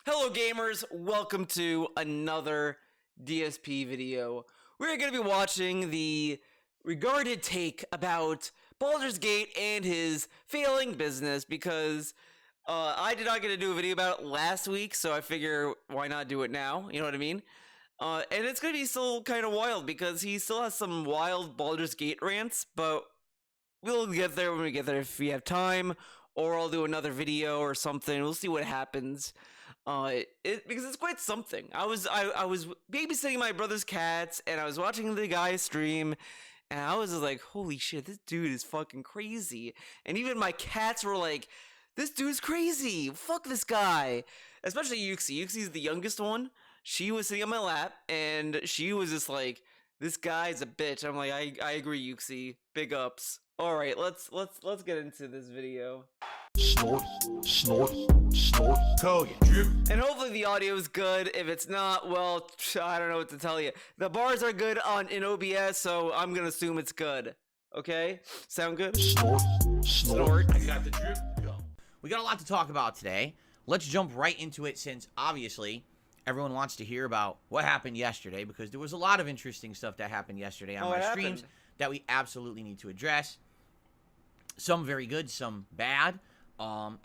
Hello gamers, welcome to another DSP video. We're going to be watching the regarded take about Baldur's Gate and his failing business because I did not get to do a video about it last week, so I figure why not do it now, you know what I mean? And it's going to be still kind of wild because he still has some wild Baldur's Gate rants, but we'll get there when we get there if we have time, or I'll do another video or something. We'll see what happens. Because it's quite something. I was babysitting my brother's cats, and I was watching the guy stream, and I was just like, holy shit, this dude is fucking crazy. And even my cats were like, this dude's crazy. Fuck this guy. Especially Yuxi. Yuxi's the youngest one. She was sitting on my lap, and she was just like, this guy's a bitch. I'm like, I agree, Yuxi. Big ups. All right, let's get into this video. Snort, snort, snort, tell you, drip. And hopefully the audio is good. If it's not, well, I don't know what to tell you. The bars are good in OBS, so I'm gonna assume it's good. Okay? Sound good? Snort, snort. Snort. I got the drip. Go. We got a lot to talk about today. Let's jump right into it since, obviously, everyone wants to hear about what happened yesterday because there was a lot of interesting stuff that happened yesterday on my streams that we absolutely need to address. Some very good, some bad.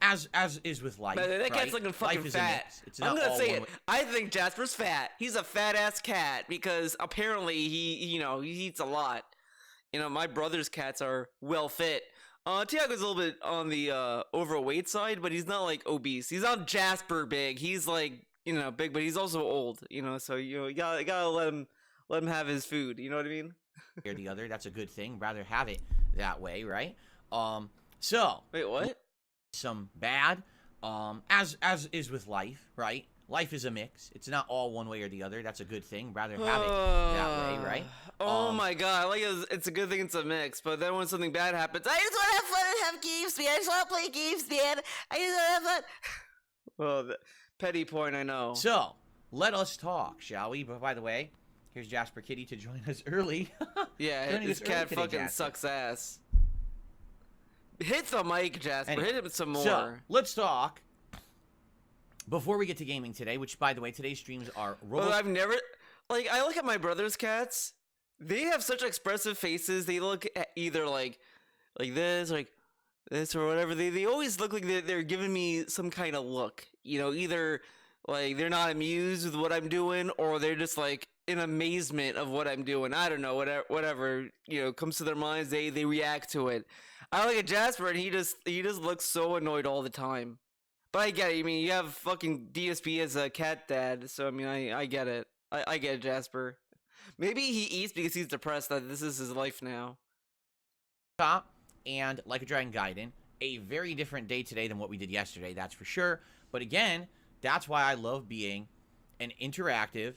As is with life. Man, that right? cat's looking fucking life is fat. I'm gonna say it. I think Jasper's fat. He's a fat ass cat because apparently he eats a lot. You know, my brother's cats are well fit. Tiago's a little bit on the overweight side, but he's not like obese. He's not Jasper big. He's like, big, but he's also old. So you gotta let him have his food. You know what I mean? Or the other, that's a good thing. Rather have it that way, right? So wait, what? Some bad, as is with life, right? Life is a mix. It's not all one way or the other. That's a good thing. Rather have it that way, right? Oh my god, like it's a good thing it's a mix, but then when something bad happens, I just want to have fun and have games, man. I just want to play games, man. I just want to have fun. Well, the petty point, I know. So, let us talk, shall we? But by the way, here's Jasper Kitty to join us early. Yeah, his cat fucking sucks ass. Hit the mic, Jasper. Anyway, hit him some more. So, let's talk. Before we get to gaming today, which, by the way, today's streams are... Well, I've never... Like, I look at my brother's cats. They have such expressive faces. They look at either like this, or whatever. They always look like they're giving me some kind of look. Either, like, they're not amused with what I'm doing, or they're just, like, in amazement of what I'm doing. I don't know. Whatever comes to their minds, they react to it. I look at Jasper, and he just looks so annoyed all the time. But I get it. I mean, you have fucking DSP as a cat dad, so I mean, I get it. I get it, Jasper. Maybe he eats because he's depressed that this is his life now. And like a Dragon Gaiden, a very different day today than what we did yesterday, that's for sure. But again, that's why I love being an interactive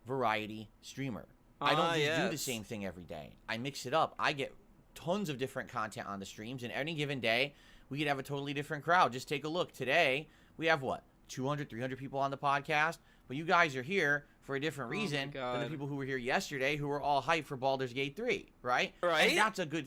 variety streamer. I don't just do the same thing every day. I mix it up. I get tons of different content on the streams, and any given day we could have a totally different crowd. Just take a look. Today we have what, 200 300 people on the podcast, but you guys are here for a different reason than the people who were here yesterday, who were all hyped for Baldur's Gate 3, right? And that's a good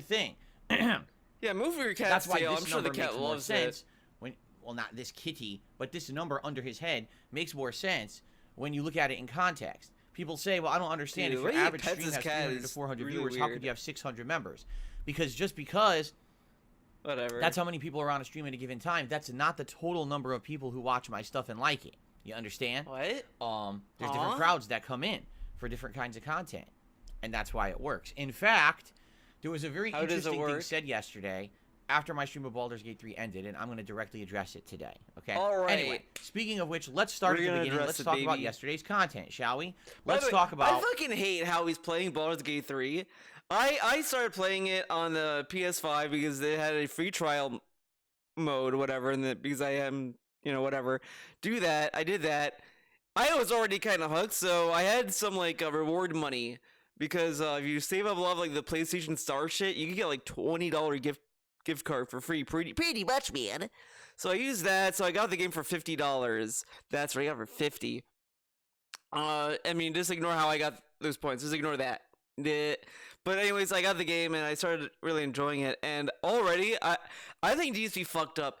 thing. Yeah, move your cat's that's why tail. this I'm sure the number cat makes more loves sense it. Well, not this kitty, but this number under his head makes more sense when you look at it in context. People say, well, I don't understand. Dude, if your average pets stream has 300 to 400 really viewers, weird. how could you have 600 members? Because whatever. That's how many people are on a stream at a given time. That's not the total number of people who watch my stuff and like it. You understand? What? There's different crowds that come in for different kinds of content, and that's why it works. In fact, there was a very interesting thing said yesterday after my stream of Baldur's Gate 3 ended, and I'm going to directly address it today. Okay? All right. Anyway, speaking of which, let's start at the beginning. Let's talk about yesterday's content, shall we? Let's talk about... I fucking hate how he's playing Baldur's Gate 3. I started playing it on the PS5 because they had a free trial mode, whatever, and because I am, whatever. Do that. I did that. I was already kind of hooked, so I had some, like, reward money. Because if you save up a lot of, like, the PlayStation Star shit, you can get, like, $20 gift card for free. Pretty much, man. So I used that, so I got the game for $50. That's right, I got it for 50. I mean, just ignore how I got those points. Just ignore that. But anyways, I got the game and I started really enjoying it. And already, I think DSP fucked up.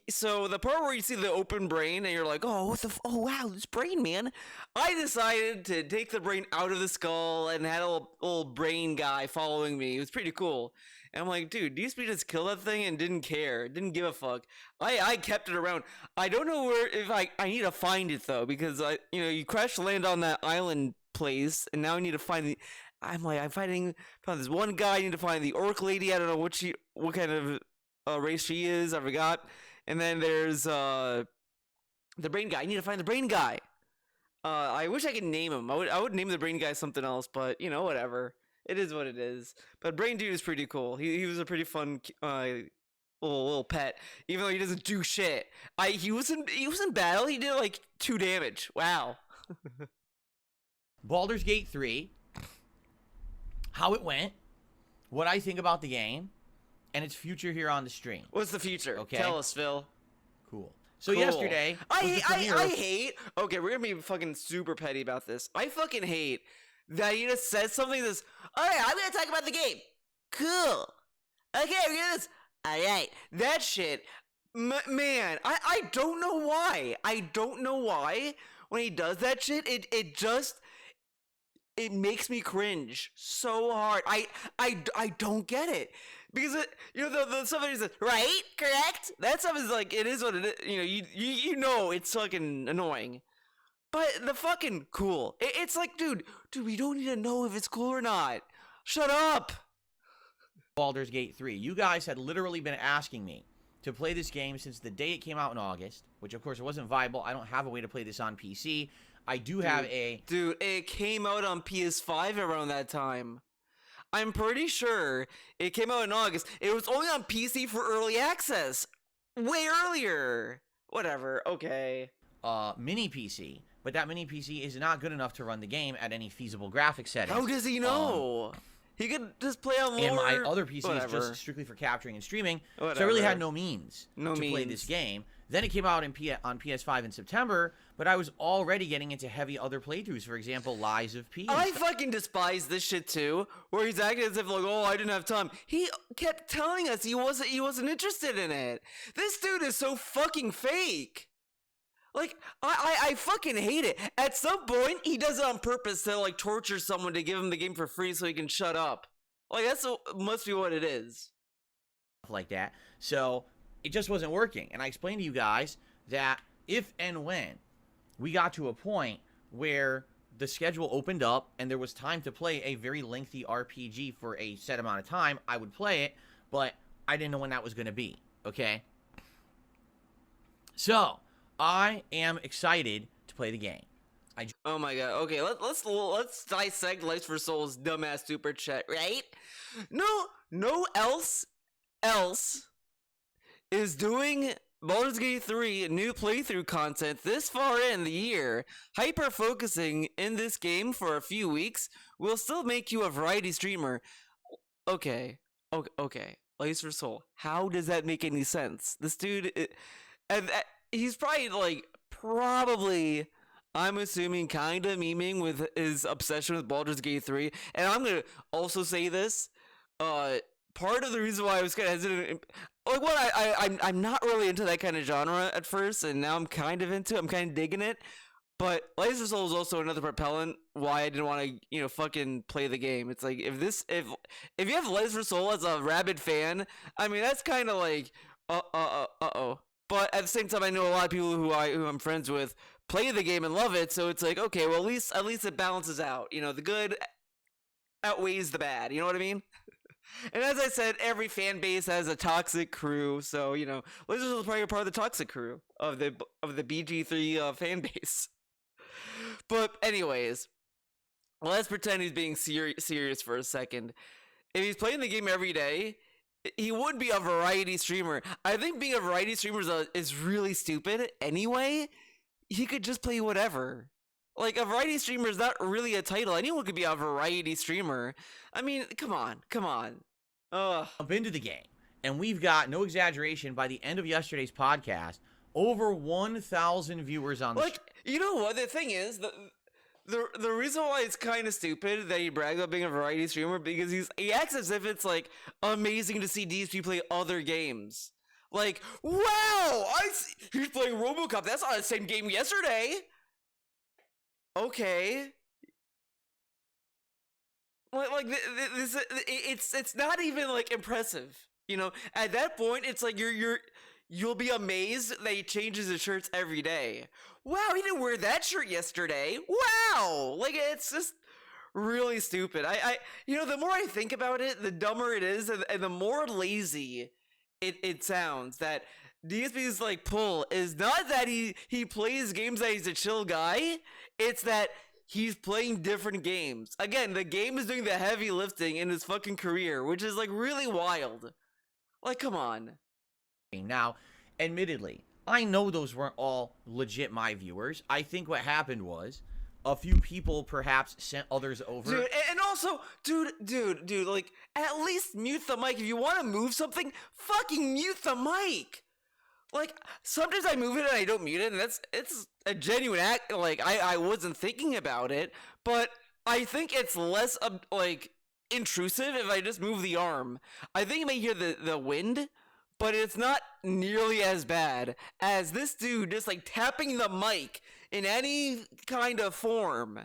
So the part where you see the open brain and you're like, oh, oh wow, this brain, man. I decided to take the brain out of the skull and had a little brain guy following me. It was pretty cool. And I'm like, dude, DSP just killed that thing and didn't care, didn't give a fuck. I kept it around. I don't know if I need to find it though, because you crash land on that island place, and now I need to find the. I'm found this one guy. I need to find the orc lady. I don't know what kind of race she is. I forgot. And then there's the brain guy. I need to find the brain guy. I wish I could name him. I would name the brain guy something else, but whatever. It is what it is. But Brain Dude is pretty cool. He was a pretty fun little pet, even though he doesn't do shit. He was in battle. He did like 2 damage. Wow. Baldur's Gate 3, how it went, what I think about the game, and its future here on the stream. What's the future? Okay. Tell us, Phil. Cool. So yesterday, I hate. Okay, we're gonna be fucking super petty about this. I fucking hate that you just said something that's. All right, I'm gonna talk about the game. Cool. Okay, we're gonna this. All right, that shit, man. I don't know why. I don't know why when he does that shit. It makes me cringe so hard. I don't get it. Because the stuff that he says, right, correct. That stuff is like, it is what it is. You know it's fucking annoying. But the fucking cool. It's like, dude, we don't need to know if it's cool or not. Shut up. Baldur's Gate 3. You guys had literally been asking me to play this game since the day it came out in August, which of course it wasn't viable. I don't have a way to play this on PC. I do have a... Dude, it came out on PS5 around that time. I'm pretty sure it came out in August. It was only on PC for early access. Way earlier. Whatever, okay. Mini PC, but that mini PC is not good enough to run the game at any feasible graphics settings. How does he know? He could just play on lower... And my other PC whatever. is just strictly for capturing and streaming, Whatever. so I really had no means to play this game. Then it came out on PS5 in September, but I was already getting into heavy other playthroughs. For example, Lies of P. I fucking despise this shit too, where he's acting as if like, oh, I didn't have time. He kept telling us he wasn't interested in it. This dude is so fucking fake. Like, I fucking hate it. At some point, he does it on purpose to like torture someone to give him the game for free so he can shut up. Like, must be what it is. Like that. So it just wasn't working. And I explained to you guys that if and when we got to a point where the schedule opened up and there was time to play a very lengthy RPG for a set amount of time, I would play it, but I didn't know when that was going to be, okay? So, I am excited to play the game. Oh my god. Okay, let's dissect Life for Souls dumbass super chat, right? No else is doing Baldur's Gate 3 new playthrough content this far in the year. Hyper focusing in this game for a few weeks will still make you a variety streamer. Okay. Life for Soul. How does that make any sense? This dude, he's probably, I'm assuming, kind of memeing with his obsession with Baldur's Gate 3. And I'm going to also say this. Part of the reason why I was kind of hesitant, I'm not really into that kind of genre at first, and now I'm kind of into it. I'm kind of digging it. But Life for Soul is also another propellant why I didn't want to, fucking play the game. It's like, if you have Life for Soul as a rabid fan, I mean, that's kind of like, uh-oh. But at the same time, I know a lot of people who I'm friends with play the game and love it, so it's like, okay, well, at least it balances out. The good outweighs the bad. You know what I mean? And as I said, every fan base has a toxic crew, so Life for Soul is probably part of the toxic crew of the bg3 fan base. But anyways, let's pretend he's being serious for a second. If he's playing the game every day, he would be a variety streamer. I think being a variety streamer is really stupid anyway. He could just play whatever. Like, a variety streamer is not really a title. Anyone could be a variety streamer. I mean, come on. Ugh. Jump into the game, and we've got, no exaggeration, by the end of yesterday's podcast, over 1,000 viewers on the stream. You know what? The thing is, the reason why it's kind of stupid that he brags about being a variety streamer, because he acts as if it's, like, amazing to see DSP play other games. Like, wow, he's playing RoboCop. That's not the same game yesterday. Okay. Like this, it's not even like impressive. You know, at that point, it's like you'll be amazed that he changes his shirts every day. Wow, he didn't wear that shirt yesterday. Wow, like it's just really stupid. You know, the more I think about it, the dumber it is, and the more lazy it sounds. That DSP's like pull is not that he plays games that he's a chill guy. It's that he's playing different games. Again, the game is doing the heavy lifting in his fucking career, which is like really wild. Like, come on. Now, admittedly, I know those weren't all legit my viewers. I think what happened was a few people perhaps sent others over. Dude, and also, dude, like, at least mute the mic. If you want to move something, fucking mute the mic. Like, sometimes I move it and I don't mute it, and it's a genuine act. Like, I wasn't thinking about it, but I think it's less, like, intrusive if I just move the arm. I think you may hear the wind, but it's not nearly as bad as this dude just, like, tapping the mic in any kind of form.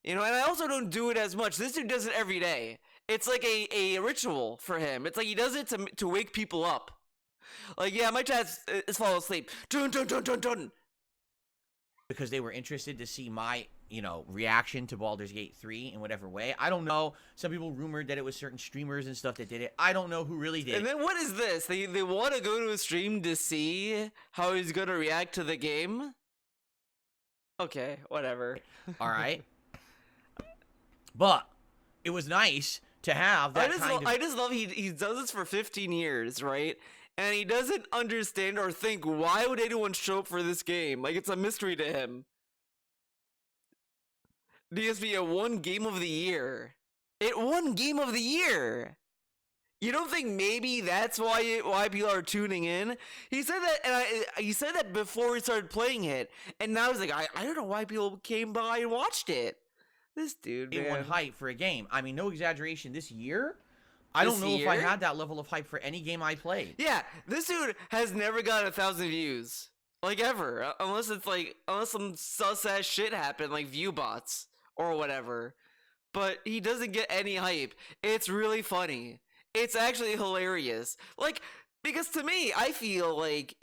You know, and I also don't do it as much. This dude does it every day. It's like a ritual for him. It's like he does it to wake people up. Like, yeah, my chat is fall asleep. Dun, dun, dun, dun, dun. Because they were interested to see my, reaction to Baldur's Gate 3 in whatever way. I don't know. Some people rumored that it was certain streamers and stuff that did it. I don't know who really did. And then what is this? They want to go to a stream to see how he's going to react to the game? Okay, whatever. All right. But it was nice to have that I just love he does this for 15 years, right? And he doesn't understand or think, why would anyone show up for this game? Like, it's a mystery to him. DSP, it won Game of the Year. It won Game of the Year. You don't think maybe that's why people are tuning in? He said that, and he said that before he started playing it, and now he's like, I don't know why people came by and watched it. This dude, man. It won hype for a game. I mean, no exaggeration. This year, I don't know if I had that level of hype for any game I played. Yeah, this dude has never gotten 1,000 views. Like, ever. Unless some sus-ass shit happened, like view bots or whatever. But he doesn't get any hype. It's really funny. It's actually hilarious. Like, because to me, I feel like,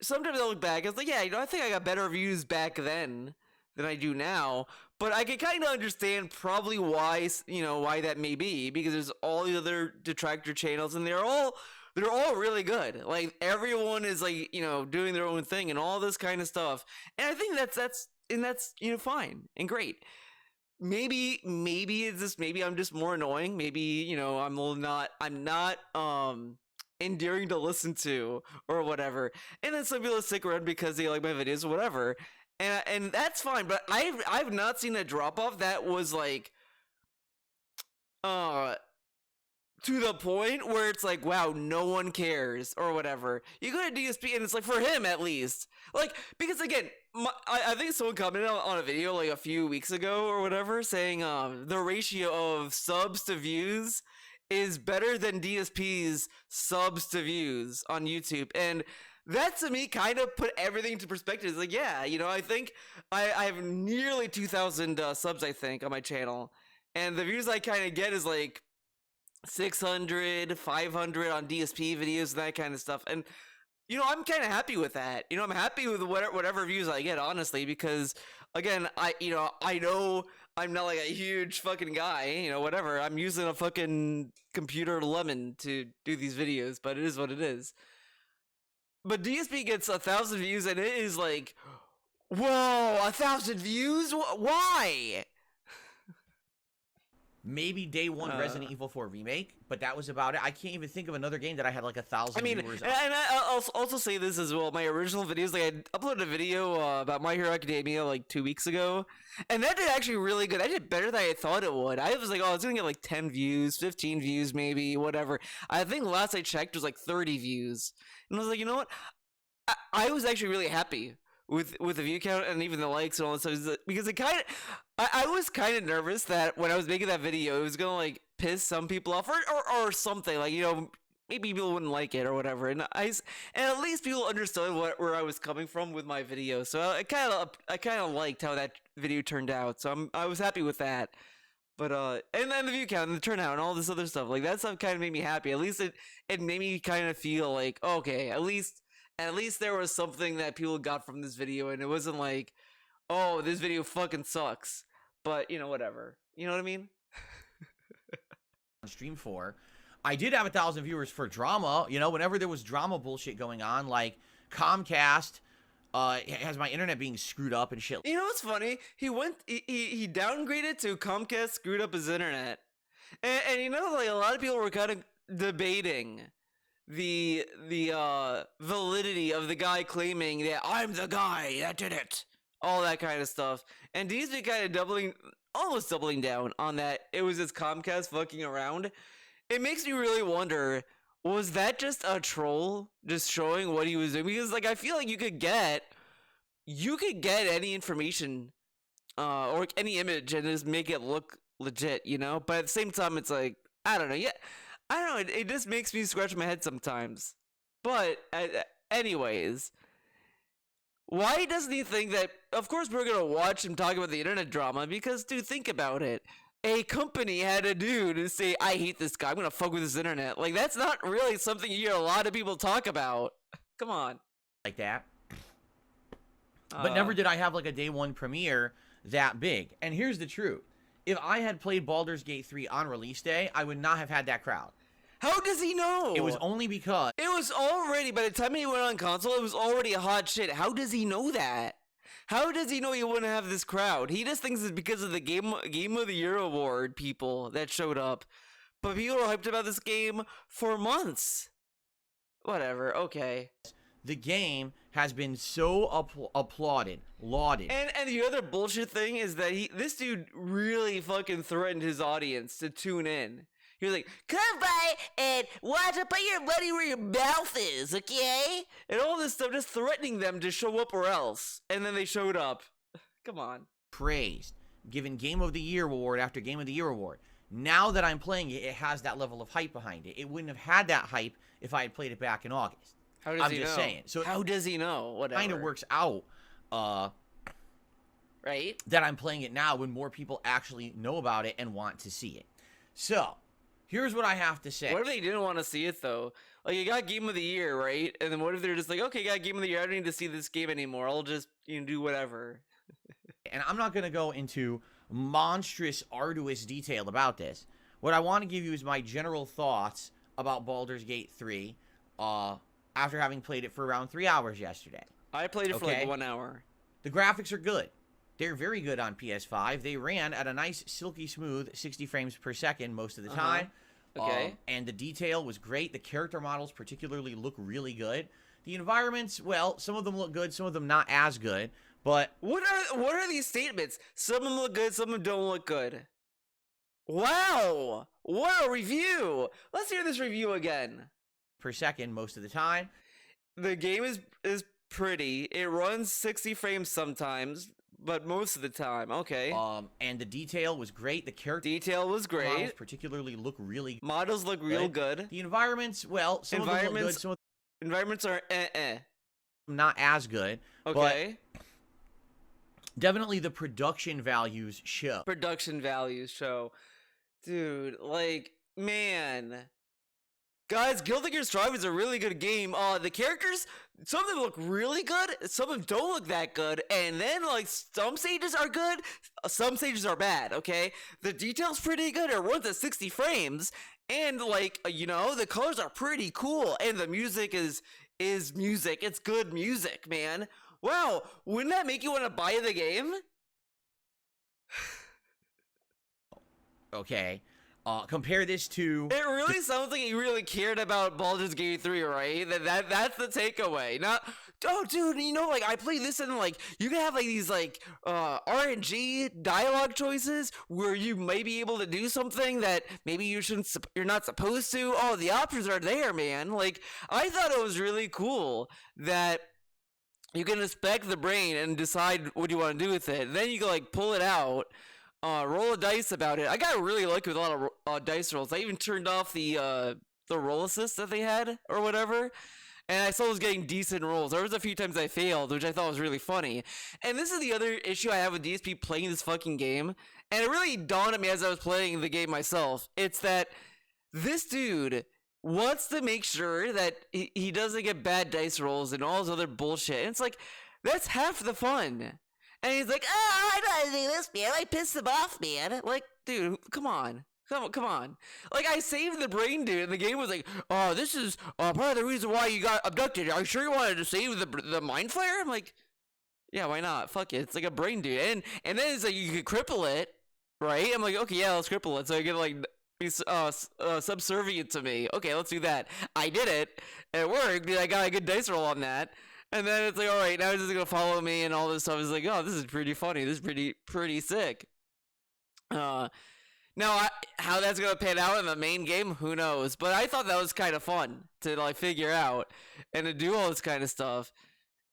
sometimes I look back, it's like, yeah, I think I got better views back then than I do now. But I can kind of understand probably why that may be, because there's all the other detractor channels, and they're all really good. Like, everyone is like, doing their own thing and all this kind of stuff. And I think that's fine and great. Maybe it's just, maybe I'm just more annoying. Maybe, I'm not endearing to listen to or whatever. And then some people stick around because they like my videos or whatever. And that's fine, but I've not seen a drop off that was like to the point where it's like, wow, no one cares or whatever. You go to DSP and it's like, for him at least, like, because again, I think someone commented on a video like a few weeks ago or whatever saying the ratio of subs to views is better than DSP's subs to views on YouTube. And that to me kind of put everything into perspective. It's like, yeah, I think I have nearly 2,000 subs, I think, on my channel. And the views I kind of get is like 600, 500 on DSP videos and that kind of stuff. And, I'm kind of happy with that. I'm happy with whatever views I get, honestly, because, again, I know I'm not like a huge fucking guy, whatever. I'm using a fucking computer lemon to do these videos, but it is what it is. But DSP gets 1,000 views, and it is like, whoa, 1,000 views? Why? Maybe day one Resident Evil 4 remake, but that was about it. I can't even think of another game that I had like 1,000 viewers on. And I'll also say this as well. My original videos, like, I uploaded a video about My Hero Academia like 2 weeks ago, and that did actually really good. I did better than I thought it would. I was like, oh, it's gonna get like 10 views, 15 views, maybe, whatever. I think last I checked was like 30 views, and I was like, you know what? I was actually really happy with the view count and even the likes and all that stuff, because it kind of, I was kind of nervous that when I was making that video, it was gonna like piss some people off or something, like, maybe people wouldn't like it or whatever. And and at least people understood where I was coming from with my video. So I kind of liked how that video turned out. So I was happy with that. But and then the view count and the turnout and all this other stuff, like that stuff kind of made me happy. At least it made me kind of feel like, okay, at least there was something that people got from this video, and it wasn't like, oh, this video fucking sucks. But whatever. You know what I mean? On stream 4, I did have 1,000 viewers for drama. Whenever there was drama bullshit going on, like Comcast has my internet being screwed up and shit. You know what's funny? He downgraded to Comcast screwed up his internet, and like a lot of people were kind of debating the validity of the guy claiming that I'm the guy that did it, all that kind of stuff, and he's been kind of almost doubling down on that. It was just Comcast fucking around. It makes me really wonder, was that just a troll just showing what he was doing? Because like I feel like you could get any information or any image and just make it look legit, but at the same time it's like, I don't know. Yeah, I don't know, it just makes me scratch my head sometimes. But anyways, why doesn't he think that, of course we're gonna watch him talk about the internet drama? Because dude, think about it. A company had a dude and say, I hate this guy, I'm gonna fuck with his internet. Like, that's not really something you hear a lot of people talk about. Come on. Like that. But never did I have like a day one premiere that big. And here's the truth. If I had played Baldur's Gate 3 on release day, I would not have had that crowd. How does he know? It was only because it was already, by the time he went on console, it was already a hot shit. How does he know that? How does he know he wouldn't have this crowd? He just thinks it's because of the Game of the Year award people that showed up. But people were hyped about this game for months. Whatever, okay. the game has been so applauded, lauded. And the other bullshit thing is that this dude really fucking threatened his audience to tune in. He was like, come by and watch it, put your money where your mouth is, okay? And all this stuff, just threatening them to show up or else. And then they showed up. Come on. Praised, given Game of the Year award after Game of the Year award. Now that I'm playing it, it has that level of hype behind it. It wouldn't have had that hype if I had played it back in August. How does he know? I'm just saying. So how does he know? Whatever. It kind of works out, right? That I'm playing it now when more people actually know about it and want to see it. So, here's what I have to say. What if they didn't want to see it, though? Like, you got Game of the Year, right? And then what if they're just like, okay, got Game of the Year, I don't need to see this game anymore. I'll just, do whatever. And I'm not going to go into monstrous, arduous detail about this. What I want to give you is my general thoughts about Baldur's Gate 3 after having played it for around 3 hours yesterday. I played it for like 1 hour. The graphics are good. They're very good on PS5. They ran at a nice, silky smooth 60 frames per second most of the time. Okay. And the detail was great. The character models particularly look really good. The environments, well, some of them look good, some of them not as good. But what are these statements? Some of them look good, some of them don't look good. Wow! What a review! Let's hear this review again. Per second most of the time. The game is pretty. It runs 60 frames sometimes, but most of the time, okay. And the detail was great. The character detail was great. Models particularly look really good. Models look real good. The environments, well, some of them look good. Some of environments are not as good. Okay. But definitely the production values show. Dude, like, man. Guys, Guilty Gear Strive is a really good game. The characters, some of them look really good, some of them don't look that good, and then, like, some stages are good, some stages are bad, okay? The detail's pretty good, it runs at 60 frames, and, like, the colors are pretty cool, and the music is music. It's good music, man. Wow, wouldn't that make you want to buy the game? Okay. Compare this to... It really sounds like you really cared about Baldur's Gate 3, right? That's the takeaway. Not, oh, dude, like, I played this and, like, you can have, like, these, like, RNG dialogue choices where you may be able to do something that maybe you're not supposed to. Oh, the options are there, man. Like, I thought it was really cool that you can inspect the brain and decide what you want to do with it. And then you can, like, pull it out. Roll a dice about it. I got really lucky with a lot of dice rolls. I even turned off the roll assist that they had or whatever. And I still was getting decent rolls. There was a few times I failed, which I thought was really funny. And this is the other issue I have with DSP playing this fucking game. And it really dawned on me as I was playing the game myself. It's that this dude wants to make sure that he doesn't get bad dice rolls and all this other bullshit. And it's like, that's half the fun. And he's like, oh, I know how to do this, man. I pissed him off, man. Like, dude, come on. Come on. Like, I saved the brain dude, and the game was like, oh, this is part of the reason why you got abducted. Are you sure you wanted to save the mind flare? I'm like, yeah, why not? Fuck it. It's like a brain dude. And then it's like, you could cripple it, right? I'm like, okay, yeah, let's cripple it. So I can, like, be subservient to me. Okay, let's do that. I did it. It worked. I got a good dice roll on that. And then it's like, all right, now he's just going to follow me and all this stuff. It's like, oh, this is pretty funny. This is pretty sick. Now, how that's going to pan out in the main game, who knows? But I thought that was kind of fun to, like, figure out and to do all this kind of stuff.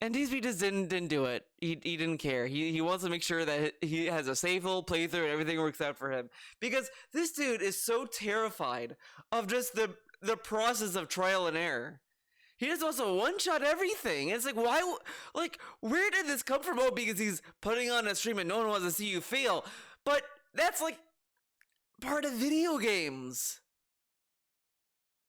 And DSP just didn't do it. He didn't care. He wants to make sure that he has a safe little playthrough and everything works out for him. Because this dude is so terrified of just the process of trial and error. He just wants to one-shot everything. It's like, why? Like, where did this come from? Oh, because he's putting on a stream and no one wants to see you fail. But that's, like, part of video games.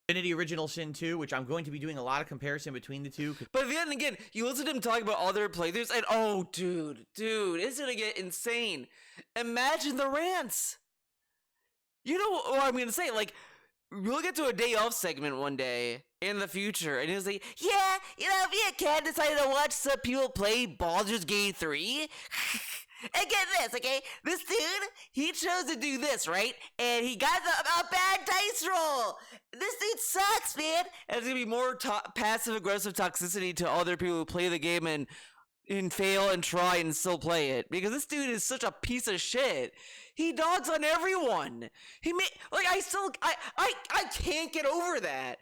Divinity Original Sin 2, which I'm going to be doing a lot of comparison between the two. But then again, you listen to him talk about other playthroughs, and oh, dude, it's gonna get insane. Imagine the rants. You know what I'm gonna say? Like, we'll get to a day off segment one day in the future, and he'll say, yeah, you know, me and Ken decided to watch some people play Baldur's Gate 3. And get this, okay? This dude, he chose to do this, right? And he got a bad dice roll. This dude sucks, man. And it's gonna be more passive-aggressive toxicity to other people who play the game and fail and try and still play it. Because this dude is such a piece of shit. He dogs on everyone. I can't get over that.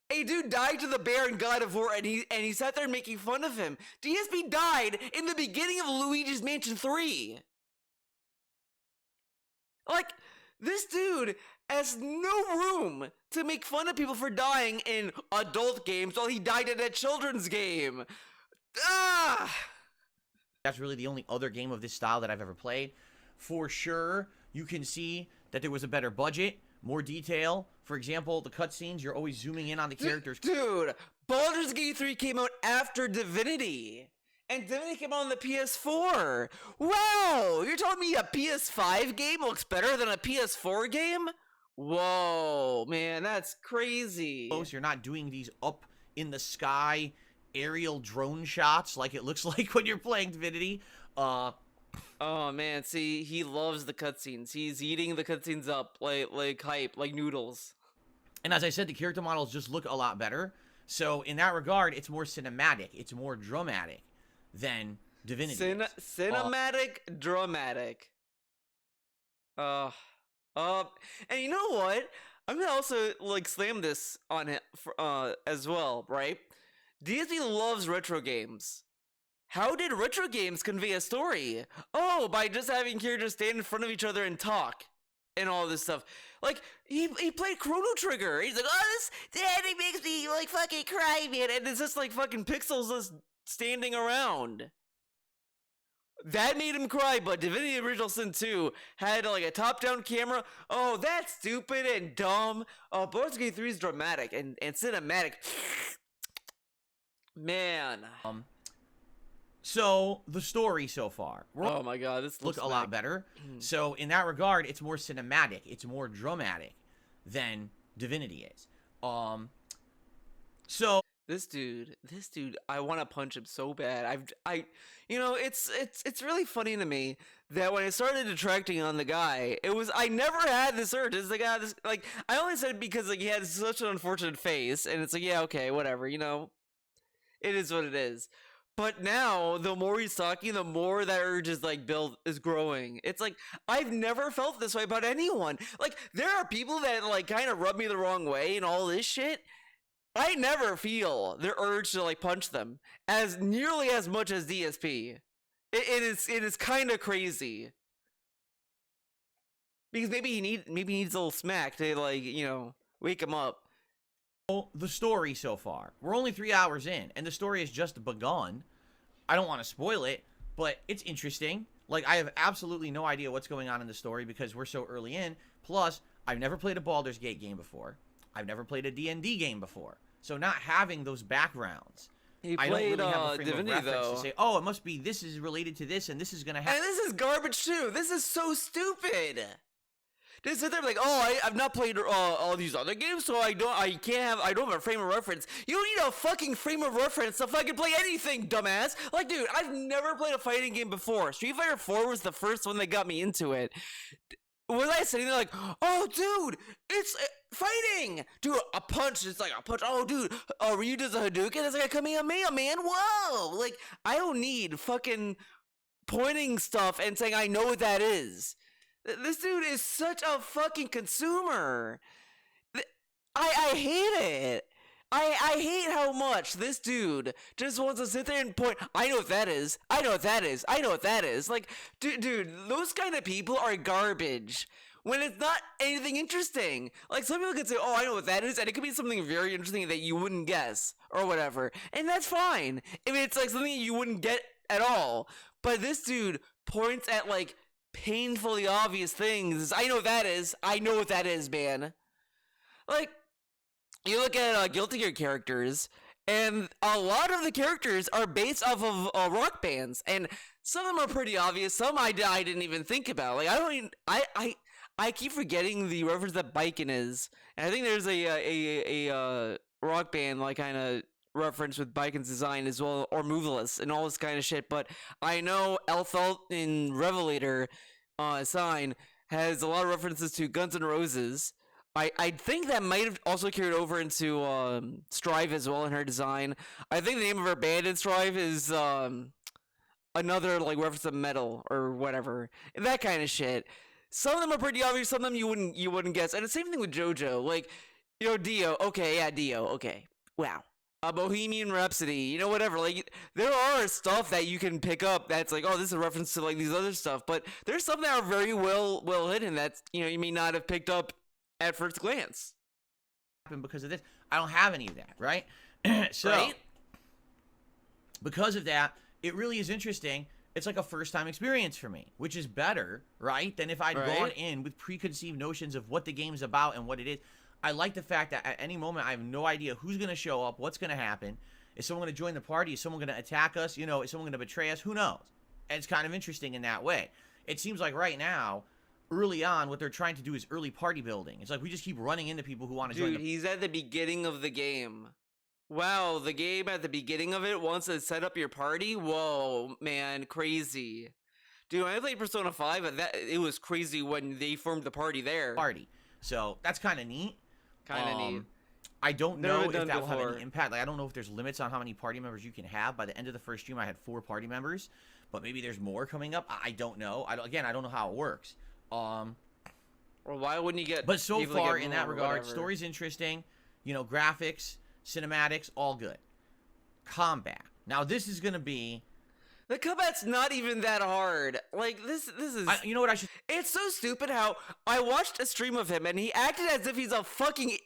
A dude died to the bear in God of War, and he sat there making fun of him. DSP died in the beginning of Luigi's Mansion 3. Like, this dude has no room to make fun of people for dying in adult games while he died in a children's game. Ah! That's really the only other game of this style that I've ever played. For sure, you can see that there was a better budget, more detail. For example, the cutscenes, you're always zooming in on the characters. Dude, Baldur's Gate 3 came out after Divinity. And Divinity came out on the PS4. Wow, you're telling me a PS5 game looks better than a PS4 game? Whoa, man, that's crazy. You're not doing these up in the sky aerial drone shots like it looks like when you're playing Divinity. Oh man, see, he loves the cutscenes. He's eating the cutscenes up like hype, like noodles. And as I said, the character models just look a lot better. So in that regard, it's more cinematic. It's more dramatic than Divinity. Cinematic, dramatic. And you know what? I'm gonna also like slam this on it as well, right? DSP loves retro games. How did retro games convey a story? Oh, by just having characters stand in front of each other and talk and all this stuff. Like, he played Chrono Trigger. He's like, oh, this ending makes me, like, fucking cry, man. And it's just, like, fucking pixels just standing around. That made him cry, but Divinity Original Sin 2 had, like, a top-down camera. Oh, that's stupid and dumb. Oh, Baldur's Gate 3 is dramatic and cinematic. Man. So, the story so far. Oh my god, this looks a lot better. So, in that regard, it's more cinematic. It's more dramatic than Divinity is. So... This dude, I want to punch him so bad. It's really funny to me that when I started detracting on the guy, I never had this urge. It's like, I only said it because, like, he had such an unfortunate face, and it's like, yeah, okay, whatever, you know? It is what it is. But now, the more he's talking, the more that urge is, like, is growing. It's like, I've never felt this way about anyone. Like, there are people that, like, kind of rub me the wrong way and all this shit. I never feel the urge to, like, punch them as nearly as much as DSP. It is kind of crazy. Because maybe he needs a little smack to, like, you know, wake him up. The story so far. We're only 3 hours in, and the story has just begun. I don't want to spoil it, but it's interesting. Like, I have absolutely no idea what's going on in the story because we're so early in. Plus, I've never played a Baldur's Gate game before. I've never played a D&D game before. So not having those backgrounds, I don't really have a frame Divinity, of reference though. to say, oh, it must be this is related to this, and this is going to happen. And this is garbage, too. This is so stupid. Just sit there like, oh, I've not played all these other games, so I don't have a frame of reference. You don't need a fucking frame of reference to fucking play anything, dumbass. Like, dude, I've never played a fighting game before. Street Fighter 4 was the first one that got me into it. Was I sitting there like, oh, dude, it's fighting. Dude, a punch, it's like a punch. Oh, dude, Ryu does a Hadouken, it's like a Kamehameha, man. Whoa. Like, I don't need fucking pointing stuff and saying I know what that is. This dude is such a fucking consumer. I hate it. I hate how much this dude just wants to sit there and point. I know what that is. I know what that is. I know what that is. Like, dude, those kind of people are garbage. When it's not anything interesting. Like, some people could say, oh, I know what that is, and it could be something very interesting that you wouldn't guess, or whatever. And that's fine. If it's, like, something you wouldn't get at all. But this dude points at, like, painfully obvious things. I know what that is. I know what that is, man. Like, you look at Guilty Gear characters, and a lot of the characters are based off of rock bands, and some of them are pretty obvious. Some I didn't even think about. Like, I keep forgetting the reference that Biken is, and I think there's a rock band like kind of reference with Biken's design as well, or Moveless and all this kind of shit. But I know Elthal in Revelator sign has a lot of references to Guns N' Roses. I think that might have also carried over into Strive as well in her design. I think the name of her band in Strive is another like reference to metal or whatever, that kind of shit. Some of them are pretty obvious. Some of them you wouldn't guess. And the same thing with JoJo. Like, you know, Dio. Okay, yeah, Dio. Okay, wow. Bohemian Rhapsody, you know, whatever. Like, there are stuff that you can pick up that's like, oh, this is a reference to like these other stuff. But there's some that are very well hidden that, you know, you may not have picked up at first glance. Because of this, I don't have any of that, right? So, right? Because of that, it really is interesting. It's like a first-time experience for me, which is better, right, than if I'd gone in with preconceived notions of what the game's about and what it is. I like the fact that at any moment I have no idea who's going to show up, what's going to happen. Is someone going to join the party? Is someone going to attack us? You know, is someone going to betray us? Who knows? And it's kind of interesting in that way. It seems like right now, early on, what they're trying to do is early party building. It's like we just keep running into people who want to join. Dude, he's at the beginning of the game. Wow, the game at the beginning of it wants to set up your party? Whoa, man, crazy. Dude, when I played Persona 5, it was crazy when they formed the party there. So that's kind of neat. Kind of neat. I don't know if that will have any impact. Like, I don't know if there's limits on how many party members you can have. By the end of the first stream, I had 4 party members, but maybe there's more coming up. I don't know. I don't know how it works. Well, why wouldn't you get? But so far, in that regard, story's interesting. You know, graphics, cinematics, all good. Combat. Now, this is gonna be. The combat's not even that hard. Like, this is... you know what I should... It's so stupid how I watched a stream of him, and he acted as if he's a fucking...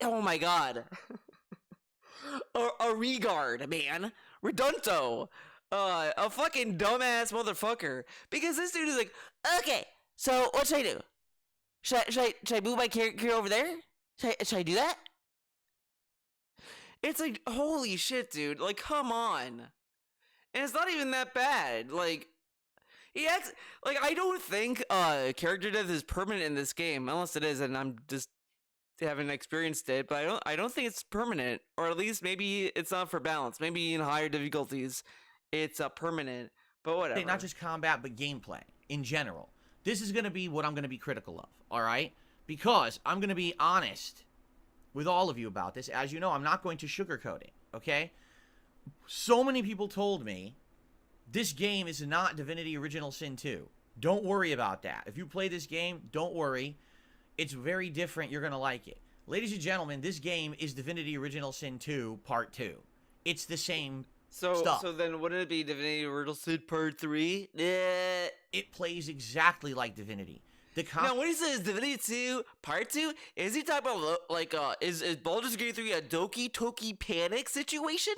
Oh, my God. a regard, man. Redunto. A fucking dumbass motherfucker. Because this dude is like, okay, so what should I do? Should I move my character over there? Should I do that? It's like, holy shit, dude. Like, come on. And it's not even that bad. Like, he acts like, I don't think character death is permanent in this game, unless it is, and I'm just haven't experienced it. But I don't think it's permanent, or at least maybe it's not for balance. Maybe in higher difficulties, it's permanent. But whatever. Not just combat, but gameplay in general. This is gonna be what I'm gonna be critical of. All right, because I'm gonna be honest with all of you about this. As you know, I'm not going to sugarcoat it. Okay. So many people told me this game is not Divinity Original Sin 2. Don't worry about that. If you play this game, don't worry. It's very different. You're going to like it. Ladies and gentlemen, this game is Divinity Original Sin 2 Part 2. It's the same stuff. So then wouldn't it be Divinity Original Sin Part 3? It plays exactly like Divinity. Now, when he says Divinity 2 Part 2, is he talking about, like, is Baldur's Gate 3 a Doki Toki Panic situation?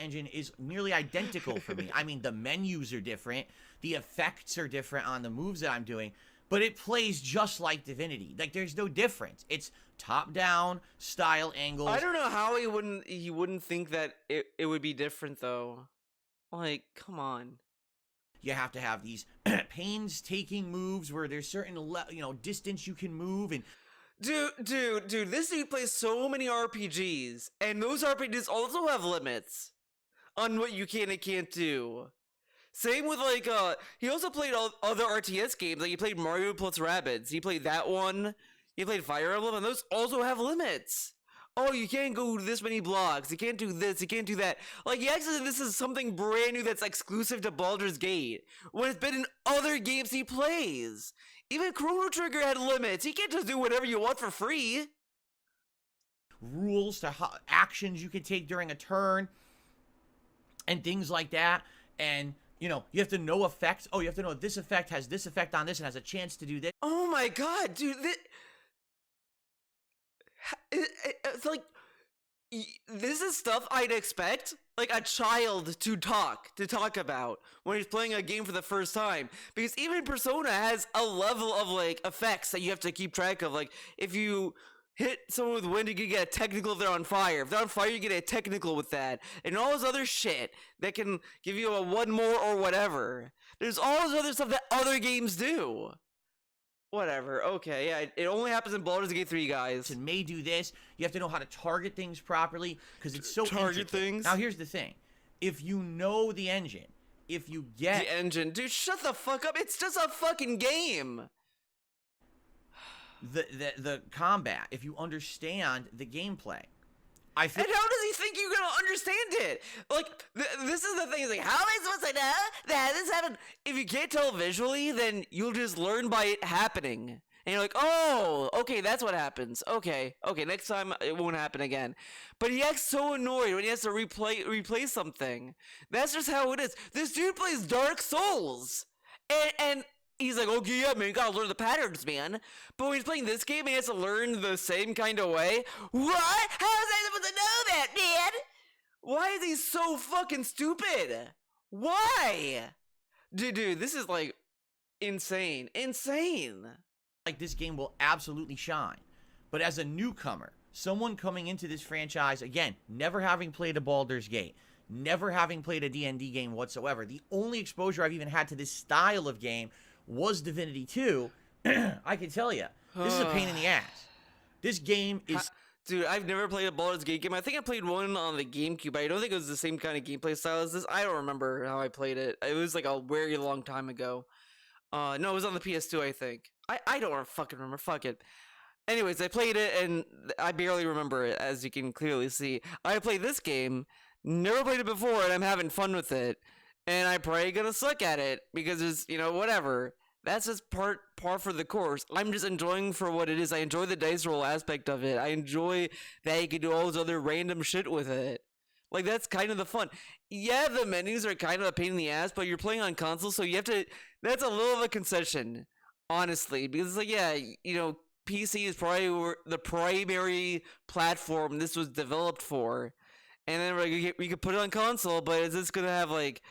Engine is nearly identical for me. I mean, the menus are different, the effects are different on the moves that I'm doing, but it plays just like Divinity. Like, there's no difference. It's top-down style angles. I don't know how he wouldn't think that it would be different, though. Like, come on. You have to have these painstaking moves where there's certain distance you can move, and Dude, this dude plays so many RPGs, and those RPGs also have limits on what you can and can't do. Same with, like, he also played other RTS games, like he played Mario plus Rabbids, he played that one, he played Fire Emblem, and those also have limits. Oh, you can't go this many blocks, you can't do this, you can't do that. Like, he actually said this is something brand new that's exclusive to Baldur's Gate, when it's been in other games he plays. Even Chrono Trigger had limits, you can't just do whatever you want for free. Rules to how actions you can take during a turn, and things like that, and you have to know effects. Oh, you have to know this effect has this effect on this and has a chance to do this. Oh my god, dude, it's like, this is stuff I'd expect, like, a child to talk about when he's playing a game for the first time. Because even Persona has a level of, like, effects that you have to keep track of. Like, if you hit someone with wind, you can get a technical if they're on fire. If they're on fire, you get a technical with that. And all this other shit that can give you a one more or whatever. There's all this other stuff that other games do. Whatever, okay, yeah, it only happens in Baldur's Gate 3, guys. And may do this. You have to know how to target things properly, because it's so Target intricate. things? Now, here's the thing. If you know the engine, if you get... The engine. Dude, shut the fuck up. It's just a fucking game. The combat, if you understand the gameplay. I think... And how does he think you're gonna understand it? Like, this is the thing. It's like, how am I supposed to know that this happened? If you can't tell visually, then you'll just learn by it happening. And you're like, oh, okay, that's what happens. Okay, next time it won't happen again. But he acts so annoyed when he has to replay something. That's just how it is. This dude plays Dark Souls. And he's like, okay, yeah, man, you gotta learn the patterns, man. But when he's playing this game, he has to learn the same kind of way. What? How is I supposed to know that, man? Why is he so fucking stupid? Why? Dude, this is, like, insane. like this game will absolutely shine. But as a newcomer, someone coming into this franchise, again, never having played a Baldur's Gate, never having played a D&D game whatsoever, the only exposure I've even had to this style of game was Divinity 2. I can tell you, this is a pain in the ass. This game is... Dude, I've never played a Baldur's Gate game. I think I played one on the GameCube. I don't think it was the same kind of gameplay style as this. I don't remember how I played it. It was like a very long time ago. No, it was on the PS2, I think. I don't fucking remember. Fuck it. Anyways, I played it, and I barely remember it, as you can clearly see. I played this game, never played it before, and I'm having fun with it. And I'm probably gonna suck at it, because it's, whatever. That's just par for the course. I'm just enjoying for what it is. I enjoy the dice roll aspect of it. I enjoy that you can do all this other random shit with it. Like, that's kind of the fun. Yeah, the menus are kind of a pain in the ass, but you're playing on console, so you have to... That's a little of a concession, honestly. Because it's like, yeah, PC is probably the primary platform this was developed for. And then we could put it on console, but is this going to have, like,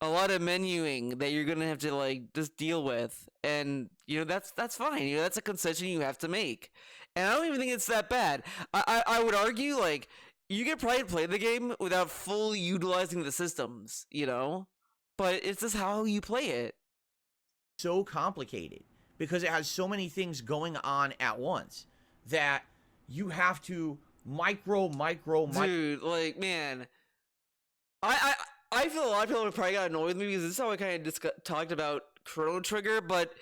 a lot of menuing that you're going to have to, like, just deal with? And, that's fine. That's a concession you have to make. And I don't even think it's that bad. I would argue, like... You could probably play the game without fully utilizing the systems, But it's just how you play it. So complicated because it has so many things going on at once that you have to micro. Dude, like, man, I feel a lot of people probably got annoyed with me because this is how I kind of talked about Chrono Trigger, but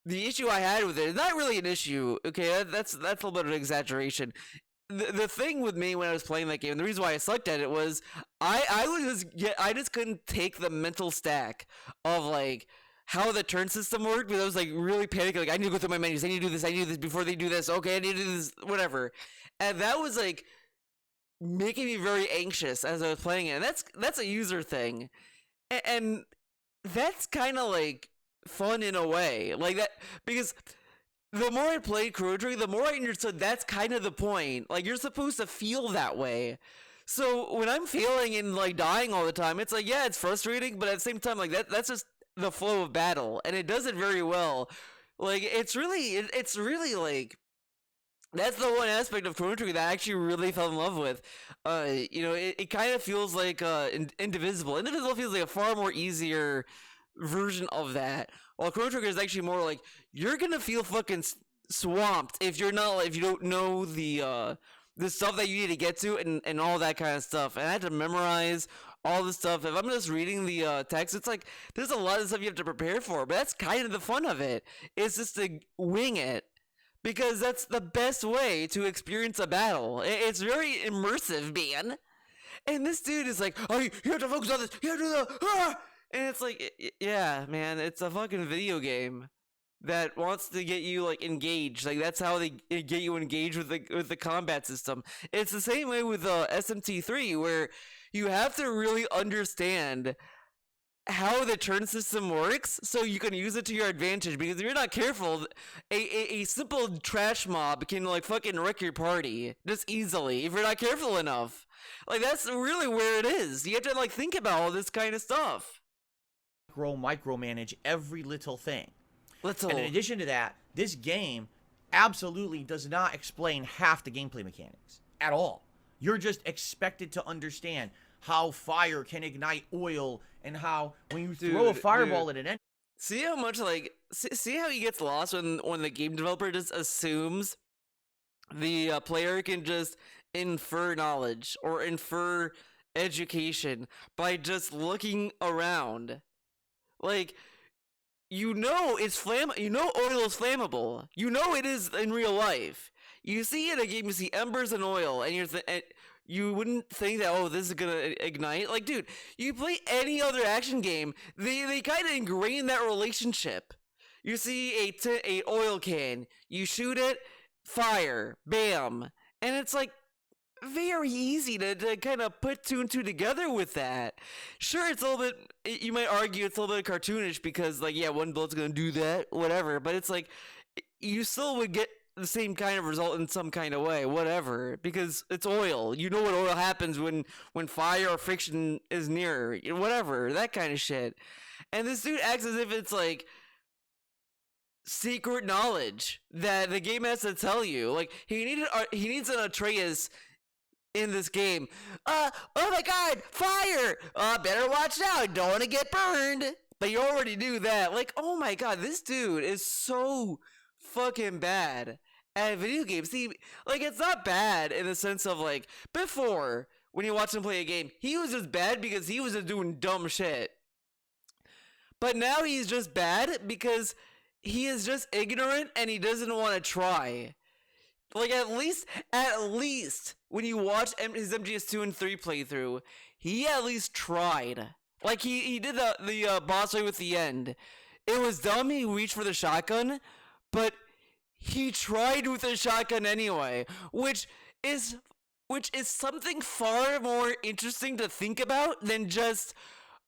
the issue I had with it is not really an issue. Okay, that's a little bit of an exaggeration. The thing with me when I was playing that game, and the reason why I sucked at it was I just couldn't take the mental stack of, like, how the turn system worked, because I was, like, really panicking, like, I need to go through my menus, I need to do this before they do this, okay, I need to do this, whatever. And that was, like, making me very anxious as I was playing it, and that's a user thing. And that's kind of, like, fun in a way. Like that, because the more I played Chrono Trigger, the more I understood that's kind of the point. Like, you're supposed to feel that way. So when I'm feeling and like dying all the time, it's like, yeah, it's frustrating, but at the same time, like that's just the flow of battle, and it does it very well. Like, it's really like that's the one aspect of Chrono Trigger that I actually really fell in love with. It kind of feels like Indivisible. Indivisible feels like a far more easier version of that. While Chrono Trigger is actually more like you're gonna feel fucking swamped if you don't know the stuff that you need to get to and all that kind of stuff. And I had to memorize all the stuff. If I'm just reading the text, it's like there's a lot of stuff you have to prepare for. But that's kind of the fun of it. It's just to wing it. Because that's the best way to experience a battle. It's very immersive, man. And this dude is like, oh, you have to focus on this. You have to do that. Ah! And it's like, yeah, man, it's a fucking video game that wants to get you like engaged. Like, that's how they get you engaged with the combat system. It's the same way with SMT3, where you have to really understand how the turn system works so you can use it to your advantage, because if you're not careful, a simple trash mob can like fucking wreck your party just easily if you're not careful enough. Like, that's really where it is. You have to like think about all this kind of stuff. Micromanage every little thing. Little. And in addition to that, this game absolutely does not explain half the gameplay mechanics at all. You're just expected to understand how fire can ignite oil, and how when you throw a fireball at an enemy. See how much like see how he gets lost when the game developer just assumes the player can just infer knowledge or infer education by just looking around. Like, you know it's oil is flammable. You know it is in real life. You see in a game, you see embers and oil, and you wouldn't think that, oh, this is gonna ignite. Like, dude, you play any other action game, they kind of ingrain that relationship. You see a oil can, you shoot it, fire, bam, and it's like very easy to kind of put two and two together with that. Sure, it's a little bit, you might argue it's a little bit cartoonish because, like, yeah, one bullet's gonna do that, whatever, but it's like, you still would get the same kind of result in some kind of way, whatever, because it's oil. You know what oil happens when fire or friction is near, whatever, that kind of shit. And this dude acts as if it's like secret knowledge that the game has to tell you. Like, he needs an Atreus in this game. Oh my god, fire! Better watch out, don't want to get burned. But you already knew that. Like, oh my god, this dude is so fucking bad at video games. See, like, it's not bad in the sense of, like, before, when you watch him play a game, he was just bad because he was just doing dumb shit. But now he's just bad because he is just ignorant and he doesn't want to try. Like, at least, when you watch his MGS2 and 3 playthrough, he at least tried. Like, he did the boss fight with the end. It was dumb, he reached for the shotgun, but he tried with the shotgun anyway, which is something far more interesting to think about than just,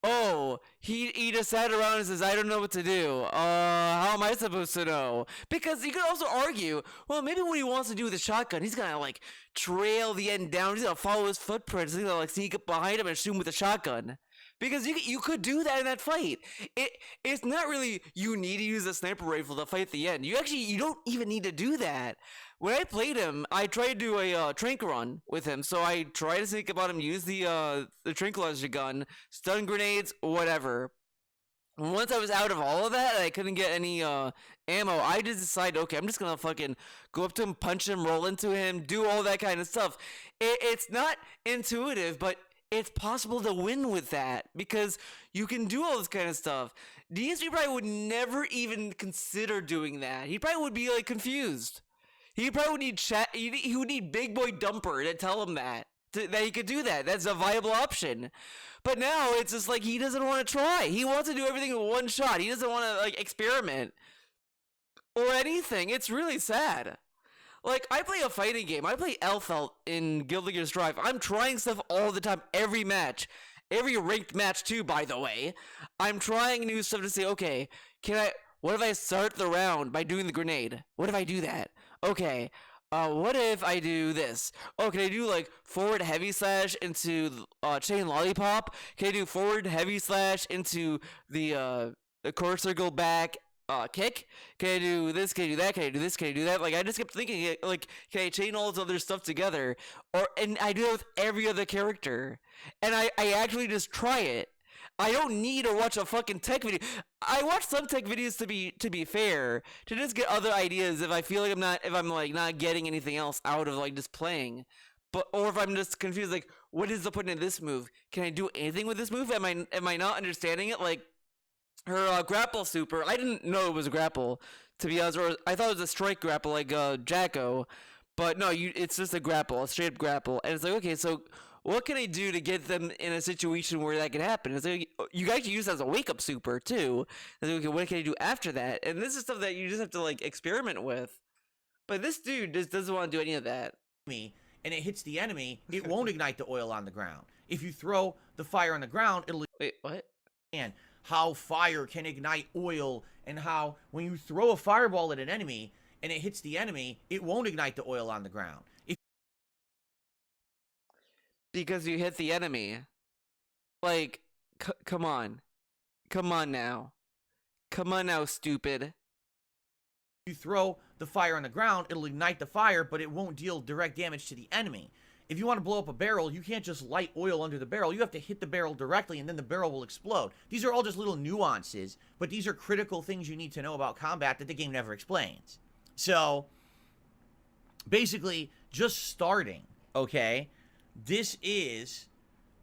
oh, he just sat around and says, I don't know what to do. How am I supposed to know? Because you could also argue, well, maybe what he wants to do with the shotgun, he's gonna like trail the end down, he's gonna follow his footprints, he's gonna like sneak up behind him and shoot him with the shotgun. Because you could do that in that fight. It's not really you need to use a sniper rifle to fight the end. You don't even need to do that. When I played him, I tried to do a trank run with him. So I tried to sneak about him, use the tranquilizer gun, stun grenades, whatever. And once I was out of all of that and I couldn't get any ammo, I just decided, okay, I'm just gonna fucking go up to him, punch him, roll into him, do all that kind of stuff. It's not intuitive, but it's possible to win with that because you can do all this kind of stuff. DSP probably would never even consider doing that. He probably would be like confused. He probably would need he would need Big Boy Dumper to tell him that he could do that. That's a viable option. But now it's just like he doesn't want to try. He wants to do everything in one shot. He doesn't want to like experiment or anything. It's really sad. Like, I play a fighting game. I play Elfelt in Guilty Gear Strive. I'm trying stuff all the time, every match. every ranked match too, by the way, I'm trying new stuff to say, okay, what if I start the round by doing the grenade? What if I do that? Okay, what if I do this? Oh, can I do like forward heavy slash into chain lollipop? Can I do forward heavy slash into the core circle back kick? Can I do this? Can I do that? Can I do this? Can I do that? Like I just kept thinking, like, can I chain all this other stuff together? And I do that with every other character, and I actually just try it. I don't need to watch a fucking tech video. I watch some tech videos to be fair, to just get other ideas if I feel like I'm like not getting anything else out of like just playing. But or if I'm just confused, like what is the point in this move? Can I do anything with this move? Am I not understanding it? Like her grapple super, I didn't know it was a grapple, to be honest. Or I thought it was a strike grapple like Jacko, but no, it's just a grapple, a straight up grapple. And it's like, okay, so what can I do to get them in a situation where that can happen? It's like, you guys can use it as a wake up super too. And like, okay, what can I do after that? And this is stuff that you just have to like experiment with. But this dude just doesn't want to do any of that. And it hits the enemy, it won't ignite the oil on the ground. If you throw the fire on the ground, it'll. Wait, what? And how fire can ignite oil, and how when you throw a fireball at an enemy and it hits the enemy, it won't ignite the oil on the ground. Because you hit the enemy. Like, come on. Come on now. Come on now, stupid. You throw the fire on the ground, it'll ignite the fire, but it won't deal direct damage to the enemy. If you want to blow up a barrel, you can't just light oil under the barrel. You have to hit the barrel directly, and then the barrel will explode. These are all just little nuances, but these are critical things you need to know about combat that the game never explains. So, basically, just starting, okay? This is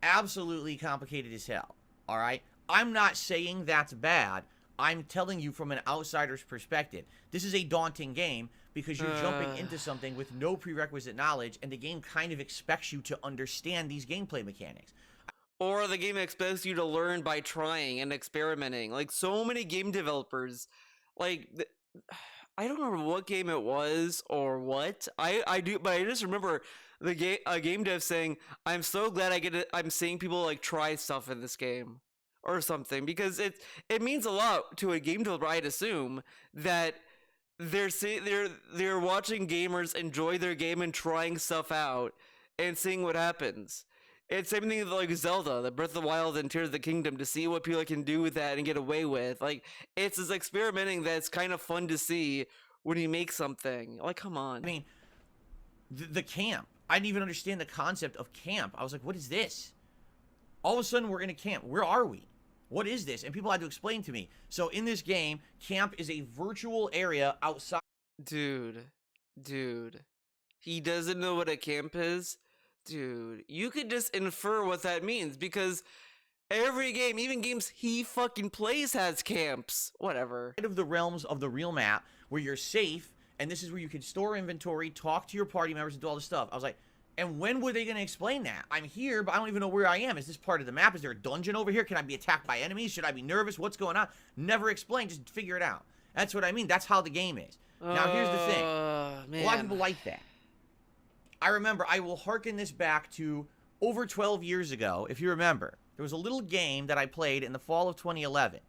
absolutely complicated as hell, all right? I'm not saying that's bad. I'm telling you from an outsider's perspective. This is a daunting game because you're jumping into something with no prerequisite knowledge, and the game kind of expects you to understand these gameplay mechanics. Or the game expects you to learn by trying and experimenting. Like, so many game developers, like, I don't remember what game it was or what. I do, but I just remember the game dev saying, "I'm so glad I'm seeing people like try stuff in this game." Or something, because it means a lot to a game developer, I'd assume, that they're watching gamers enjoy their game and trying stuff out and seeing what happens. It's same thing with like Zelda, the Breath of the Wild and Tears of the Kingdom, to see what people can do with that and get away with. Like, it's this experimenting that's kind of fun to see when you make something. Like, come on. I mean, the camp. I didn't even understand the concept of camp. I was like, what is this? All of a sudden, we're in a camp. Where are we? What is this? And people had to explain to me. So in this game, camp is a virtual area outside. Dude. He doesn't know what a camp is? Dude, you could just infer what that means, because every game, even games he fucking plays, has camps. Whatever. Of the realms of the real map where you're safe, and this is where you can store inventory, talk to your party members, and do all this stuff. I was like, and when were they going to explain that? I'm here, but I don't even know where I am. Is this part of the map? Is there a dungeon over here? Can I be attacked by enemies? Should I be nervous? What's going on? Never explained. Just figure it out. That's what I mean. That's how the game is. Now, here's the thing. Man. A lot of people like that. I remember, I will hearken this back to over 12 years ago, if you remember. There was a little game that I played in the fall of 2011.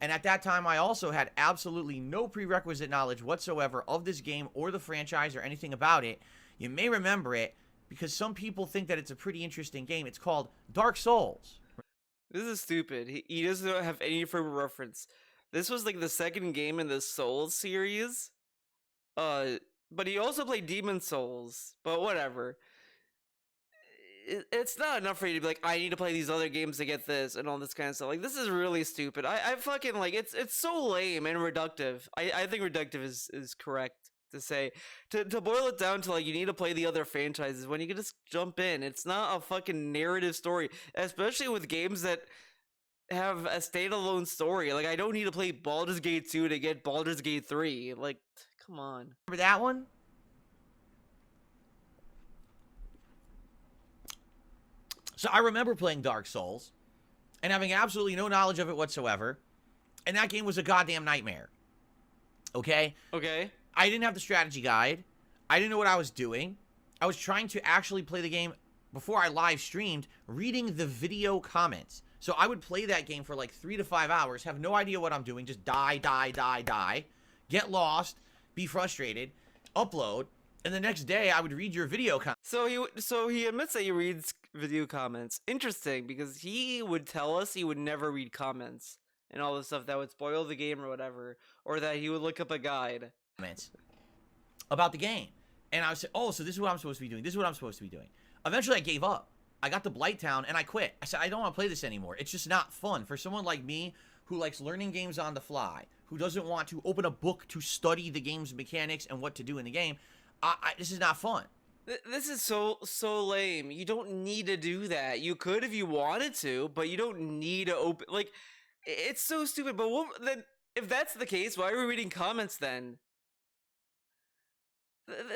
And at that time, I also had absolutely no prerequisite knowledge whatsoever of this game or the franchise or anything about it. You may remember it, because some people think that it's a pretty interesting game. It's called Dark Souls. This is stupid. He doesn't have any frame of reference. This was like the second game in the Souls series. But he also played Demon Souls. But whatever. It's not enough for you to be like, I need to play these other games to get this and all this kind of stuff. Like, this is really stupid. I fucking like it's so lame and reductive. I think reductive is correct to say. To boil it down to like, you need to play the other franchises when you can just jump in. It's not a fucking narrative story, especially with games that have a standalone story. Like, I don't need to play Baldur's Gate 2 to get Baldur's Gate 3. Like, come on. Remember that one? So I remember playing Dark Souls and having absolutely no knowledge of it whatsoever. And that game was a goddamn nightmare. Okay? Okay. I didn't have the strategy guide. I didn't know what I was doing. I was trying to actually play the game before I live streamed, reading the video comments. So I would play that game for like 3 to 5 hours, have no idea what I'm doing, just die, get lost, be frustrated, upload, and the next day I would read your video comments. So he admits that he reads video comments. Interesting, because he would tell us he would never read comments and all this stuff that would spoil the game or whatever, or that he would look up a guide About the game. And I would say, oh, so this is what I'm supposed to be doing. This is what I'm supposed to be doing. Eventually, I gave up. I got to Blighttown, and I quit. I said, I don't want to play this anymore. It's just not fun. For someone like me, who likes learning games on the fly, who doesn't want to open a book to study the game's mechanics and what to do in the game, this is not fun. This is so lame. You don't need to do that. You could if you wanted to, but you don't need to open. Like, it's so stupid. But then, if that's the case, why are we reading comments then?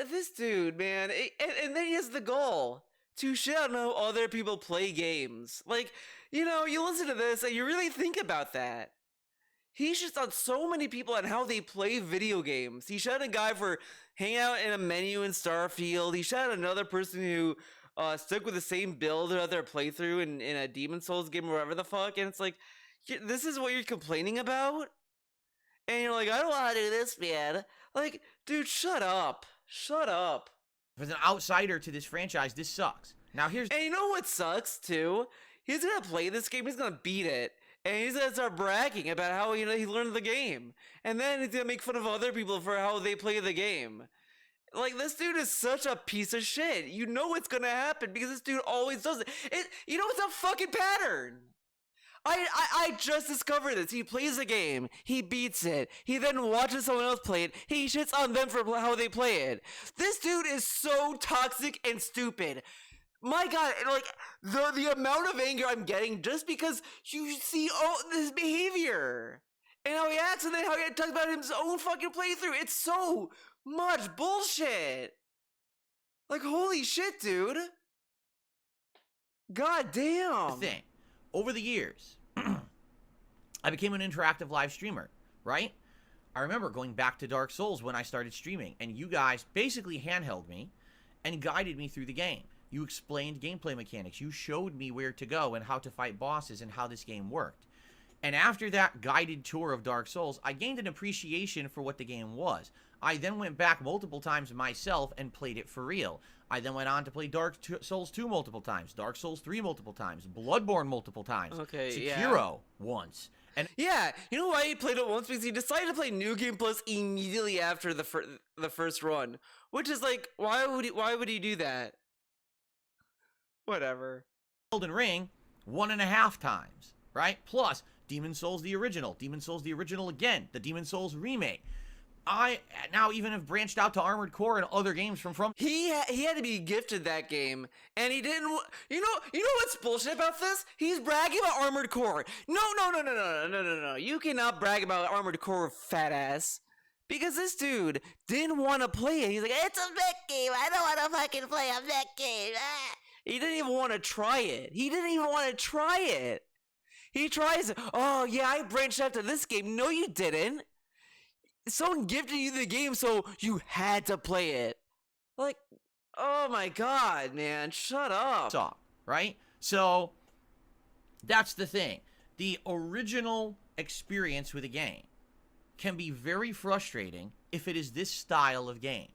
This dude, man, and then he has the goal to shit on how other people play games. Like, you know, you listen to this and you really think about that. He shits on so many people on how they play video games. He shot a guy for hanging out in a menu in Starfield. He shot another person who stuck with the same build throughout their playthrough in a Demon Souls game or whatever the fuck. And it's like, this is what you're complaining about? And you're like, I don't want to do this, man. Like, dude, shut up. Shut up. As an outsider to this franchise, this sucks. Now here's... And you know what sucks, too? He's gonna play this game, he's gonna beat it, and he's gonna start bragging about how, you know, he learned the game. And then he's gonna make fun of other people for how they play the game. Like, this dude is such a piece of shit. You know what's gonna happen, because this dude always does it. You know, it's a fucking pattern. I just discovered this. He plays a game, he beats it, he then watches someone else play it, he shits on them for how they play it. This dude is so toxic and stupid. My God, like, the amount of anger I'm getting just because you see all this behavior. And how he acts, and then how he talks about his own fucking playthrough. It's so much bullshit. Like, holy shit, dude. God damn. Thing. Over the years, I became an interactive live streamer, right? I remember going back to Dark Souls when I started streaming, and you guys basically handheld me and guided me through the game. You explained gameplay mechanics. You showed me where to go and how to fight bosses and how this game worked. And after that guided tour of Dark Souls, I gained an appreciation for what the game was. I then went back multiple times myself and played it for real. I then went on to play Dark Souls 2 multiple times, Dark Souls 3 multiple times, Bloodborne multiple times, okay, Sekiro once. And yeah, you know why he played it once? Because he decided to play New Game Plus immediately after the first run, which is like, why would he do that? Whatever. Elden Ring 1.5 times, right? Plus Demon Souls the original, Demon Souls the original again, the Demon Souls remake. I now even have branched out to Armored Core and other games from. He had to be gifted that game, and he didn't. You know what's bullshit about this? He's bragging about Armored Core. No. You cannot brag about Armored Core, fat ass. Because this dude didn't want to play it. He's like, it's a mech game. I don't want to fucking play a mech game. Ah. He didn't even want to try it. He tries it. Oh yeah, I branched out to this game. No, you didn't. Someone gifted you the game, so you had to play it. Like, oh my God, man, shut up. Right? So, that's the thing. The original experience with a game can be very frustrating if it is this style of game.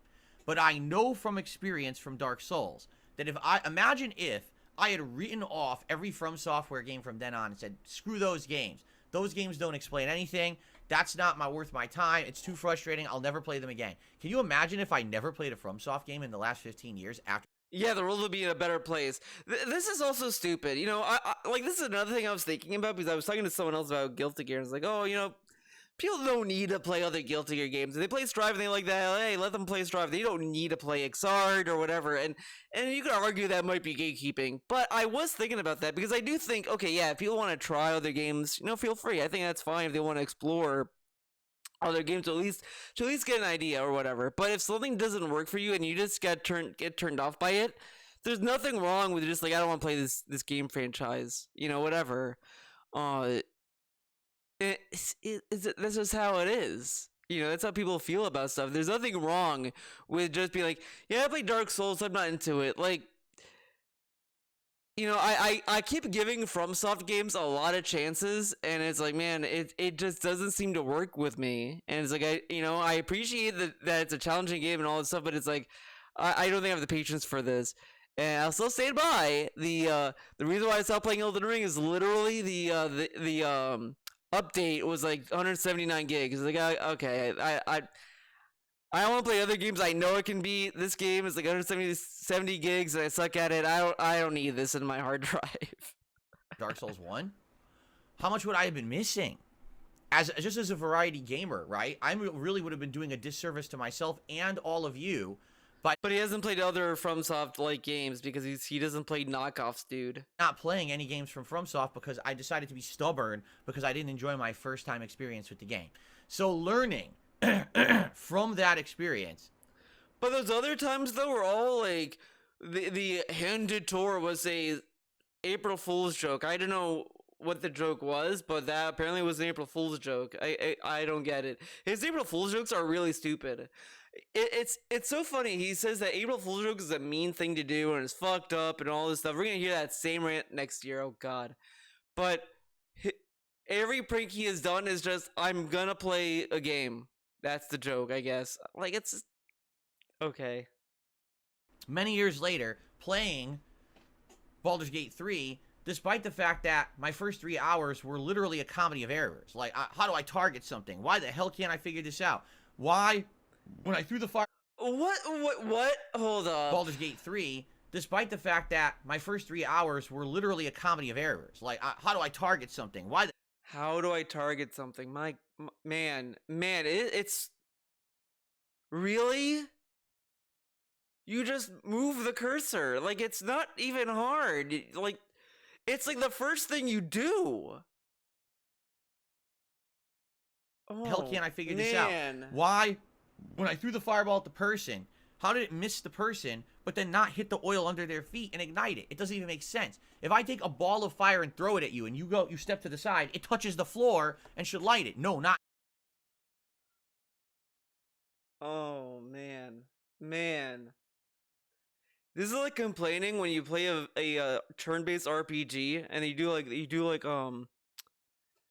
But I know from experience from Dark Souls that if I had written off every From Software game from then on and said, screw those games. Those games don't explain anything. That's not worth my time. It's too frustrating. I'll never play them again. Can you imagine if I never played a FromSoft game in the last 15 years after? Yeah, the world would be in a better place. This is also stupid. You know, I like, this is another thing I was thinking about, because I was talking to someone else about Guilty Gear, and it's like, oh, you know, people don't need to play other Guilty Gear games. If they play Strive and they like that, hey, let them play Strive. They don't need to play Xrd or whatever. And you could argue that might be gatekeeping. But I was thinking about that, because I do think, okay, yeah, if people want to try other games, you know, feel free. I think that's fine if they want to explore other games to at least get an idea or whatever. But if something doesn't work for you and you just get turned off by it, there's nothing wrong with just like, I don't want to play this game franchise, you know, whatever. This is how it is. You know, that's how people feel about stuff. There's nothing wrong with just being like, yeah, I play Dark Souls, I'm not into it. Like, you know, I keep giving FromSoft games a lot of chances, and it's like, man, it just doesn't seem to work with me. And it's like, I appreciate that it's a challenging game and all this stuff, but it's like, I don't think I have the patience for this. And I'll still stand by the reason why I stopped playing Elden Ring is literally the update was like 179 gigs. Like, okay, I want to play other games. I know it can be. This game is like 170 gigs, and I suck at it. I don't need this in my hard drive. Dark Souls 1, how much would I have been missing? Just as a variety gamer, right? I really would have been doing a disservice to myself and all of you. But he hasn't played other FromSoft like games because he doesn't play knockoffs, dude. Not playing any games from FromSoft because I decided to be stubborn because I didn't enjoy my first time experience with the game. So learning from that experience. But those other times though were all like the handed tour was a April Fool's joke. I don't know what the joke was, but that apparently was an April Fool's joke. I don't get it. His April Fool's jokes are really stupid. It's so funny. He says that April Fool's joke is a mean thing to do and it's fucked up and all this stuff. We're gonna hear that same rant next year. Oh god. But every prank he has done is just, I'm gonna play a game. That's the joke, I guess. Like, it's just, okay. Many years later, playing Baldur's Gate 3, despite the fact that my first 3 hours were literally a comedy of errors. Like, how do I target something? Why the hell can't I figure this out? Why, when I threw the fire... What? Hold up. Baldur's Gate 3, despite the fact that my first 3 hours were literally a comedy of errors. Like, how do I target something? Why the... How do I target something? Man, it's... Really? You just move the cursor. Like, it's not even hard. Like, it's like the first thing you do. Oh, hell can't I figure this man. out? Why, when I threw the fireball at the person, how did it miss the person, but then not hit the oil under their feet and ignite it? It doesn't even make sense. If I take a ball of fire and throw it at you, and you step to the side, it touches the floor and should light it. No, not... Oh, man. This is like complaining when you play a turn-based RPG and you do like I'm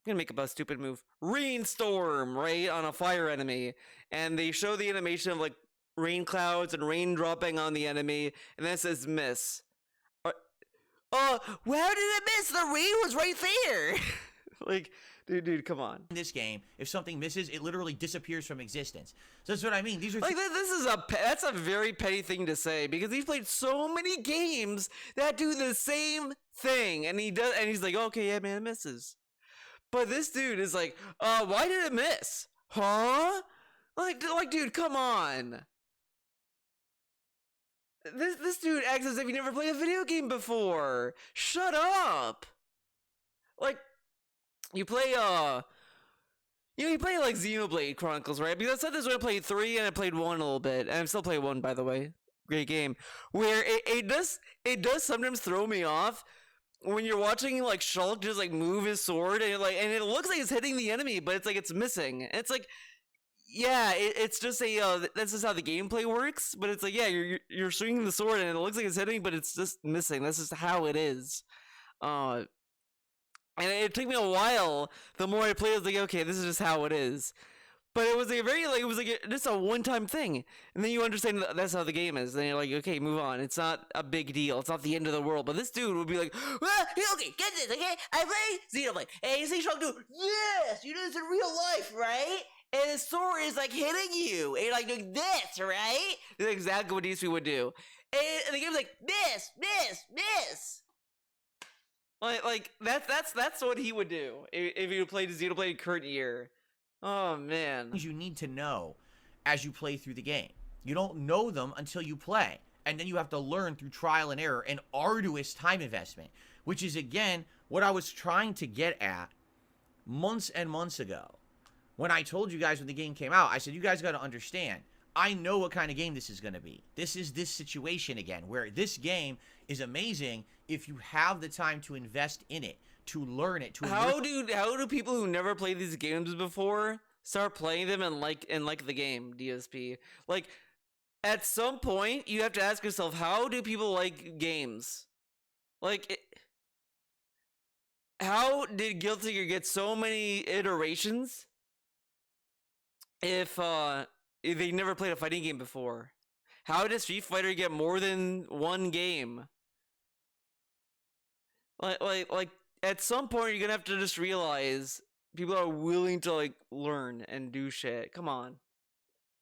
gonna make a stupid move. Rainstorm, right, on a fire enemy, and they show the animation of like rain clouds and rain dropping on the enemy, and then it says miss. How did it miss? The rain was right there. Like, dude, come on. In this game, if something misses, it literally disappears from existence. So that's what I mean. These are like that's a very petty thing to say because he's played so many games that do the same thing, and he's like, okay, yeah, man, it misses. But this dude is like, why did it miss? Huh? Like, dude, come on. This dude acts as if he never played a video game before. Shut up. Like, you play you play like Xenoblade Chronicles, right? Because I said this when I played 3 and I played 1 a little bit, and I'm still playing 1, by the way. Great game. Where it does sometimes throw me off when you're watching like Shulk just like move his sword and it looks like it's hitting the enemy, but it's like it's missing. And it's like, yeah, it's just that's just how the gameplay works. But it's like, yeah, you're swinging the sword and it looks like it's hitting, but it's just missing. That's just how it is. And it took me a while. The more I played, I was like, okay, this is just how it is. But it was just a one-time thing, and then you understand that's how the game is. Then you're like, okay, move on. It's not a big deal. It's not the end of the world. But this dude would be like, okay, get this, okay? I play Xenoblade, and you see Shulk do, yes, you do this in real life, right? And his sword is like hitting you, and you're like doing this, right? That's exactly what DSP would do. And the game's like, miss. Like that's what he would do if he played Xenoblade current year. Oh man. Things you need to know as you play through the game. You don't know them until you play. And then you have to learn through trial and error and arduous time investment, which is again what I was trying to get at months and months ago. When I told you guys when the game came out, I said, you guys got to understand, I know what kind of game this is going to be. This is this situation again, where this game is amazing if you have the time to invest in it, to learn it, to how do people who never played these games before start playing them and like the game, DSP? Like, at some point you have to ask yourself, how do people like games? Like, how did Guilty Gear get so many iterations if they never played a fighting game before? How did Street Fighter get more than one game? Like at some point you're gonna have to just realize people are willing to like learn and do shit. Come on.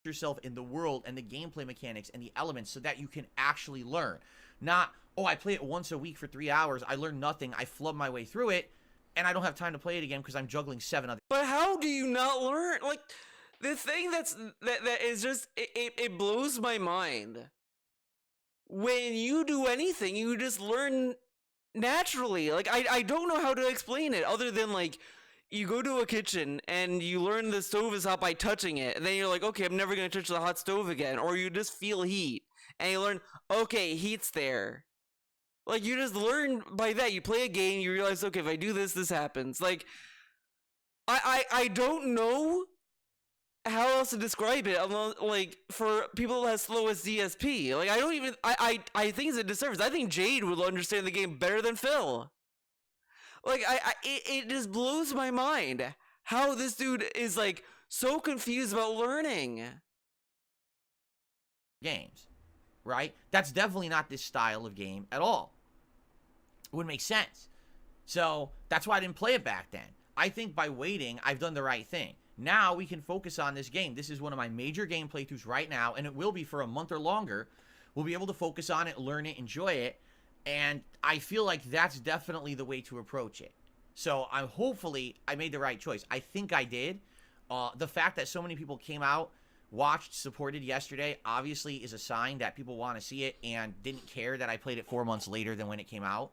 Yourself in the world and the gameplay mechanics and the elements so that you can actually learn. Not, oh, I play it once a week for 3 hours, I learn nothing, I flub my way through it, and I don't have time to play it again because I'm juggling 7 other. But how do you not learn? Like, the thing that is just it blows my mind. When you do anything, you just learn naturally. Like, I don't know how to explain it other than like you go to a kitchen and you learn the stove is hot by touching it, and then you're like, okay, I'm never gonna touch the hot stove again. Or you just feel heat and you learn, okay, heat's there. Like, you just learn by that. You play a game, you realize, okay, if I do this, this happens. Like, I don't know how else to describe it, like, for people as slow as DSP. Like, I don't even, I think it's a disservice. I think Jade would understand the game better than Phil. Like, it just blows my mind how this dude is, like, so confused about learning games, right? That's definitely not this style of game at all. It wouldn't make sense. So that's why I didn't play it back then. I think by waiting, I've done the right thing. Now we can focus on this game. This is one of my major game playthroughs right now, and it will be for a month or longer. We'll be able to focus on it, learn it, enjoy it, and I feel like that's definitely the way to approach it. So hopefully I made the right choice. I think I did. The fact that so many people came out, watched, supported yesterday, obviously is a sign that people want to see it and didn't care that I played it 4 months later than when it came out.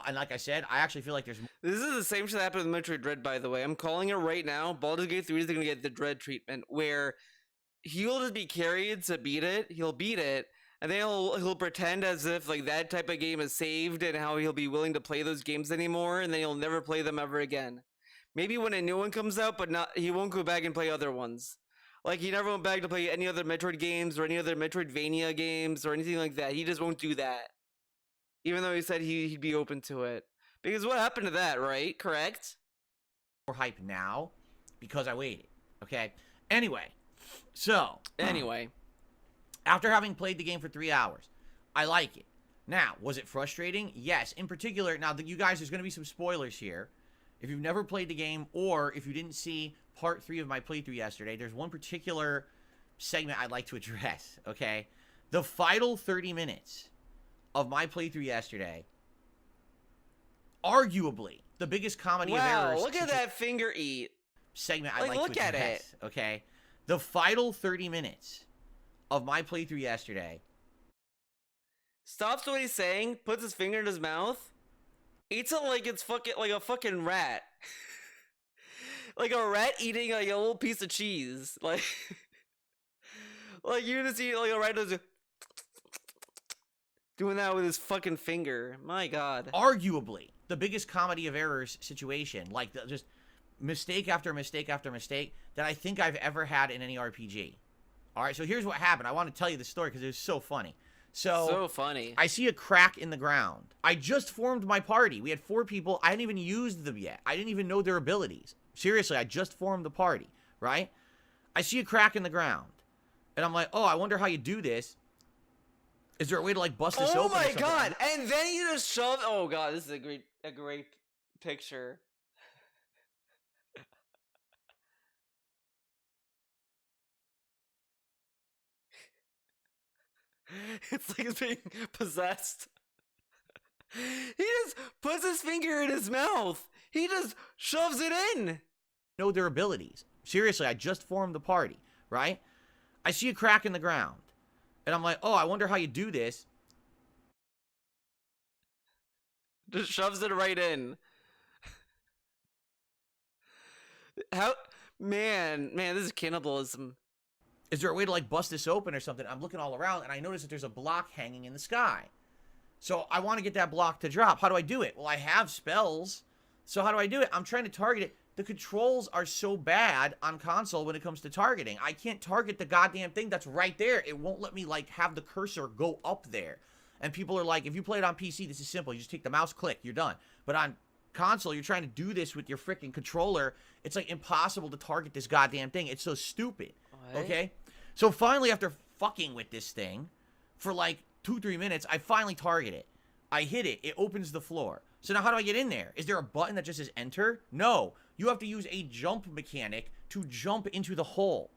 And like I said, I actually feel like there's... This is the same shit that happened with Metroid Dread, by the way. I'm calling it right now. Baldur's Gate 3 is going to get the Dread treatment, where he'll just be carried to beat it. He'll beat it, and then he'll pretend as if like that type of game is saved and how he'll be willing to play those games anymore, and then he'll never play them ever again. Maybe when a new one comes out, but he won't go back and play other ones. Like, he never went back to play any other Metroid games or any other Metroidvania games or anything like that. He just won't do that. Even though he said he'd be open to it. Because what happened to that, right? Correct? More hype now because I waited. Okay? Anyway. So. Anyway. After having played the game for 3 hours, I like it. Now, was it frustrating? Yes. In particular, now, you guys, there's going to be some spoilers here. If you've never played the game or if you didn't see part 3 of my playthrough yesterday, there's one particular segment I'd like to address, okay? The final 30 minutes of my playthrough yesterday, arguably the biggest comedy of errors. Wow, look at that finger eat. Segment I'd like to address, look at it. Okay? The final 30 minutes of my playthrough yesterday. Stops what he's saying, puts his finger in his mouth, eats it like it's like a fucking rat. Like a rat eating like a little piece of cheese. Like you just eat like a rat doing that with his fucking finger. My God. Arguably the biggest comedy of errors situation. Like just mistake after mistake after mistake that I think I've ever had in any RPG. Alright, so here's what happened. I want to tell you the story because it was so funny. So funny. I see a crack in the ground. I just formed my party. We had 4 people. I hadn't even used them yet. I didn't even know their abilities. Seriously, I just formed the party, right? I see a crack in the ground. And I'm like, oh, I wonder how you do this. Is there a way to, like, bust this open? Oh my God. And then you just shove... Oh God, this is a great picture. It's like it's being possessed. He just puts his finger in his mouth. He just shoves it in. Know their abilities. Seriously, I just formed the party, right? I see a crack in the ground. And I'm like, oh, I wonder how you do this. Just shoves it right in. How... Man, this is cannibalism. Is there a way to, like, bust this open or something? I'm looking all around, and I notice that there's a block hanging in the sky. So I want to get that block to drop. How do I do it? Well, I have spells. So how do I do it? I'm trying to target it. The controls are so bad on console when it comes to targeting. I can't target the goddamn thing that's right there. It won't let me, like, have the cursor go up there. And people are like, if you play it on PC, this is simple. You just take the mouse click, you're done. But on console, you're trying to do this with your freaking controller. It's like impossible to target this goddamn thing. It's so stupid. What? Okay? So finally, after fucking with this thing for like 2-3 minutes, I finally target it. I hit it. It opens the floor. So now how do I get in there? Is there a button that just says enter? No. You have to use a jump mechanic to jump into the hole.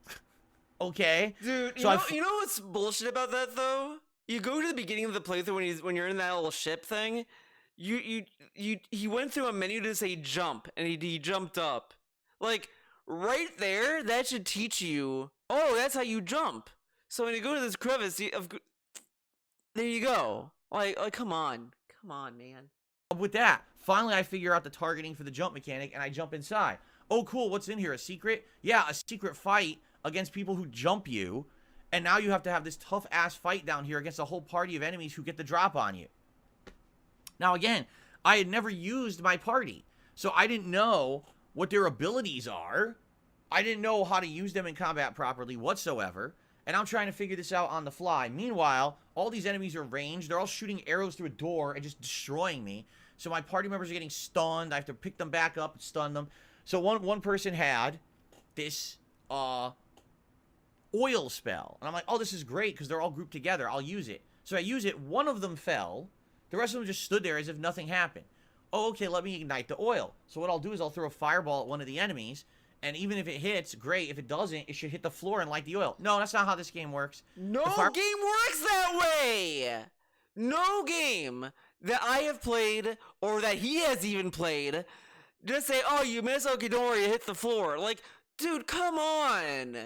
Okay? Dude, so you know what's bullshit about that, though? You go to the beginning of the playthrough when you're in that little ship thing. He went through a menu to say jump, and he jumped up. Like, right there, that should teach you, oh, that's how you jump. So when you go to this crevice, there you go. Like, come on. Come on, man. with that, finally I figure out the targeting for the jump mechanic, and I jump inside. Oh, cool, what's in here? A secret? Yeah, a secret fight against people who jump you, and now you have to have this tough-ass fight down here against a whole party of enemies who get the drop on you. Now, again, I had never used my party, so I didn't know what their abilities are. I didn't know how to use them in combat properly whatsoever, and I'm trying to figure this out on the fly. Meanwhile, all these enemies are ranged. They're all shooting arrows through a door and just destroying me. So my party members are getting stunned. I have to pick them back up and stun them. So one person had this oil spell. And I'm like, oh, this is great because they're all grouped together. I'll use it. So I use it. One of them fell. The rest of them just stood there as if nothing happened. Oh, okay, let me ignite the oil. So what I'll do is I'll throw a fireball at one of the enemies. And even if it hits, great. If it doesn't, it should hit the floor and light the oil. No, that's not how this game works. No game works that way! No game that I have played, or that he has even played, just say, oh, you missed? Okay, don't worry, it hit the floor. Like, dude, come on!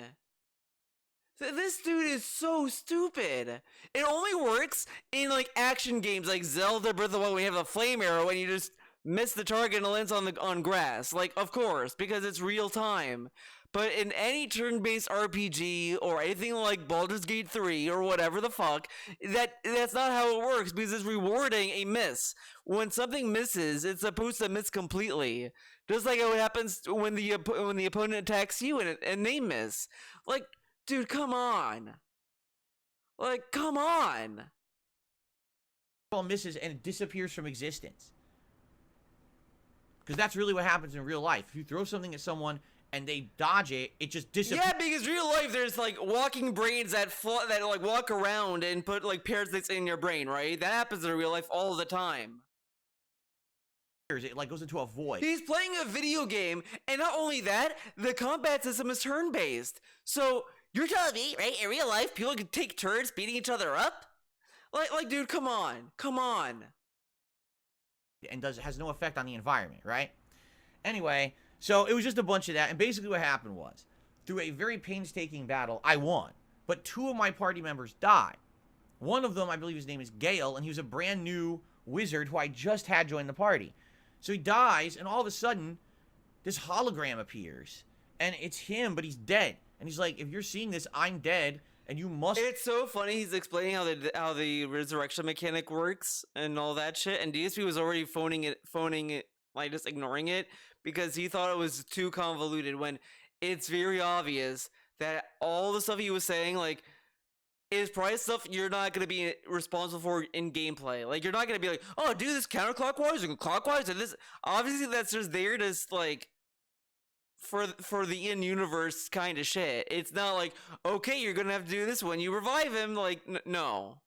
This dude is so stupid. It only works in, like, action games like Zelda Breath of the Wild when you have a flame arrow and you just miss the target and it lands on grass. Like, of course, because it's real time. But in any turn-based RPG or anything like Baldur's Gate 3 or whatever the fuck, that's not how it works because it's rewarding a miss. When something misses, it's supposed to miss completely. Just like how it happens when the opponent attacks you and they miss. Like, dude, come on. Like, come on. Misses and it disappears from existence. Because that's really what happens in real life. If you throw something at someone and they dodge it, it just disappears. Yeah, because real life, there's like walking brains that like walk around and put like parasites in your brain, right? That happens in real life all the time. It like goes into a void. He's playing a video game, and not only that, the combat system is turn-based. So you're telling me, right? In real life, people can take turns beating each other up? Like, dude, come on, come on. And has no effect on the environment, right? Anyway, so it was just a bunch of that, and basically what happened was, through a very painstaking battle, I won, but 2 of my party members died. One of them, I believe his name is Gale, and he was a brand new wizard who I just had join the party. So he dies, and all of a sudden, this hologram appears, and it's him, but he's dead. And he's like, if you're seeing this, I'm dead, and you must... It's so funny. He's explaining how the resurrection mechanic works and all that shit. And DSP was already phoning it, like just ignoring it because he thought it was too convoluted. When it's very obvious that all the stuff he was saying, like, is probably stuff you're not gonna be responsible for in gameplay. Like, you're not gonna be like, oh, do this counterclockwise or clockwise, and this. Obviously, that's just there to like. For the in-universe kind of shit. It's not like, okay, you're gonna have to do this when you revive him. Like, no.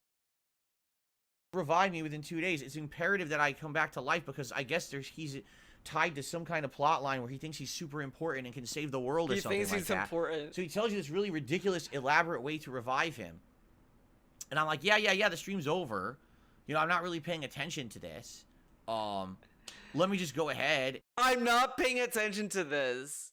Revive me within 2 days. It's imperative that I come back to life because I guess he's tied to some kind of plot line where he thinks he's super important and can save the world or something like that. He thinks he's important. So he tells you this really ridiculous, elaborate way to revive him. And I'm like, yeah, the stream's over. You know, I'm not really paying attention to this. Let me just go ahead. I'm not paying attention to this.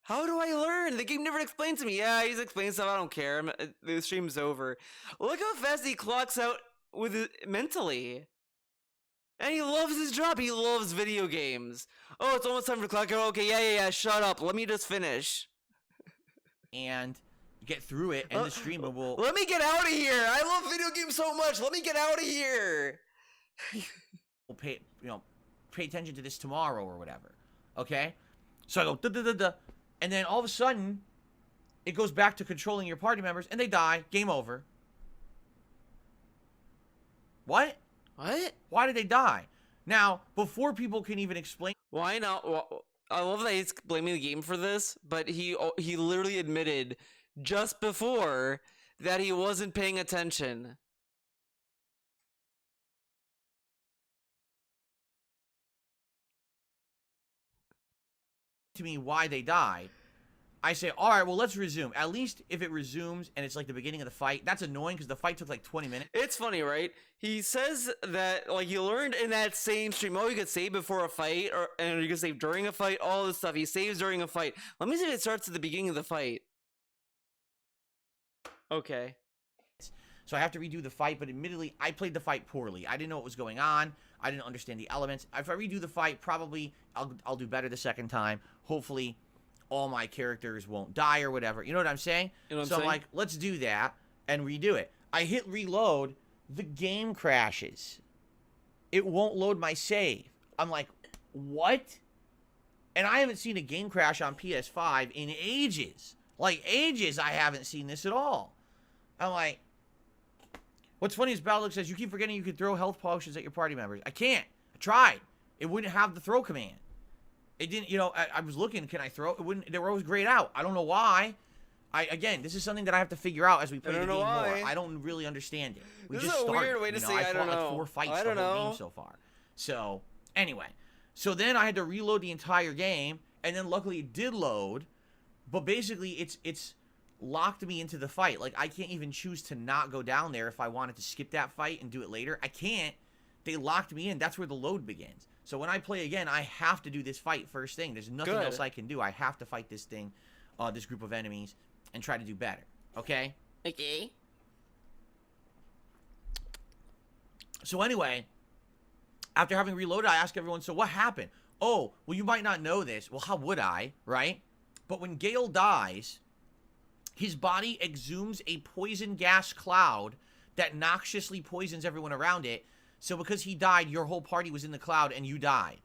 How do I learn? The game never explains to me. Yeah, he's explaining stuff. I don't care. The stream's over. Look how fast he clocks out with it mentally. And he loves his job. He loves video games. Oh, it's almost time for clock out. Okay, yeah. Shut up. Let me just finish. And get through it, and the stream will... Let me get out of here! I love video games so much! Let me get out of here! We'll pay attention to this tomorrow or whatever. Okay? So I go, da-da-da-da. And then all of a sudden, it goes back to controlling your party members, and they die. Game over. What? What? Why did they die? Now, before people can even explain... Why not? I love that he's blaming the game for this, but he literally admitted just before that he wasn't paying attention. to me why they died, I say, all right, well, let's resume. At least if it resumes and it's like the beginning of the fight, that's annoying because the fight took like 20 minutes. It's funny, right? He says that, like, you learned in that same stream, oh, you could save before a fight, and you can save during a fight, all this stuff. He saves during a fight. Let me see if it starts at the beginning of the fight. Okay. So I have to redo the fight, but admittedly, I played the fight poorly. I didn't know what was going on. I didn't understand the elements. If I redo the fight, probably I'll do better the second time. Hopefully, all my characters won't die or whatever. You know what I'm saying? You know what so I'm I'm saying? like, let's do that and redo it. I hit reload. The game crashes. It won't load my save. I'm like, what? And I haven't seen a game crash on PS5 in ages. Like, ages I haven't seen this at all. I'm like, what's funny is Baldock says, you keep forgetting you could throw health potions at your party members. I can't. I tried. It wouldn't have the throw command. It didn't, you know, I was looking, can I throw? It wouldn't, they were always grayed out. I don't know why. Again, this is something that I have to figure out as we play the game more. I don't really understand it. We This just is a started, weird way to say I don't fought know. like 4 fights I the don't whole know. game so far. So, anyway. So then I had to reload the entire game, and then luckily it did load. But basically, it's locked me into the fight. Like, I can't even choose to not go down there if I wanted to skip that fight and do it later. I can't. They locked me in. That's where the load begins. So when I play again, I have to do this fight first thing. There's nothing else I can do. I have to fight this thing, this group of enemies, and try to do better. Okay? Okay. So anyway, after having reloaded, I ask everyone, so what happened? Oh, well, you might not know this. Well, how would I, right? But when Gale dies, his body exhumes a poison gas cloud that noxiously poisons everyone around it. So because he died, your whole party was in the cloud and you died.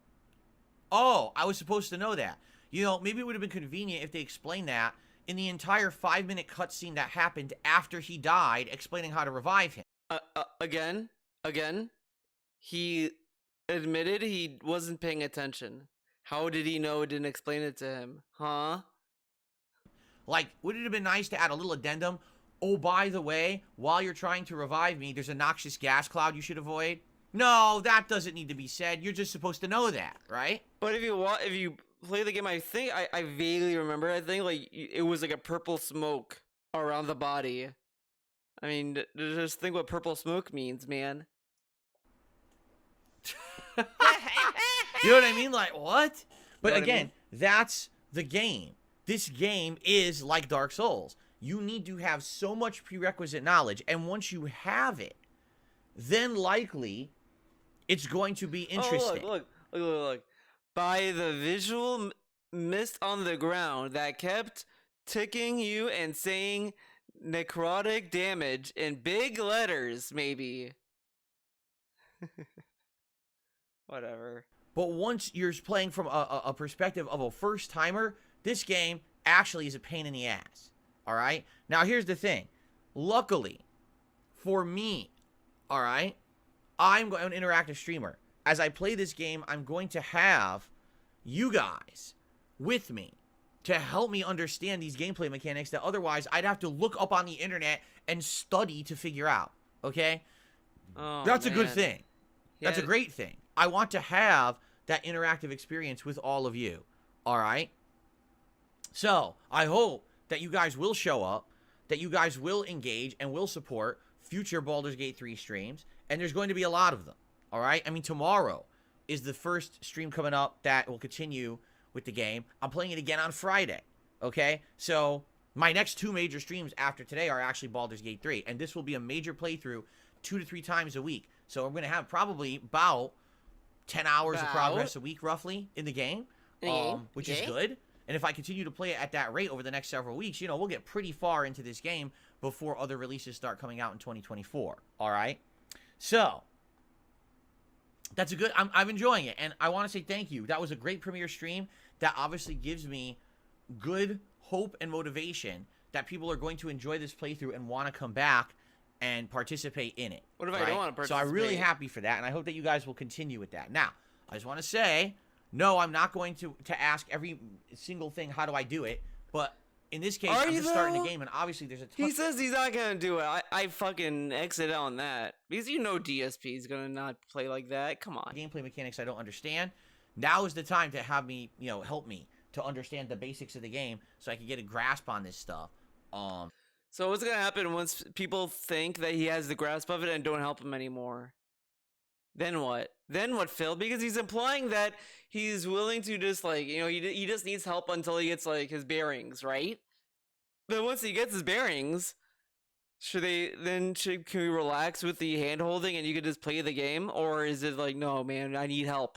Oh, I was supposed to know that. You know, maybe it would have been convenient if they explained that in the entire 5-minute cutscene that happened after he died, explaining how to revive him. Again, he admitted he wasn't paying attention. How did he know it didn't explain it to him? Huh? Like, would it have been nice to add a little addendum? Oh, by the way, while you're trying to revive me, there's a noxious gas cloud you should avoid. No, that doesn't need to be said. You're just supposed to know that, right? But if you play the game, I think I vaguely remember. I think like it was like a purple smoke around the body. I mean, just think what purple smoke means, man. You know what I mean? Like, what? But You know what I again, mean? that's the game. This game is like Dark Souls. You need to have so much prerequisite knowledge, and once you have it, then likely it's going to be interesting. Oh, look. By the visual mist on the ground that kept ticking you and saying necrotic damage in big letters, maybe. Whatever. But once you're playing from a perspective of a first-timer, this game actually is a pain in the ass. All right? Now, here's the thing. Luckily, for me, all right, I'm an interactive streamer. As I play this game, I'm going to have you guys with me to help me understand these gameplay mechanics that otherwise I'd have to look up on the internet and study to figure out. Okay? Oh, That's a good man. thing. That's a great thing. I want to have that interactive experience with all of you. All right? So, I hope that you guys will show up, that you guys will engage and will support future Baldur's Gate 3 streams, and there's going to be a lot of them, all right? I mean, tomorrow is the first stream coming up that will continue with the game. I'm playing it again on Friday, okay? So, my next 2 major streams after today are actually Baldur's Gate 3, and this will be a major playthrough 2 to 3 times a week. So, I'm going to have probably about 10 hours of progress a week, roughly, in the game, which is good. And if I continue to play it at that rate over the next several weeks, you know, we'll get pretty far into this game before other releases start coming out in 2024. All right? So, that's a good... I'm enjoying it. And I want to say thank you. That was a great premiere stream that obviously gives me good hope and motivation that people are going to enjoy this playthrough and want to come back and participate in it. What if I don't want to participate? So I'm really happy for that, and I hope that you guys will continue with that. Now, I just want to say, no, I'm not going to ask every single thing, how do I do it? But in this case, I'm just starting the game, and obviously there's a ton. He says he's not going to do it. I fucking exit on that. Because you know DSP is going to not play like that. Come on. Gameplay mechanics I don't understand. Now is the time to have me, help me to understand the basics of the game so I can get a grasp on this stuff. So what's going to happen once people think that he has the grasp of it and don't help him anymore? Then what? Then what, Phil? Because he's implying that he's willing to just, like, he just needs help until he gets, like, his bearings, right? But once he gets his bearings, can we relax with the hand-holding and you can just play the game? Or is it like, no, man, I need help?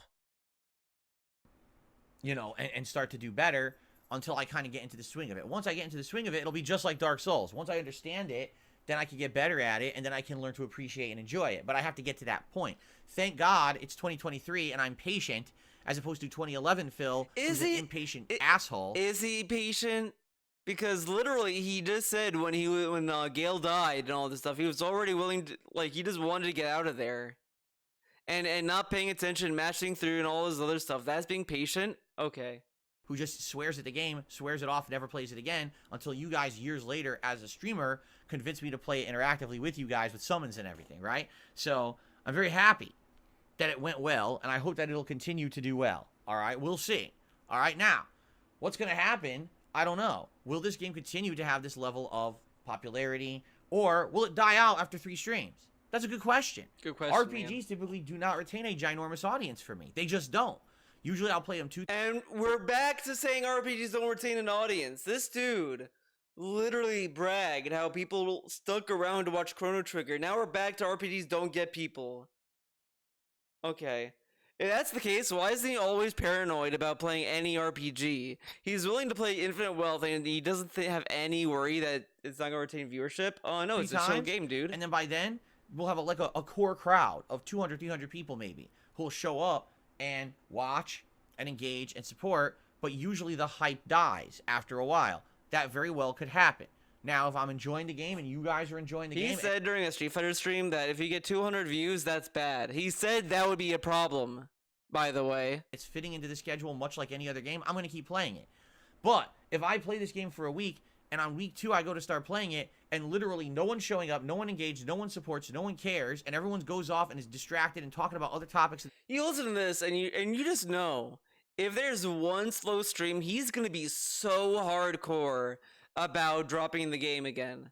And start to do better until I kind of get into the swing of it. Once I get into the swing of it, it'll be just like Dark Souls. Once I understand it, then I can get better at it, and then I can learn to appreciate and enjoy it. But I have to get to that point. Thank God it's 2023, and I'm patient, as opposed to 2011 Phil, who's an impatient asshole. Is he patient? Because literally, he just said when Gale died and all this stuff, he was already willing to, like, he just wanted to get out of there. And not paying attention, mashing through, and all this other stuff. That's being patient? Okay. Who just swears at the game, swears it off, never plays it again, until you guys, years later, as a streamer, convince me to play it interactively with you guys with summons and everything, right? So, I'm very happy that it went well, and I hope that it'll continue to do well. All right? We'll see. All right? Now, what's going to happen? I don't know. Will this game continue to have this level of popularity, or will it die out after 3 streams? That's a good question. Good question, RPGs typically do not retain a ginormous audience for me. They just don't. Usually I'll play them 2. And we're back to saying RPGs don't retain an audience. This dude literally bragged how people stuck around to watch Chrono Trigger. Now we're back to RPGs don't get people. Okay. If that's the case, why is he always paranoid about playing any RPG? He's willing to play Infinite Wealth, and he doesn't have any worry that it's not going to retain viewership? Oh, no, it's a chill game, dude. And then by then, we'll have a core crowd of 200, 300 people maybe who will show up and watch and engage and support, but usually the hype dies after a while. That very well could happen. Now, if I'm enjoying the game and you guys are enjoying the game... He said during a Street Fighter stream that if you get 200 views, that's bad. He said that would be a problem, by the way. It's fitting into the schedule much like any other game. I'm going to keep playing it. But if I play this game for a week, and on week 2 I go to start playing it, and literally no one's showing up, no one engaged, no one supports, no one cares, and everyone goes off and is distracted and talking about other topics... You listen to this, and you just know, if there's one slow stream, he's going to be so hardcore about dropping the game again.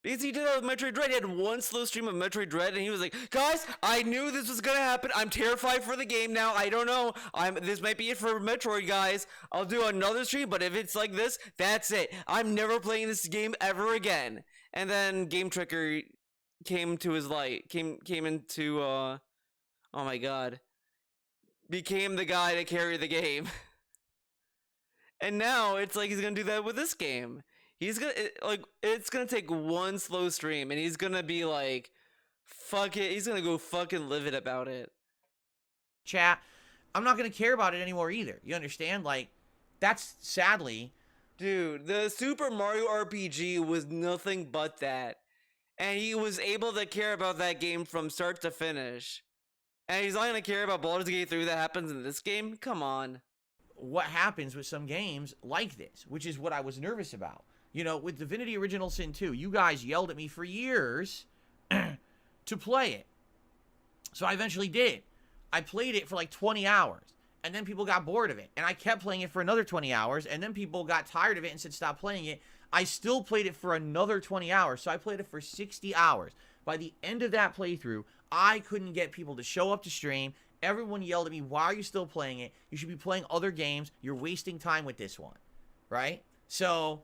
Because he did that with Metroid Dread. He had one slow stream of Metroid Dread, and he was like, guys, I knew this was going to happen. I'm terrified for the game now. I don't know. This might be it for Metroid, guys. I'll do another stream, but if it's like this, that's it. I'm never playing this game ever again. And then Game Tricker came to his light. Came into, oh my god. Became the guy to carry the game. And now it's like he's gonna do that with this game. He's gonna it's gonna take one slow stream, and he's gonna be like, "Fuck it." He's gonna go fucking livid about it. Chat, I'm not gonna care about it anymore either. You understand? Like, that's sadly, dude. The Super Mario RPG was nothing but that, and he was able to care about that game from start to finish. And he's not gonna care about Baldur's Gate 3 that happens in this game. Come on. What happens with some games like this, which is what I was nervous about. With Divinity Original Sin 2, you guys yelled at me for years to play it. So I eventually did. I played it for like 20 hours, and then people got bored of it. And I kept playing it for another 20 hours, and then people got tired of it and said, stop playing it. I still played it for another 20 hours, so I played it for 60 hours. By the end of that playthrough, I couldn't get people to show up to stream. Everyone yelled at me, why are you still playing it? You should be playing other games. You're wasting time with this one. Right? So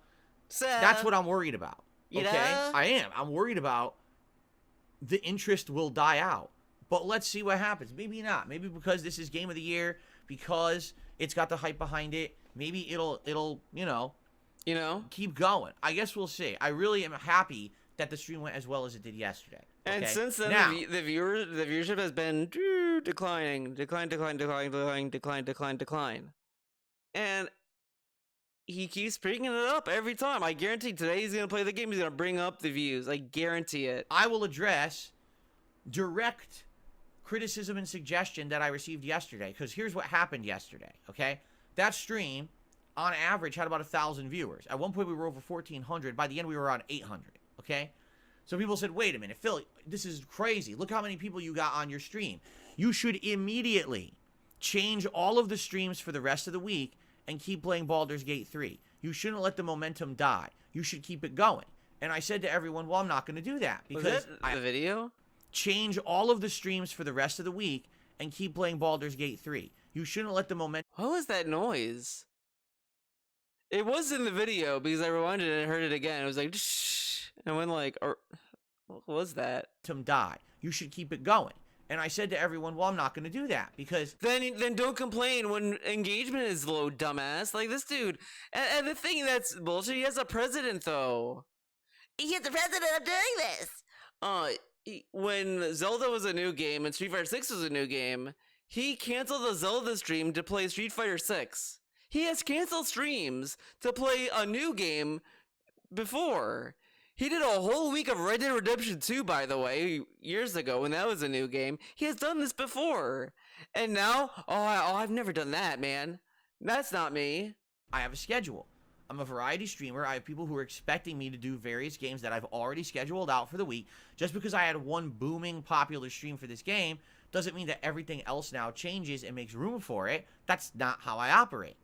that's what I'm worried about. Okay? I am. I'm worried about the interest will die out. But let's see what happens. Maybe not. Maybe because this is Game of the Year, because it's got the hype behind it. Maybe it'll keep going. I guess we'll see. I really am happy that the stream went as well as it did yesterday. Okay? And since then, now, the viewership has been declining. And he keeps bringing it up every time. I guarantee today he's gonna play the game. He's gonna bring up the views. I guarantee it. I will address direct criticism and suggestion that I received yesterday, because here's what happened yesterday. Okay, that stream on average had about 1,000 viewers. At one point we were over 1,400. By the end we were around 800. Okay, so people said, wait a minute, Phil, this is crazy. Look how many people you got on your stream. You should immediately change all of the streams for the rest of the week and keep playing Baldur's Gate 3. You shouldn't let the momentum die. You should keep it going. And I said to everyone, well, I'm not going to do that, because the video? Change all of the streams for the rest of the week and keep playing Baldur's Gate 3. You shouldn't let the momentum... What was that noise? It was in the video because I rewinded it and heard it again. It was like, shh. And I went like, what was that? ...die. You should keep it going. And I said to everyone, well, I'm not going to do that, because... Then don't complain when engagement is low, dumbass. Like, this dude... And the thing that's bullshit, he has a president, though. He is the president of doing this! When Zelda was a new game and Street Fighter 6 was a new game, he canceled the Zelda stream to play Street Fighter 6. He has canceled streams to play a new game before. He did a whole week of Red Dead Redemption 2, by the way, years ago when that was a new game. He has done this before. And now, I've never done that, man. That's not me. I have a schedule. I'm a variety streamer. I have people who are expecting me to do various games that I've already scheduled out for the week. Just because I had one booming popular stream for this game doesn't mean that everything else now changes and makes room for it. That's not how I operate.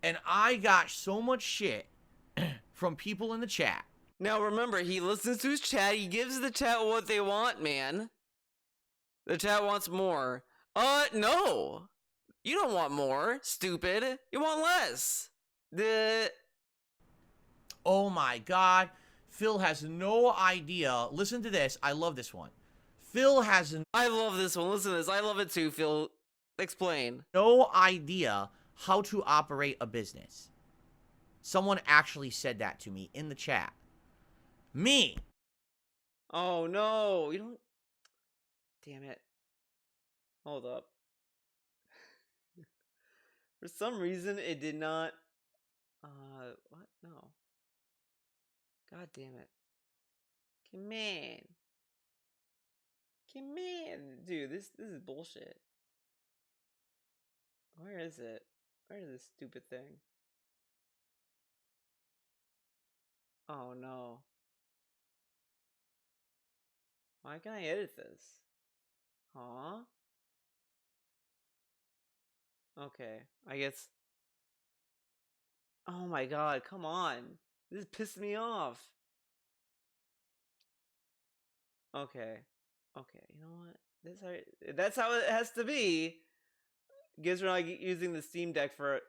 And I got so much shit from people in the chat. Now remember, he listens to his chat. He gives the chat what they want, man. The chat wants more. No. You don't want more, stupid. You want less. Oh my God. Phil has no idea. Listen to this. I love this one. Phil has I love this one. Listen to this. I love it too, Phil. Explain. no idea how to operate a business. Someone actually said that to me in the chat. Me. Oh no. You don't. Damn it. Hold up. For some reason, it did not. What? No. God damn it. Come on. Come on. Dude, this is bullshit. Where is it? Where is this stupid thing? Oh no. Why can't I edit this? Huh? Okay, I guess. Oh my god, come on. This pissed me off. Okay. Okay, you know what? That's how it has to be. Guess we're not using the Stream Deck for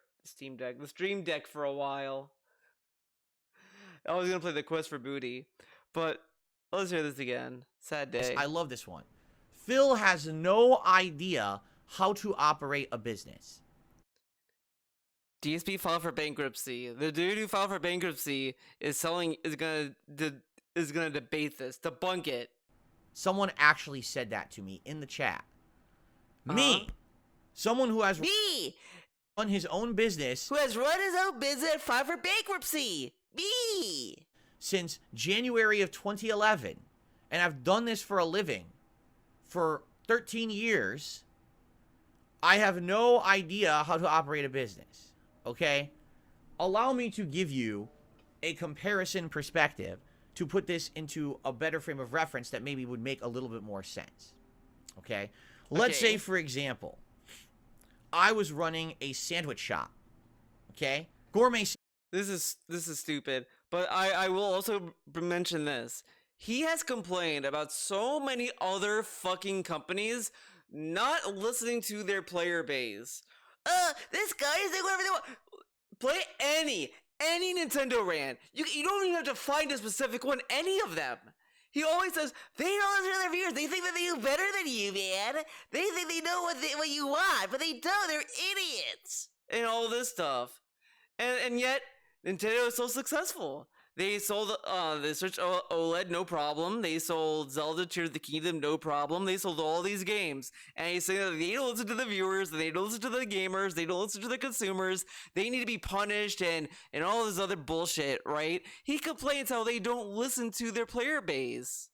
a while. I was gonna play the Quest for Booty, but let's hear this again. Sad day. I love this one. Phil has no idea how to operate a business. DSP filed for bankruptcy. The dude who filed for bankruptcy is gonna debate this, debunk it. Someone actually said that to me in the chat. Me. Someone who has run his own business. Who has run his own business and filed for bankruptcy. Me. Since January of 2011. And I've done this for a living for 13 years. I have no idea how to operate a business. Okay? Allow me to give you a comparison perspective to put this into a better frame of reference that maybe would make a little bit more sense. Okay? Let's say, for example, I was running a sandwich shop. Okay? Gourmet. This is stupid. But I will also mention this. He has complained about so many other fucking companies not listening to their player base. This guy is doing whatever they want. Play any Nintendo rant. You don't even have to find a specific one. Any of them. He always says, they don't listen to their viewers. They think that they do better than you, man. They think they know what you want, but they don't. They're idiots. And all this stuff. And yet, Nintendo is so successful. They sold the Switch OLED, no problem. They sold Zelda Tears of the Kingdom, no problem. They sold all these games. And he's saying that they don't listen to the viewers, they don't listen to the gamers, they don't listen to the consumers. They need to be punished and all this other bullshit, right? He complains how they don't listen to their player base.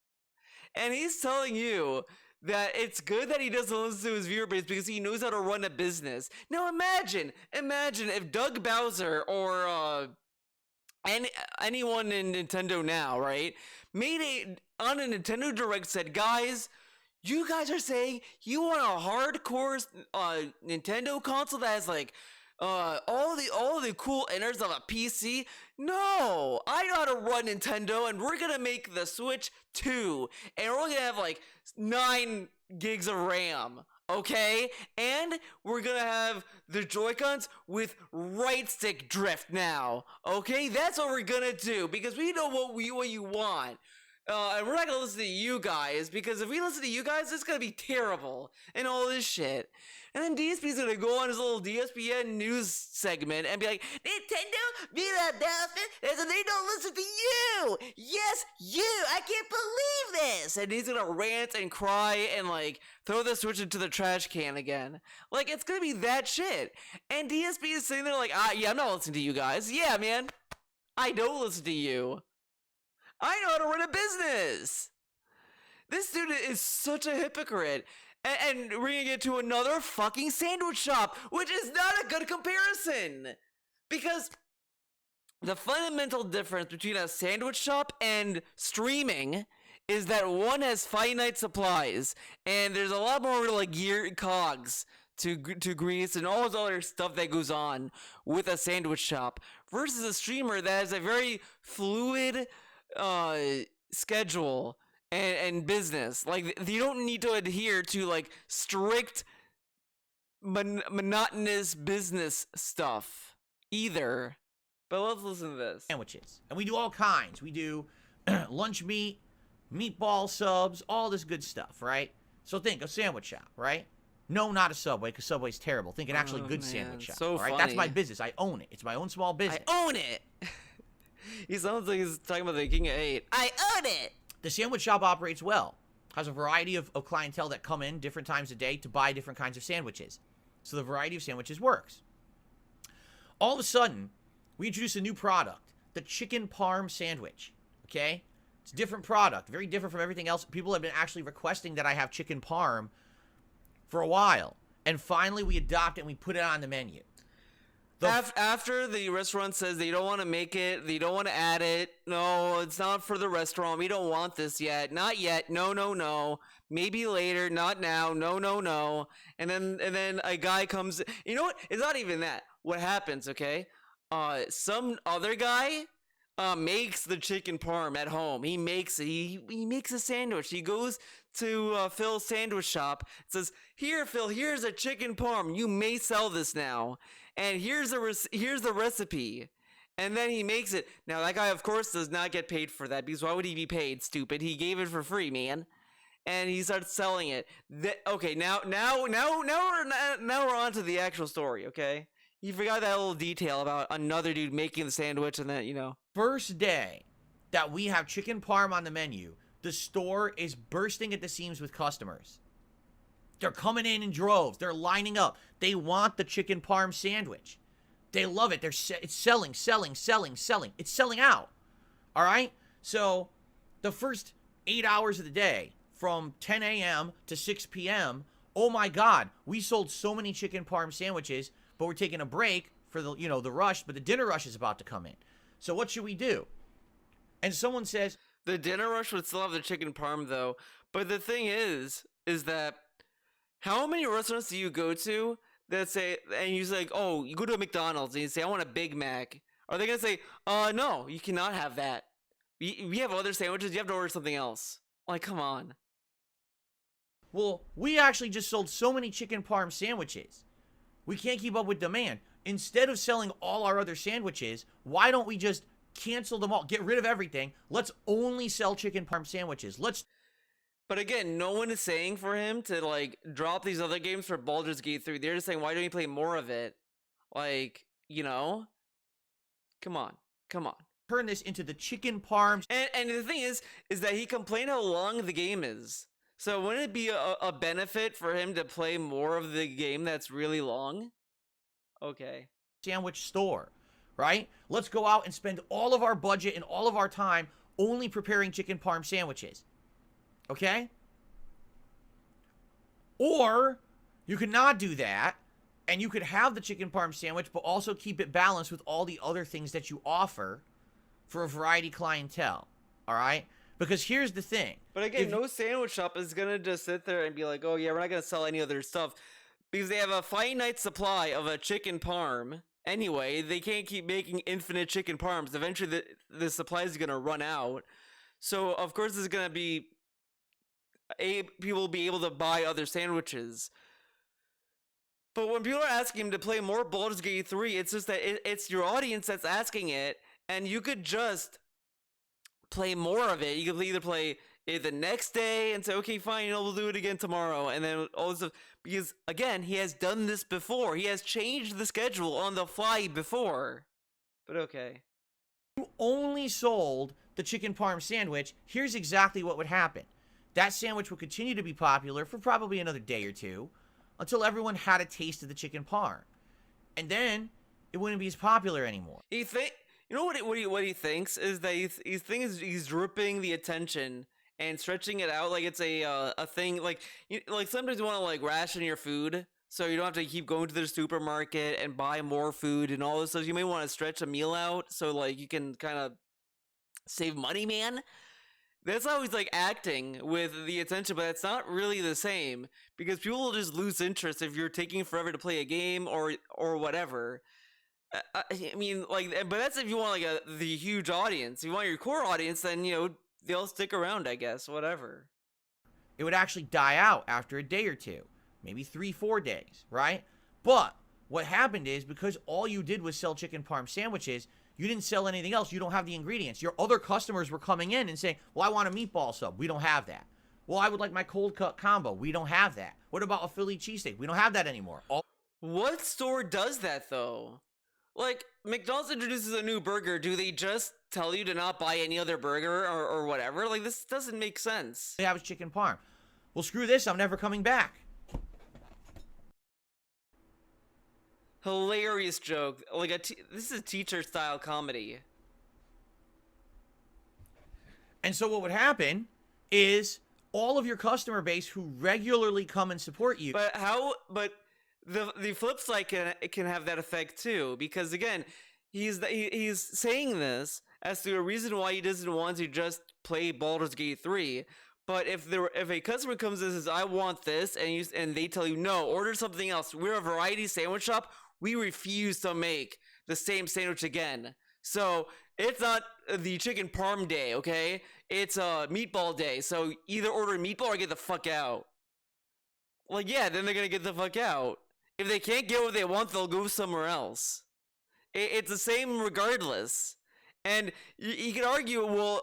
And he's telling you that it's good that he doesn't listen to his viewer base because he knows how to run a business. Now imagine if Doug Bowser or anyone in Nintendo now, right, on a Nintendo Direct said, guys, you guys are saying you want a hardcore Nintendo console that has like all the cool innards of a PC. No, I know how to run Nintendo, and we're gonna make the Switch 2, and we're gonna have like 9 gigs of RAM. Okay, and we're gonna have the Joy-Cons with right stick drift now. Okay, that's what we're gonna do because we know what you want. And we're not gonna listen to you guys because if we listen to you guys, it's gonna be terrible and all this shit. And then DSP's gonna go on his little DSPN news segment and be like, Nintendo, be that dolphin, and they don't listen to you. Yes, you. I can't believe this. And he's gonna rant and cry and like throw the Switch into the trash can again. Like it's gonna be that shit. And DSP is sitting there like, yeah, I'm not listening to you guys. Yeah, man, I don't listen to you. I know how to run a business. This dude is such a hypocrite. And we're gonna get to another fucking sandwich shop, which is not a good comparison. Because the fundamental difference between a sandwich shop and streaming is that one has finite supplies, and there's a lot more like gear cogs to grease and all this other stuff that goes on with a sandwich shop versus a streamer that has a very fluid schedule and business. Like you don't need to adhere to like strict monotonous business stuff either. But let's listen to this. Sandwiches, and we do all kinds. We do lunch meat, meatball subs, all this good stuff, right? So think a sandwich shop, right? No, not a Subway, because Subway's terrible. Think an actually good sandwich shop, so right? funny. That's my business. I own it. It's my own small business. I own it. He sounds like he's talking about the King of 8. I own it. The sandwich shop operates well. Has a variety of clientele that come in different times a day to buy different kinds of sandwiches. So the variety of sandwiches works. All of a sudden, we introduce a new product, the chicken parm sandwich, okay? It's a different product, very different from everything else. People have been actually requesting that I have chicken parm for a while. And finally, we adopt it and we put it on the menu. After the restaurant says they don't want to make it, they don't want to add it. No, it's not for the restaurant. We don't want this yet. Not yet. No, no, no. Maybe later. Not now. No, no, no. And then a guy comes. You know what? It's not even that. What happens? Okay. Some other guy makes the chicken parm at home. He makes it. He makes a sandwich. He goes to Phil's sandwich shop. Says, "Here, Phil. Here's a chicken parm. You may sell this now." And here's the recipe. And then he makes it. Now, that guy, of course, does not get paid for that, because why would he be paid, stupid? He gave it for free, man. And he starts selling it. Okay, now we're on to the actual story, okay? You forgot that little detail about another dude making the sandwich and then, you know. First day that we have chicken parm on the menu, the store is bursting at the seams with customers. They're coming in droves. They're lining up. They want the chicken parm sandwich. They love it. It's selling. It's selling out. All right? So the first 8 hours of the day, from 10 a.m. to 6 p.m., oh my God, we sold so many chicken parm sandwiches, but we're taking a break for the, the rush, but the dinner rush is about to come in. So what should we do? And someone says, the dinner rush would still have the chicken parm, though. But the thing is that how many restaurants do you go to that say, and you say, like, oh, you go to a McDonald's and you say, I want a Big Mac. Are they going to say, no, you cannot have that. We have other sandwiches. You have to order something else. Like, come on. Well, we actually just sold so many chicken parm sandwiches. We can't keep up with demand. Instead of selling all our other sandwiches, why don't we just cancel them all? Get rid of everything. Let's only sell chicken parm sandwiches. But again, no one is saying for him to, like, drop these other games for Baldur's Gate 3. They're just saying, why don't you play more of it? Like, come on. turn this into the chicken parm. And the thing is that he complained how long the game is. So wouldn't it be a benefit for him to play more of the game that's really long? Okay. Sandwich store, right? Let's go out and spend all of our budget and all of our time only preparing chicken parm sandwiches. Okay? Or you could not do that, and you could have the chicken parm sandwich, but also keep it balanced with all the other things that you offer for a variety clientele. All right? Because here's the thing. But again, no sandwich shop is going to just sit there and be like, oh yeah, we're not going to sell any other stuff. Because they have a finite supply of a chicken parm. Anyway, they can't keep making infinite chicken parms. Eventually, the supply is going to run out. So, of course, there's going to be... people will be able to buy other sandwiches. But when people are asking him to play more Baldur's Gate 3, it's just that it's your audience that's asking it. And you could just play more of it. You could either play it the next day and say, okay, fine, we'll do it again tomorrow. And then all this stuff. Because, again, he has done this before. He has changed the schedule on the fly before. But okay. You only sold the chicken parm sandwich. Here's exactly what would happen. That sandwich would continue to be popular for probably another day or two until everyone had a taste of the chicken parm. And then it wouldn't be as popular anymore. You know what he thinks is that he's dripping the attention and stretching it out like it's a thing. Like sometimes you want to like ration your food so you don't have to keep going to the supermarket and buy more food and all this stuff. You may want to stretch a meal out so like you can kind of save money, man. That's how he's like acting with the attention, but it's not really the same because people will just lose interest if you're taking forever to play a game or whatever. I mean, like, but that's if you want like the huge audience. If you want your core audience, then they'll stick around, I guess. Whatever. It would actually die out after a day or two, maybe 3-4 days, right? But what happened is because all you did was sell chicken parm sandwiches, you didn't sell anything else. You don't have the ingredients. Your other customers were coming in and saying, well, I want a meatball sub. We don't have that. Well, I would like my cold cut combo. We don't have that. What about a Philly cheesesteak? We don't have that anymore. What store does that, though? Like, McDonald's introduces a new burger. Do they just tell you to not buy any other burger or whatever? Like, this doesn't make sense. They have chicken parm. Well, screw this. I'm never coming back. Hilarious joke. Like, this is teacher-style comedy. And so what would happen is all of your customer base who regularly come and support you. But the flip side can have that effect too, because again, he's saying this as to a reason why he doesn't want to just play Baldur's Gate 3. But if a customer comes and says, I want this, and they tell you, no, order something else. We're a variety sandwich shop. We refuse to make the same sandwich again. So it's not the chicken parm day, okay? It's a meatball day. So either order meatball or get the fuck out. Like, yeah, then they're gonna get the fuck out. If they can't get what they want, they'll go somewhere else. It's the same regardless. And you can argue, well,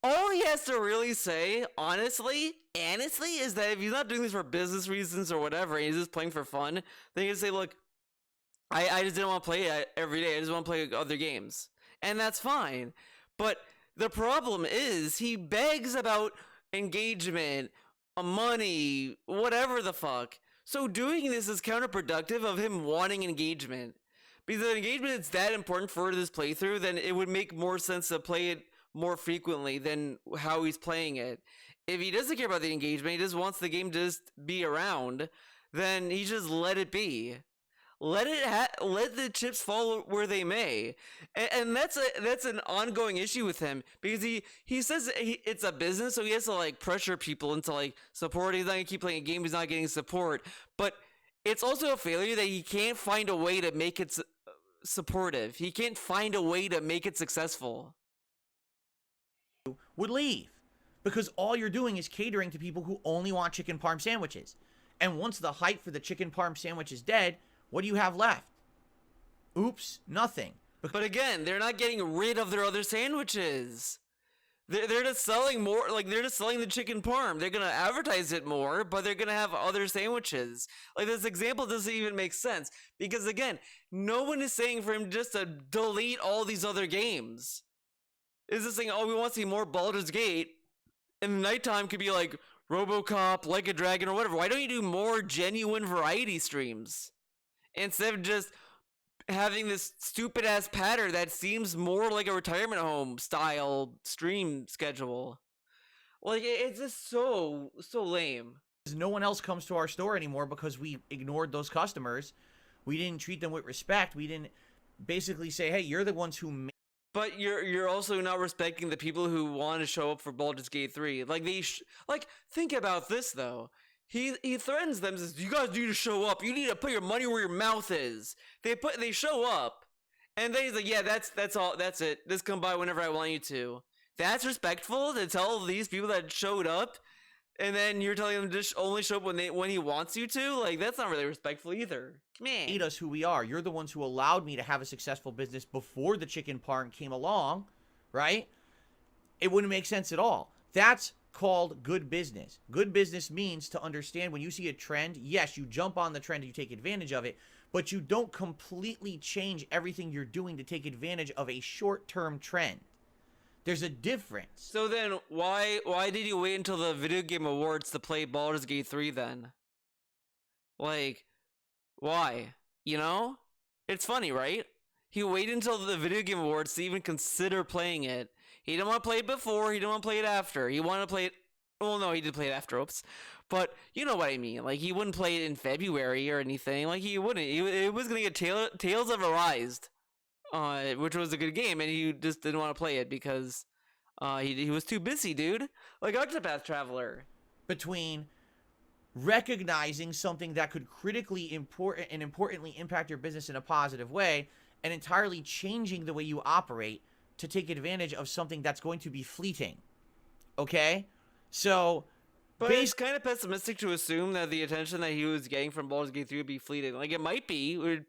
all he has to really say, honestly, is that if he's not doing this for business reasons or whatever, and he's just playing for fun, then he can say, look, I just didn't want to play it every day. I just want to play other games. And that's fine. But the problem is he begs about engagement, money, whatever the fuck. So doing this is counterproductive of him wanting engagement. Because if engagement is that important for this playthrough, then it would make more sense to play it more frequently than how he's playing it. If he doesn't care about the engagement, he just wants the game to just be around, then he just let it be. Let the chips fall where they may, and that's an ongoing issue with him because he says it's a business, so he has to like pressure people into like support. He's not gonna keep playing a game. He's not getting support, but it's also a failure that he can't find a way to make it supportive. He can't find a way to make it successful. Would leave because all you're doing is catering to people who only want chicken parm sandwiches, and once the hype for the chicken parm sandwich is dead, what do you have left? Oops, nothing. But again, they're not getting rid of their other sandwiches. They're just selling more, like they're just selling the chicken parm. They're gonna advertise it more, but they're gonna have other sandwiches. Like this example doesn't even make sense because again, no one is saying for him just to delete all these other games. is this thing, oh, we want to see more Baldur's Gate, and the nighttime could be like RoboCop, Like a Dragon, or whatever. Why don't you do more genuine variety streams instead of just having this stupid ass pattern that seems more like a retirement home style stream schedule? Like, it's just so lame. No one else comes to our store anymore because we ignored those customers. We didn't treat them with respect. We didn't basically say, hey, you're the ones who But you're also not respecting the people who want to show up for Baldur's Gate 3. Like, think about this though. He threatens them, says, you guys need to show up. You need to put your money where your mouth is. They show up, and then he's like, yeah, that's all, that's it. Just come by whenever I want you to. That's respectful to tell these people that showed up, and then you're telling them to just only show up when he wants you to? Like, that's not really respectful either. Man. made us who we are. You're the ones who allowed me to have a successful business before the chicken parn came along, right? It wouldn't make sense at all. That's called good business. Good business means to understand when you see a trend, yes, you jump on the trend and you take advantage of it, but you don't completely change everything you're doing to take advantage of a short-term trend. There's a difference. So then, why did you wait until the Video Game Awards to play Baldur's Gate 3 then? Like, why? You know? It's funny, right? He waited until the Video Game Awards to even consider playing it. He didn't want to play it before, he didn't want to play it after. He wanted to play it... Well, no, he did play it after, oops. But, you know what I mean. Like, he wouldn't play it in February or anything. Like, he wouldn't. It was going to get Tales of Arise, which was a good game, and he just didn't want to play it because he was too busy, dude. Like Octopath Traveler. Between recognizing something that could critically importantly impact your business in a positive way and entirely changing the way you operate to take advantage of something that's going to be fleeting. Okay? So, but it's kind of pessimistic to assume that the attention that he was getting from Baldur's Gate 3 would be fleeting. Like, it might be.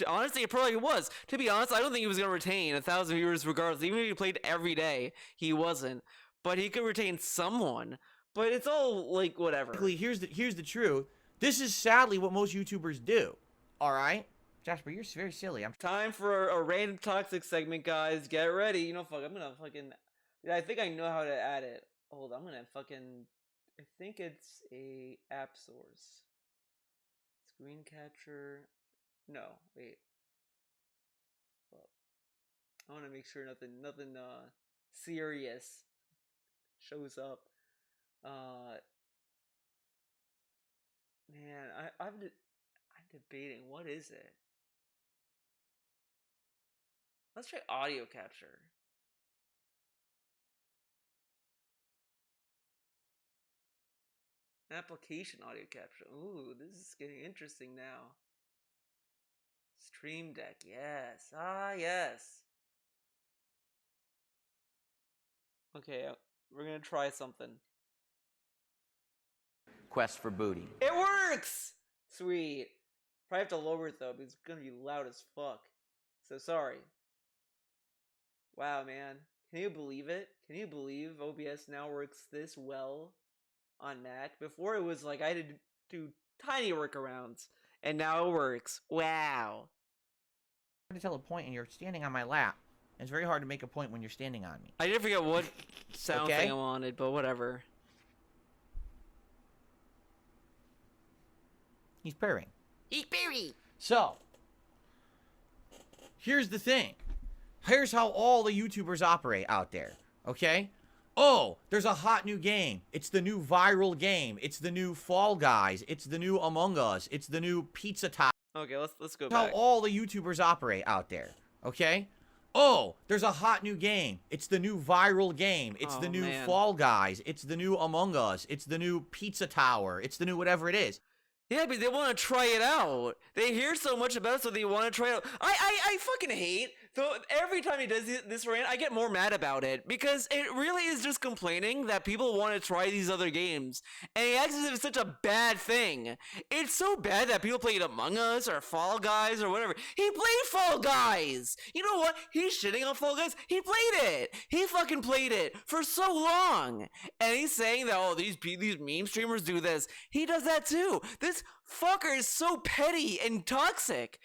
Honestly, it probably was. To be honest, I don't think he was going to retain 1,000 viewers regardless. Even if he played every day, he wasn't. But he could retain someone. But it's all, like, whatever. Here's the truth. This is sadly what most YouTubers do. Alright? Jasper, you're very silly. Time for a random toxic segment, guys. Get ready. You know, fuck, I'm gonna fucking... I think I know how to add it. Hold on, I'm gonna fucking... I think it's a app source. Screen capture. No, wait. Well, I want to make sure nothing serious shows up. Man, I'm debating. What is it? Let's try audio capture. Application audio capture. Ooh, this is getting interesting now. Stream Deck, yes. Ah, yes. Okay, we're gonna try something. Quest for booty. It works! Sweet. Probably have to lower it though, because it's gonna be loud as fuck. So sorry. Wow, man. Can you believe it? Can you believe OBS now works this well on Mac? Before it was like I had to do tiny workarounds, and now it works. Wow. I'm trying to tell a point and you're standing on my lap. It's very hard to make a point when you're standing on me. I did forget what sound thing I wanted, but whatever. He's purring. He's purring! So, here's the thing. Here's how all the YouTubers operate out there, okay? Oh, there's a hot new game. It's the new viral game. It's the new Fall Guys. It's the new Among Us. It's the new Pizza Tower. Okay, let's go How back. all the YouTubers operate out there, okay? Oh, there's a hot new game. It's the new viral game. It's the new Fall Guys. It's the new Among Us. It's the new Pizza Tower. It's the new whatever it is. Yeah, but they want to try it out. They hear so much about it, so they want to try it out. I fucking hate, though, every time he does this rant, I get more mad about it, because it really is just complaining that people want to try these other games, and he acts as if it's such a bad thing. It's so bad that people played Among Us, or Fall Guys, or whatever. He played Fall Guys! You know what? He's shitting on Fall Guys. He played it! He fucking played it for so long! And he's saying that, oh, these meme streamers do this. He does that too. This fucker is so petty and toxic.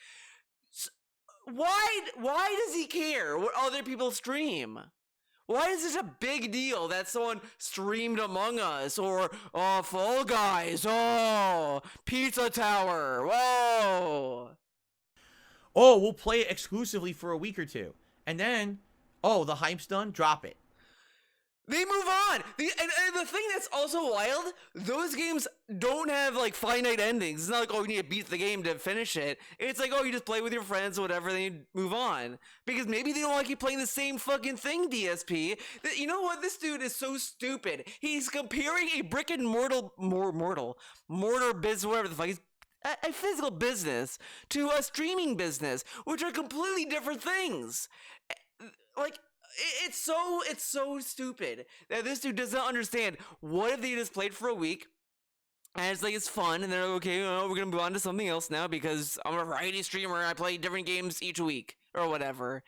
Why does he care what other people stream? Why is it a big deal that someone streamed Among Us or Fall Guys? Oh, Pizza Tower. Whoa. Oh, we'll play it exclusively for a week or two. And then, oh, the hype's done, drop it. They move on. And the thing that's also wild, those games don't have like finite endings. It's not like, oh, you need to beat the game to finish it. It's like, oh, you just play with your friends or whatever, then you move on. Because maybe they don't want to keep playing the same fucking thing, DSP. You know what? This dude is so stupid. He's comparing a brick and mortar business, whatever the fuck. He's a physical business to a streaming business, which are completely different things. Like, it's so stupid that this dude does not understand. What if they just played for a week and it's like it's fun and they're like, okay, we're gonna move on to something else now because I'm a variety streamer and I play different games each week or whatever.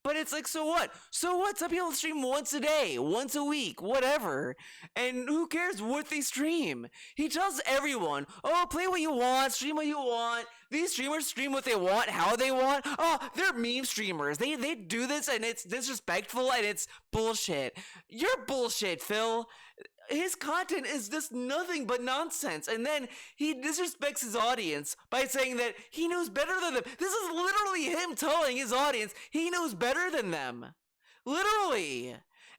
But it's like, so what? So what? Some people stream once a day, once a week, whatever. And who cares what they stream? He tells everyone, oh, play what you want, stream what you want. These streamers stream what they want, how they want. Oh, they're meme streamers. They do this and it's disrespectful and it's bullshit. You're bullshit, Phil. His content is just nothing but nonsense, and then he disrespects his audience by saying that he knows better than them. This is literally him telling his audience he knows better than them. Literally.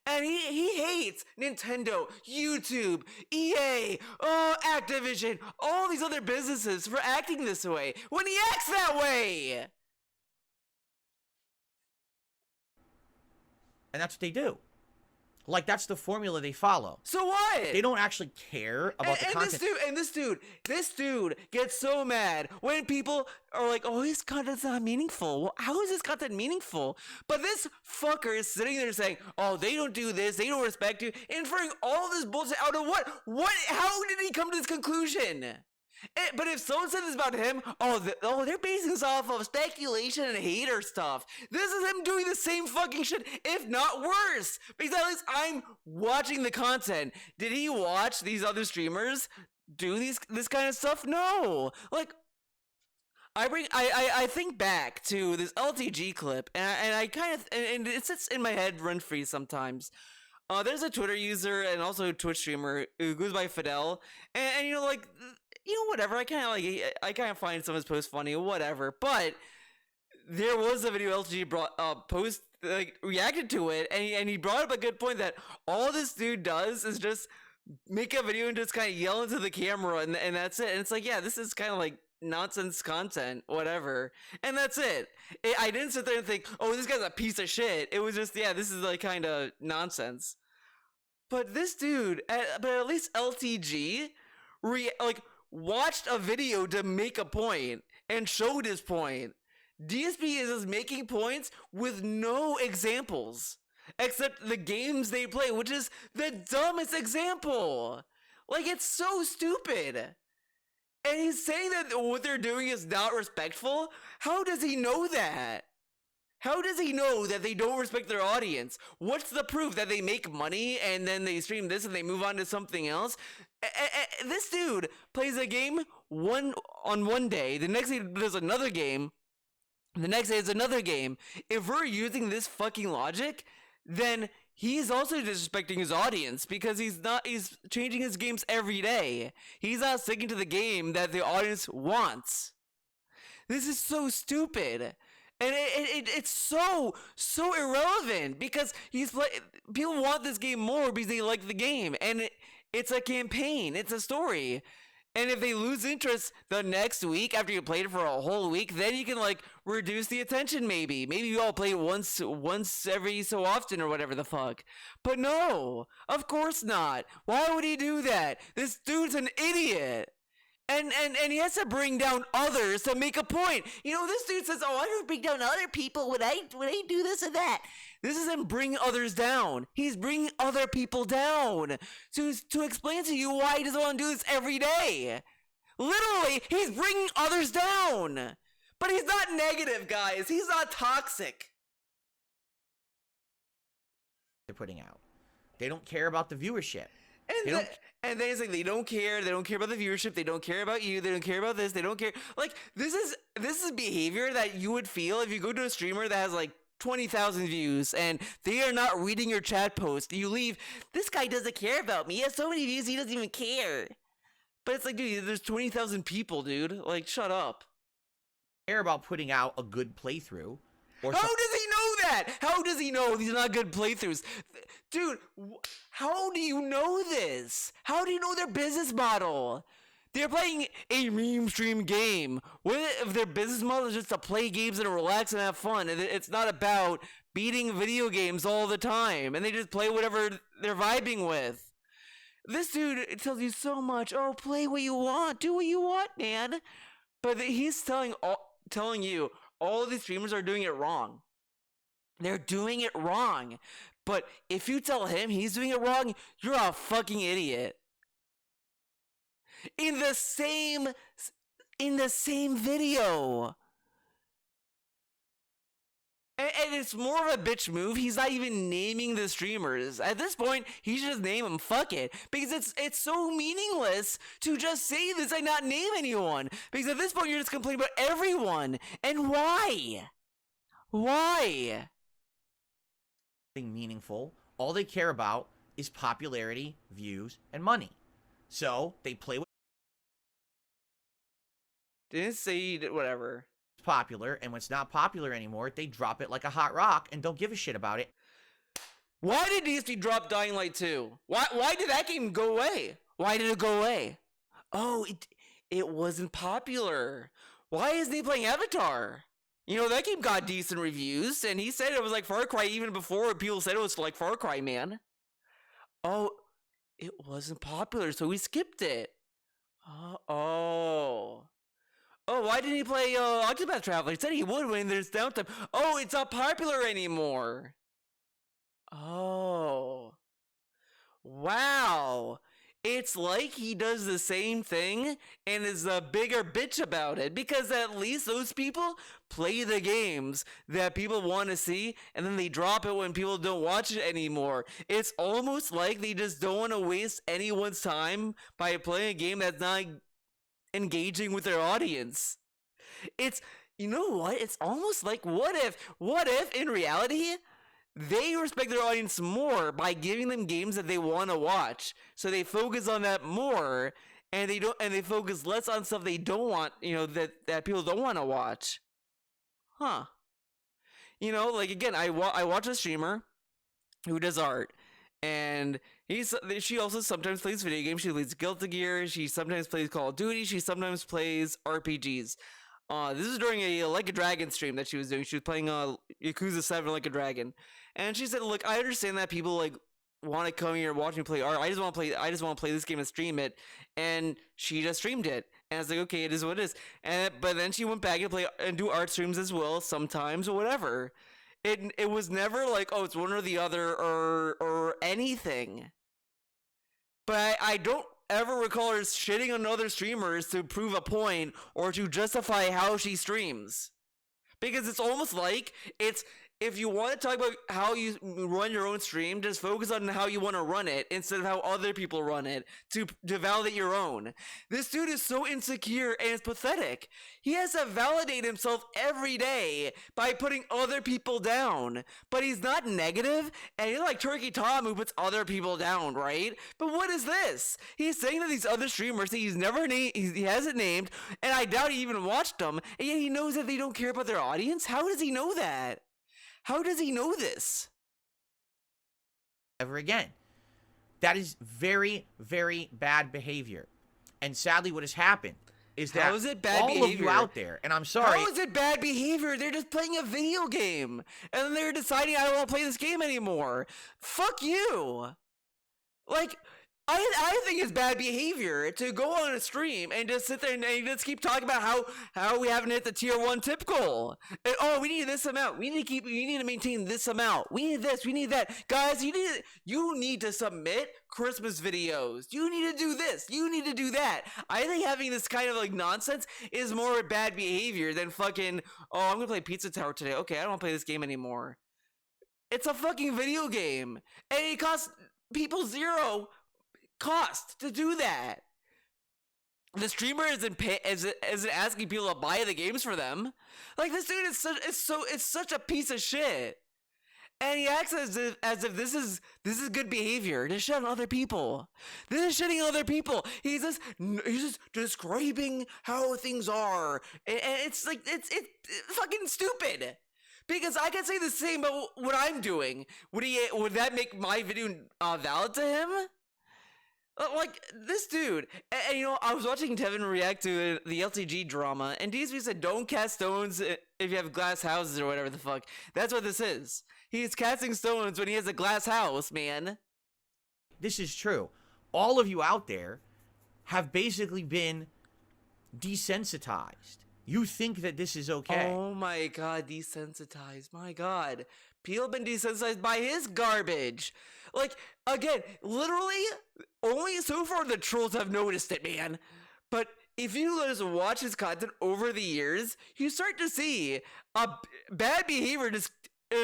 And he hates Nintendo, YouTube, EA, Activision, all these other businesses for acting this way when he acts that way. And that's what they do. Like, that's the formula they follow. So what? They don't actually care about the content. This dude gets so mad when people are like, oh, his content's not meaningful. Well, how is his content meaningful? But this fucker is sitting there saying, oh, they don't do this, they don't respect you, inferring all this bullshit out of what? How did he come to this conclusion? But if someone said this about him, they're basing this off of speculation and hater stuff. This is him doing the same fucking shit, if not worse. Because at least I'm watching the content. Did he watch these other streamers do this kind of stuff? No. Like, I think back to this LTG clip, and I kind of, and it sits in my head run free sometimes. There's a Twitter user and also a Twitch streamer who goes by Fidel, and you know, like, whatever. I kind of find some of his posts funny, whatever. But there was a video LTG reacted to it, and he brought up a good point that all this dude does is just make a video and just kind of yell into the camera, and that's it. And it's like, yeah, this is kind of like nonsense content, whatever, and that's it. I didn't sit there and think, oh, this guy's a piece of shit. It was just, yeah, this is like kind of nonsense. But this dude, but at least LTG, watched a video to make a point and showed his point. DSP is just making points with no examples except the games they play, which is the dumbest example. Like, it's so stupid. And he's saying that what they're doing is not respectful? How does he know that? How does he know that they don't respect their audience? What's the proof that they make money and then they stream this and they move on to something else? This dude plays a game on one day, the next day there's another game, the next day is another game. If we're using this fucking logic, then he's also disrespecting his audience because he's changing his games every day. He's not sticking to the game that the audience wants. This is so stupid. And it's so irrelevant because people want this game more because they like the game, and it's a campaign, it's a story. And if they lose interest the next week after you played it for a whole week, then you can like reduce the attention maybe. Maybe you all play once every so often or whatever the fuck. But no, of course not. Why would he do that? This dude's an idiot. And he has to bring down others to make a point. You know, this dude says, oh, I don't bring down other people when I do this and that. This is him bringing others down. He's bringing other people down to explain to you why he doesn't want to do this every day. Literally, he's bringing others down. But he's not negative, guys. He's not toxic. They're putting out. They don't care about the viewership. And then it's like they don't care about the viewership, they don't care about you, they don't care about this, they don't care. Like, this is behavior that you would feel if you go to a streamer that has like 20,000 views and they are not reading your chat post, you leave, this guy doesn't care about me. He has so many views, he doesn't even care. But it's like, dude, there's 20,000 people, dude. Like, shut up. Care about putting out a good playthrough. Or How does he know that? How does he know these are not good playthroughs? Dude, how do you know this? How do you know their business model? They're playing a meme stream game. What if their business model is just to play games and relax and have fun? And it's not about beating video games all the time. And they just play whatever they're vibing with. This dude tells you so much. Oh, play what you want. Do what you want, man. But he's telling you all of these streamers are doing it wrong. They're doing it wrong. But if you tell him he's doing it wrong, you're a fucking idiot. In the same video. And it's more of a bitch move. He's not even naming the streamers. At this point, he should just name them. Fuck it. Because it's so meaningless to just say this and not name anyone. Because at this point, you're just complaining about everyone. And why? Why? Meaningful. All they care about is popularity, views, and money. So they play with Didn't say whatever. popular, and when it's not popular anymore, they drop it like a hot rock and don't give a shit about it. Why did DSP drop Dying Light 2? Why did that game go away? Why did it go away? Oh, it wasn't popular. Why isn't he playing Avatar? You know, that game got decent reviews, and he said it was like Far Cry even before people said it was like Far Cry, man. Oh, it wasn't popular, so we skipped it. Oh, why didn't he play Octopath Traveler? He said he would when there's downtime. Oh, it's not popular anymore. Oh. Wow. It's like he does the same thing and is a bigger bitch about it, because at least those people play the games that people want to see and then they drop it when people don't watch it anymore. It's almost like they just don't want to waste anyone's time by playing a game that's not engaging with their audience. It's, you know what? It's almost like what if in reality they respect their audience more by giving them games that they want to watch. So they focus on that more, and they focus less on stuff they don't want, that people don't want to watch. Huh. Like, again, I watch a streamer who does art, and she also sometimes plays video games. She plays Guilty Gear, she sometimes plays Call of Duty, she sometimes plays RPGs. This is during a Like a Dragon stream that she was doing. She was playing Yakuza 7 Like a Dragon. And she said, look, I understand that people like want to come here and watch me play art. I just want to play this game and stream it. And she just streamed it. And I was like, okay, it is what it is. But then she went back and play and do art streams as well sometimes or whatever. It was never like, oh, it's one or the other or anything. But I don't ever recall her shitting on other streamers to prove a point or to justify how she streams. Because it's almost like if you want to talk about how you run your own stream, just focus on how you want to run it instead of how other people run it to validate your own. This dude is so insecure and it's pathetic. He has to validate himself every day by putting other people down. But he's not negative, and he's like Turkey Tom who puts other people down, right? But what is this? He's saying that these other streamers that he hasn't named, and I doubt he even watched them, and yet he knows that they don't care about their audience? How does he know that? How does he know this? Ever again. That is very, very bad behavior. And sadly, what has happened is that How is it bad all behavior? of you out there, and I'm sorry. How is it bad behavior? They're just playing a video game. And then they're deciding, I don't want to play this game anymore. Fuck you. Like, I think it's bad behavior to go on a stream and just sit there and just keep talking about how we haven't hit the tier 1 tip goal. And, oh, we need this amount. We need to maintain this amount. We need this. We need that. Guys, you need to submit Christmas videos. You need to do this. You need to do that. I think having this kind of like nonsense is more bad behavior than fucking, oh, I'm gonna play Pizza Tower today. Okay, I don't want to play this game anymore. It's a fucking video game. And it costs people zero cost to do that. the streamer isn't asking people to buy the games for them. Like, this dude is such a piece of shit. And he acts as if this is good behavior to shit on other people. This is shitting on other people. He's just describing how things are, and it's like it's fucking stupid. Because I can say the same about what I'm doing. Would that make my video valid to him? Like, this dude, and you know, I was watching Tevin react to the LTG drama, and DSP said, don't cast stones if you have glass houses or whatever the fuck. That's what this is. He's casting stones when he has a glass house, man. This is true. All of you out there have basically been desensitized. You think that this is okay. Oh my god, desensitized. My god. People have been desensitized by his garbage. Like, again, literally, only so far the trolls have noticed it, man. But if you just watch his content over the years, you start to see bad behavior is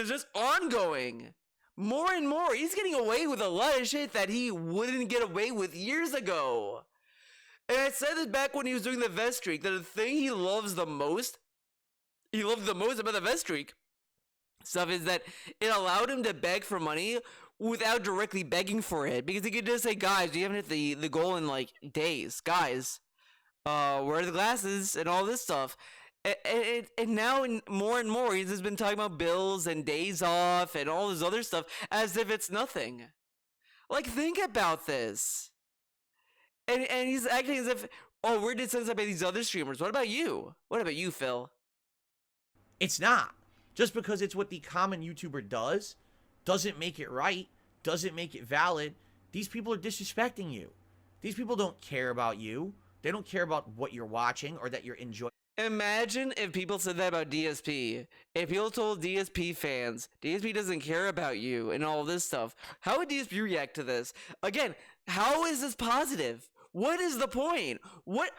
just ongoing. More and more. He's getting away with a lot of shit that he wouldn't get away with years ago. And I said this back when he was doing the vest streak, that the thing he loved the most about the vest streak stuff is that it allowed him to beg for money without directly begging for it. Because he could just say, guys, you haven't hit the goal in like days. Guys, where are the glasses and all this stuff? And now more and more, he's just been talking about bills and days off and all this other stuff as if it's nothing. Like, think about this. And he's acting as if, oh, we're desensitized by these other streamers. What about you? What about you, Phil? It's not. Just because it's what the common YouTuber does, doesn't make it right, doesn't make it valid. These people are disrespecting you. These people don't care about you. They don't care about what you're watching or that you're enjoying. Imagine if people said that about DSP. If people told DSP fans, DSP doesn't care about you and all this stuff, how would DSP react to this? Again, how is this positive? What is the point? What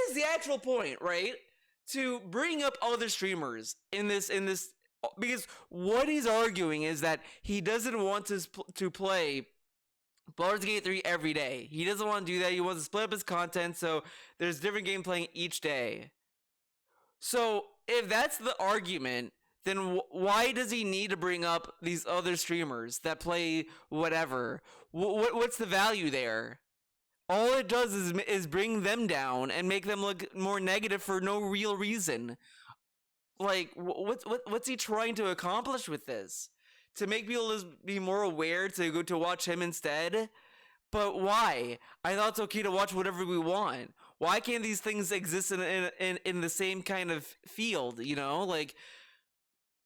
is the actual point, right? To bring up other streamers in this, because what he's arguing is that he doesn't want to play Baldur's Gate 3 every day. He doesn't want to do that. He wants to split up his content so there's different game playing each day. So if that's the argument, then why does he need to bring up these other streamers that play whatever? What's the value there? All it does is bring them down and make them look more negative for no real reason. Like, what's he trying to accomplish with this? To make people just be more aware to go to watch him instead? But why? I thought it's okay to watch whatever we want. Why can't these things exist in the same kind of field, you know? Like,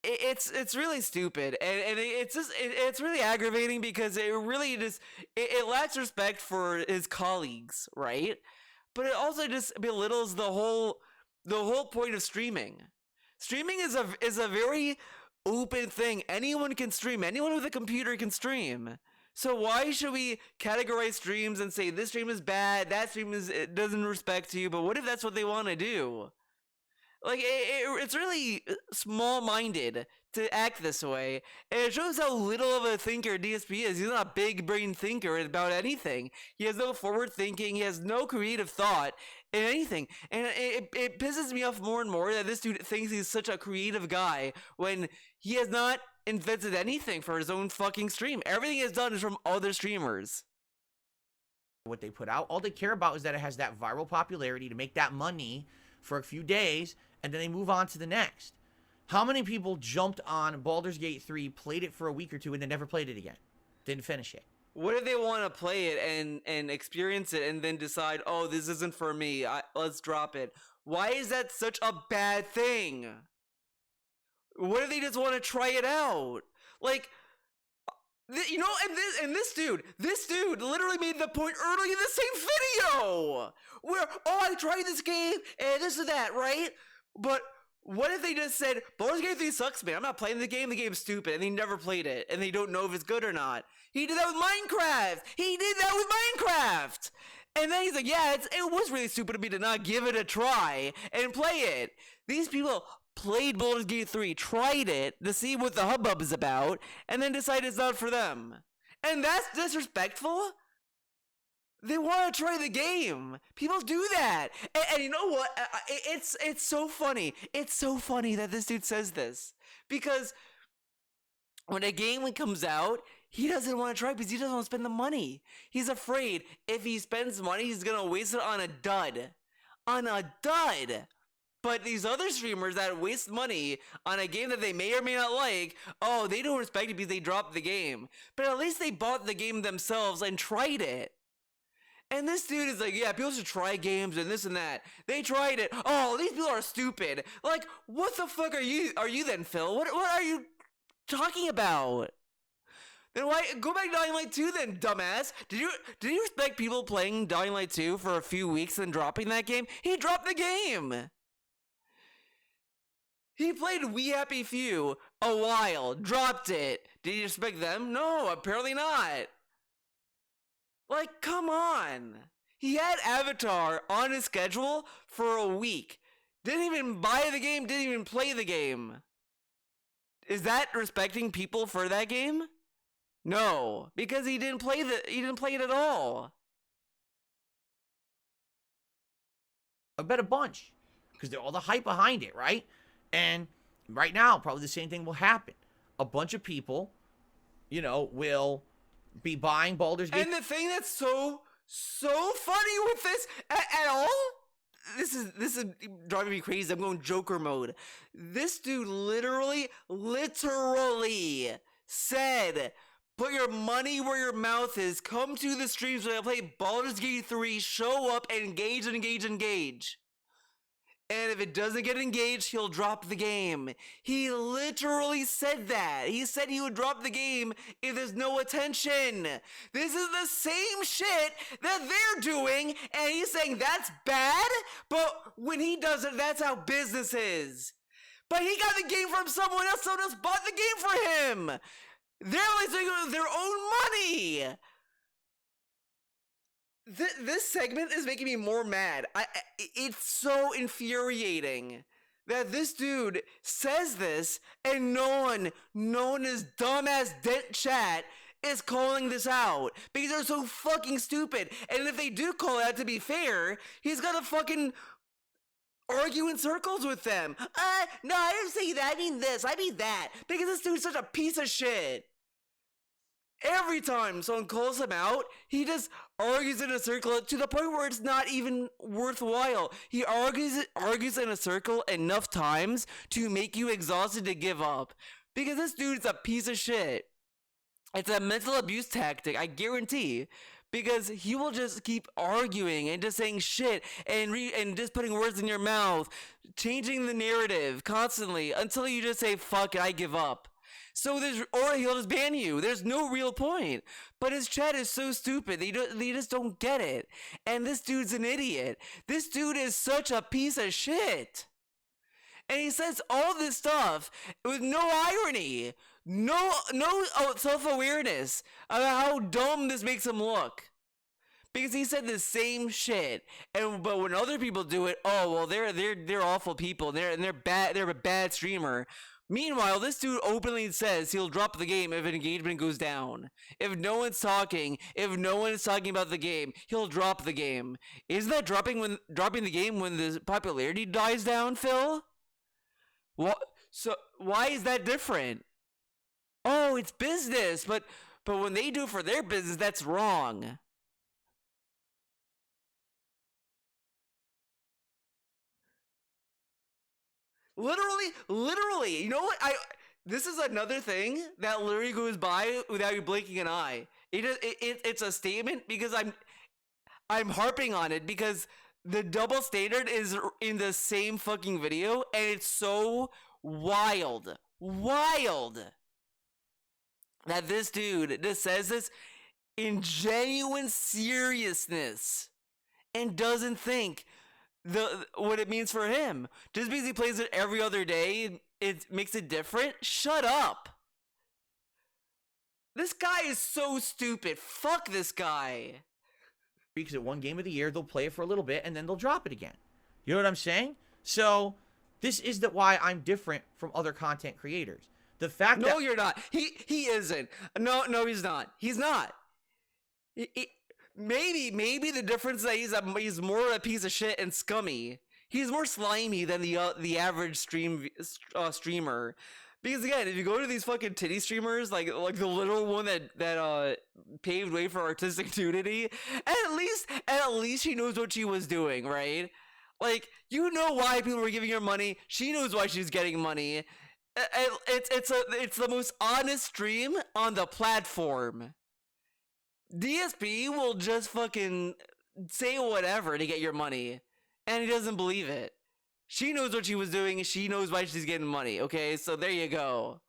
it's really stupid, and it's really aggravating because it really just it lacks respect for his colleagues, right? But it also just belittles the whole point of streaming. Streaming is a very open thing. Anyone can stream. Anyone with a computer can stream. So why should we categorize streams and say this stream is bad, that stream it doesn't respect you? But what if that's what they want to do? Like, it's really small-minded to act this way, and it shows how little of a thinker DSP is. He's not a big-brain thinker about anything. He has no forward thinking. He has no creative thought in anything. And it pisses me off more and more that this dude thinks he's such a creative guy when he has not invented anything for his own fucking stream. Everything he's done is from other streamers. What they put out, all they care about is that it has that viral popularity to make that money for a few days, and then they move on to the next. How many people jumped on Baldur's Gate 3, played it for a week or two, and then never played it again? Didn't finish it. What if they want to play it and experience it and then decide, oh, this isn't for me, let's drop it? Why is that such a bad thing? What if they just want to try it out? Like, you know, and this dude literally made the point early in the same video where, oh, I tried this game and this and that, right? But what if they just said, Baldur's Gate 3 sucks, man, I'm not playing the game's stupid, and they never played it, and they don't know if it's good or not. He did that with Minecraft! And then he's like, yeah, it was really stupid of me to not give it a try and play it. These people played Baldur's Gate 3, tried it to see what the hubbub is about, and then decided it's not for them. And that's disrespectful? They want to try the game. People do that. And you know what? It's so funny. It's so funny that this dude says this. Because when a game comes out, he doesn't want to try because he doesn't want to spend the money. He's afraid if he spends money, he's going to waste it on a dud. On a dud. But these other streamers that waste money on a game that they may or may not like, oh, they don't respect it because they dropped the game. But at least they bought the game themselves and tried it. And this dude is like, yeah, people should try games and this and that. They tried it. Oh, these people are stupid. Like, what the fuck are you then, Phil? What are you talking about? Then why go back to Dying Light 2 then, dumbass? Did you expect people playing Dying Light 2 for a few weeks and dropping that game? He dropped the game. He played We Happy Few a while, dropped it. Did you expect them? No, apparently not. Like, come on. He had Avatar on his schedule for a week. Didn't even buy the game, didn't even play the game. Is that respecting people for that game? No, because he didn't play it at all. I bet a bunch. Because all the hype behind it, right? And right now, probably the same thing will happen. A bunch of people, will be buying Baldur's Gate. And the thing that's so funny with this at all, this is driving me crazy. I'm going Joker mode. This dude literally said, put your money where your mouth is. Come to the streams when I play Baldur's Gate 3. Show up and engage. And if it doesn't get engaged, he'll drop the game. He literally said that. He said he would drop the game if there's no attention. This is the same shit that they're doing, and he's saying that's bad, but when he does it, that's how business is. But he got the game from someone else bought the game for him. They're listening with their own money. This segment is making me more mad. It's so infuriating that this dude says this and no one is dumbass dent chat is calling this out because they're so fucking stupid. And if they do call it out, to be fair, he's got to fucking argue in circles with them. No, I didn't say that. I mean this. I mean that. Because this dude's such a piece of shit. Every time someone calls him out, he just argues in a circle to the point where it's not even worthwhile. He argues in a circle enough times to make you exhausted to give up. Because this dude is a piece of shit. It's a mental abuse tactic, I guarantee. Because he will just keep arguing and just saying shit and just putting words in your mouth, changing the narrative constantly until you just say, fuck it, I give up. So or he'll just ban you. There's no real point. But his chat is so stupid. They just don't get it. And this dude's an idiot. This dude is such a piece of shit. And he says all this stuff with no irony, no self-awareness about how dumb this makes him look. Because he said the same shit, but when other people do it, oh well, they're awful people. They're bad. They're a bad streamer. Meanwhile, this dude openly says he'll drop the game if an engagement goes down. If no one's talking about the game, he'll drop the game. Isn't that dropping the game when the popularity dies down, Phil? What? So why is that different? Oh, it's business, but when they do it for their business, that's wrong. Literally, you know what? This is another thing that literally goes by without you blinking an eye. It's a statement because I'm harping on it because the double standard is in the same fucking video and it's so wild that this dude just says this in genuine seriousness and doesn't think what it means for him. Just because he plays it every other day, it makes it different? Shut up. This guy is so stupid. Fuck this guy. Because at one game of the year, they'll play it for a little bit and then they'll drop it again. You know what I'm saying? So this is why I'm different from other content creators. The fact that... No, you're not. He isn't. No, he's not. He's not. maybe the difference is that he's more a piece of shit and scummy. He's more slimy than the average streamer. Because again, if you go to these fucking titty streamers, like the little one that paved way for artistic nudity, at least she knows what she was doing, right? Like, you know why people were giving her money. She knows why she's getting money. It's the most honest stream on the platform. DSP will just fucking say whatever to get your money, and he doesn't believe it. She knows what she was doing. She knows why she's getting money. Okay, so there you go.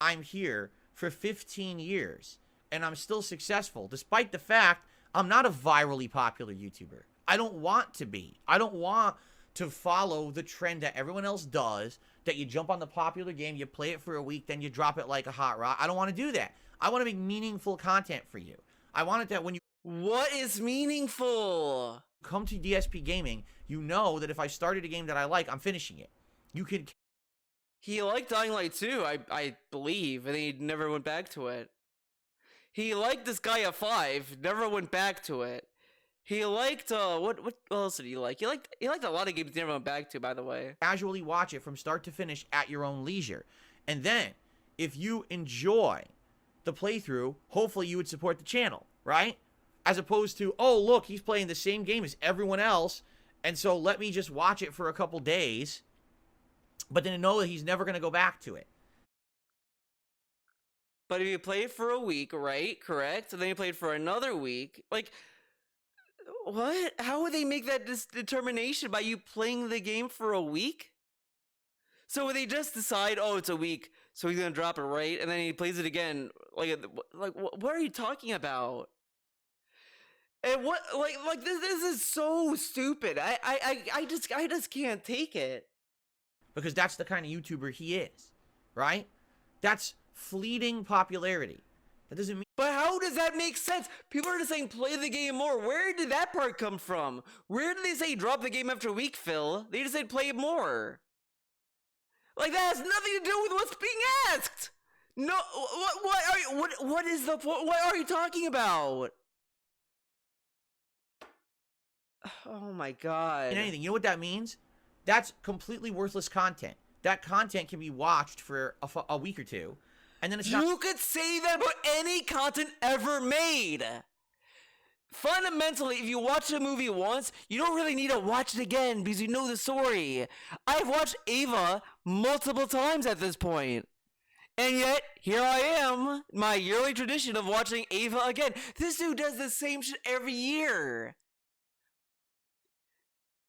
I'm here for 15 years, and I'm still successful, despite the fact I'm not a virally popular YouTuber. I don't want to be. I don't want to follow the trend that everyone else does, that you jump on the popular game, you play it for a week, then you drop it like a hot rock. I don't want to do that. I want to make meaningful content for you. I want it that when you What is meaningful? come to DSP Gaming, you know that if I started a game that I like, I'm finishing it. You can... He liked Dying Light 2, I believe, and he never went back to it. He liked Disgaea 5, never went back to it. He liked what else did he like? He liked a lot of games he never went back to, by the way. casually watch it from start to finish at your own leisure. And then, if you enjoy the playthrough, hopefully you would support the channel, right? As opposed to, oh, look, he's playing the same game as everyone else, and so let me just watch it for a couple days, but then know that he's never going to go back to it. But if you play it for a week, right? Correct? And then you play it for another week, like, what? How would they make that determination by you playing the game for a week? So would they just decide, oh, it's a week, so he's gonna drop it, right? And then he plays it again. Like what are you talking about? And what, like this is so stupid. I just can't take it. Because that's the kind of YouTuber he is, right? That's fleeting popularity. That doesn't mean... But how does that make sense? People are just saying play the game more. Where did that part come from? Where did they say drop the game after a week, Phil? They just said play it more. Like, that has nothing to do with what's being asked. No, what is the point? What are you talking about? Oh my god. anything. You know what that means? That's completely worthless content. That content can be watched for a week or two, and then it's not... You could say that about any content ever made. Fundamentally, if you watch a movie once, you don't really need to watch it again because you know the story. I've watched Ava multiple times at this point. And yet, here I am, my yearly tradition of watching Ava again. This dude does the same shit every year.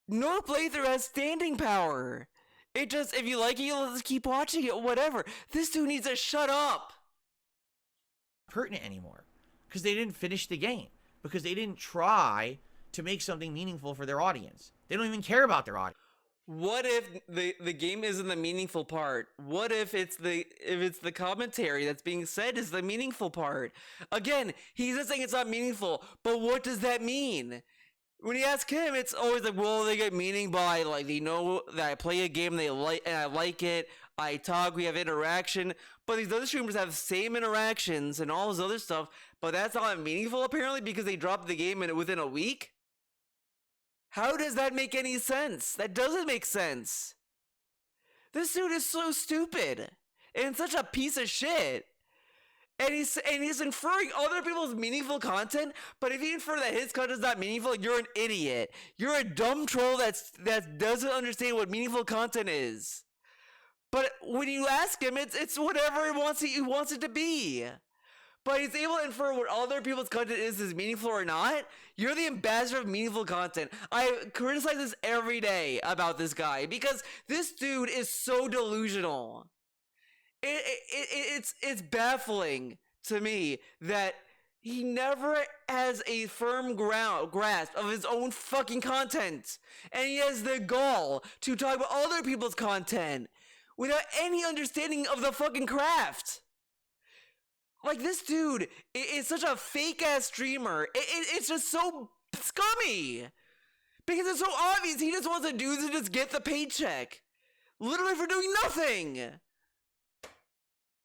No playthrough has standing power. It just, if you like it, you'll just keep watching it, whatever. This dude needs to shut up. pertinent anymore because they didn't finish the game, because they didn't try to make something meaningful for their audience. They don't even care about their audience. What if the game isn't the meaningful part? What if it's the commentary that's being said is the meaningful part? Again, he's just saying it's not meaningful, but what does that mean? When you ask him, it's always like, well, they get meaning by, like, they know that I play a game they like and I like it, I talk, we have interaction, but these other streamers have the same interactions and all this other stuff, but that's not meaningful apparently because they dropped the game within a week? How does that make any sense? That doesn't make sense. This dude is so stupid and such a piece of shit. And he's inferring other people's meaningful content, but if you infer that his content is not meaningful, you're an idiot. You're a dumb troll that doesn't understand what meaningful content is. But when you ask him, it's whatever he wants it to be. But he's able to infer what other people's content is meaningful or not. You're the ambassador of meaningful content. I criticize this every day about this guy because this dude is so delusional. It's baffling to me that he never has a firm grasp of his own fucking content, and he has the gall to talk about other people's content without any understanding of the fucking craft. Like, this dude is such a fake ass streamer. It's just so scummy because it's so obvious he just wants to do this to just get the paycheck, literally for doing nothing.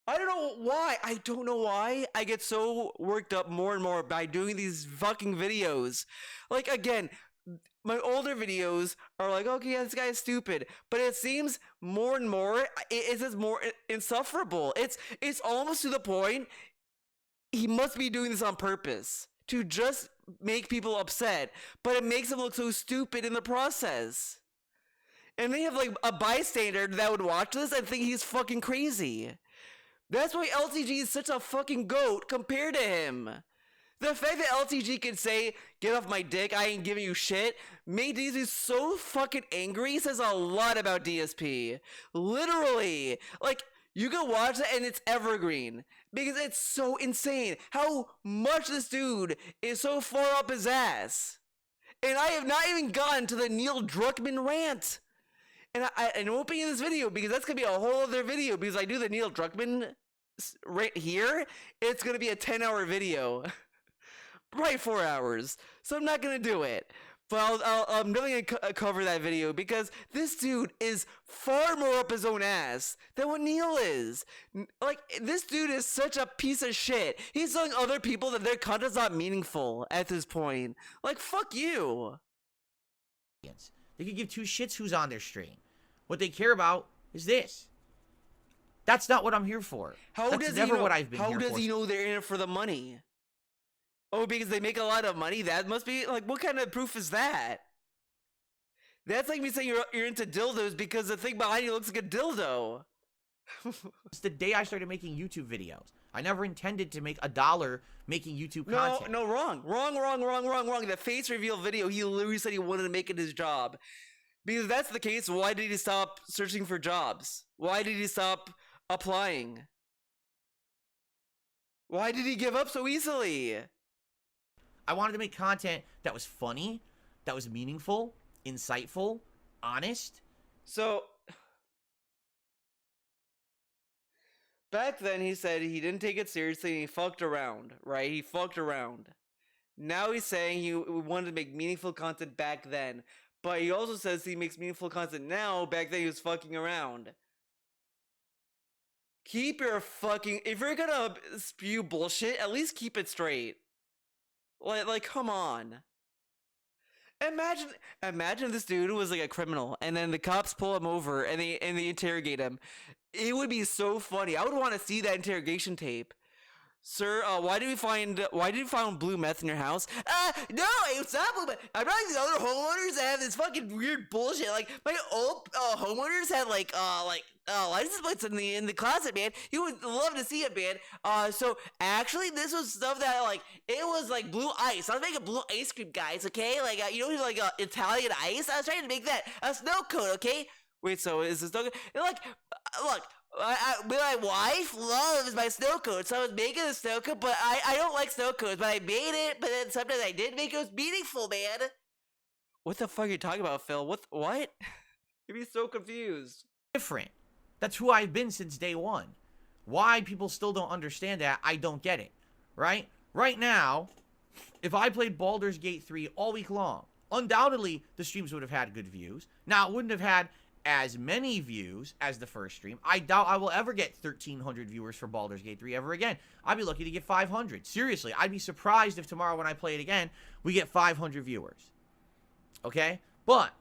I don't know why. I don't know why I get so worked up more and more by doing these fucking videos. Like, again, my older videos are like, okay, yeah, this guy is stupid, but it seems more and more it's just more insufferable. It's almost to the point he must be doing this on purpose to just make people upset, but it makes him look so stupid in the process. And they have like a bystander that would watch this and think he's fucking crazy. That's why LTG is such a fucking goat compared to him. The fact that LTG can say, get off my dick, I ain't giving you shit, made DSP so fucking angry says a lot about DSP. Literally. Like, you can watch it and it's evergreen. Because it's so insane how much this dude is so far up his ass. And I have not even gotten to the Neil Druckmann rant. And I'm opening this video because that's going to be a whole other video because I do the Neil Druckmann right here. It's going to be a 10-hour video. Probably 4 hours. So I'm not going to do it. But I'm definitely going to cover that video because this dude is far more up his own ass than what Neil is. Like, this dude is such a piece of shit. He's telling other people that their content's not meaningful at this point. Like, fuck you. They could give two shits who's on their stream. What they care about is this. That's not what I'm here for. That's never what I've been here for. How does he know they're in it for the money? Oh, because they make a lot of money? That must be, like, what kind of proof is that? That's like me saying you're into dildos because the thing behind you looks like a dildo. It's the day I started making YouTube videos. I never intended to make $1 making YouTube content. No, wrong. The face reveal video, he literally said he wanted to make it his job. Because if that's the case, why did he stop searching for jobs? Why did he stop applying? Why did he give up so easily? I wanted to make content that was funny, that was meaningful, insightful, honest. So, back then he said he didn't take it seriously and he fucked around, right? He fucked around. Now he's saying he wanted to make meaningful content back then. But he also says he makes meaningful content now. Back then he was fucking around. Keep your fucking... If you're gonna spew bullshit, at least keep it straight. Like, come on. Imagine this dude was like a criminal, and then the cops pull him over, and they interrogate him. It would be so funny. I would want to see that interrogation tape. Sir, why did you find blue meth in your house? No, it's not blue meth. I brought these other homeowners that have this fucking weird bullshit. Like, my old homeowners had license plates in the closet, man. You would love to see it, man. So actually, this was stuff that it was like blue ice. I was making blue ice cream, guys. Okay, like Italian ice. I was trying to make that a snow cone. Okay. Wait, so is this snow cone? Look. My wife loves my snow cone, so I was making a snow cone, but I don't like snow cones, but I made it, but then sometimes I did make it. It was meaningful, man. What the fuck are you talking about, Phil? What? You'd be so confused. Different. That's who I've been since day one. Why people still don't understand that, I don't get it. Right? Right now, if I played Baldur's Gate 3 all week long, undoubtedly the streams would have had good views. Now, it wouldn't have had as many views as the first stream. I doubt I will ever get 1,300 viewers for Baldur's Gate 3 ever again. I'd be lucky to get 500. Seriously, I'd be surprised if tomorrow when I play it again, we get 500 viewers. Okay? But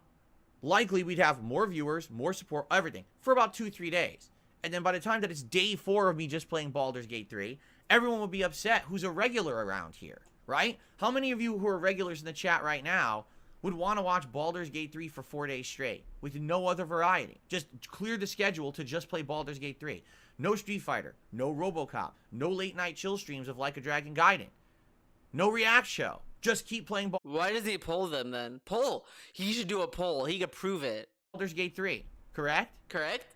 likely we'd have more viewers, more support, everything for about 2-3 days. And then by the time that it's day 4 of me just playing Baldur's Gate 3, everyone will be upset who's a regular around here, right? How many of you who are regulars in the chat right now would want to watch Baldur's Gate 3 for 4 days straight with no other variety? Just clear the schedule to just play Baldur's Gate 3. No Street Fighter, no RoboCop, no late night chill streams of Like a Dragon Gaiden, no React show. Just keep playing Why does he pull them then? Poll. He should do a poll. He could prove it. Baldur's Gate 3, correct? Correct.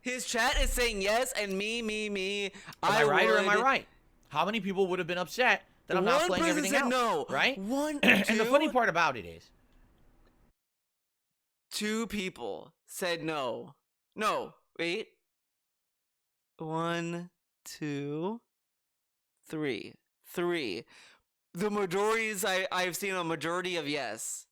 His chat is saying yes, and me. Am I right or am I right? How many people would have been upset that I'm not playing everything else? No. Right? One, and the funny part about it is 2 people said no. No, wait. 1, 2, 3. 3. The majorities I've seen a majority of yes.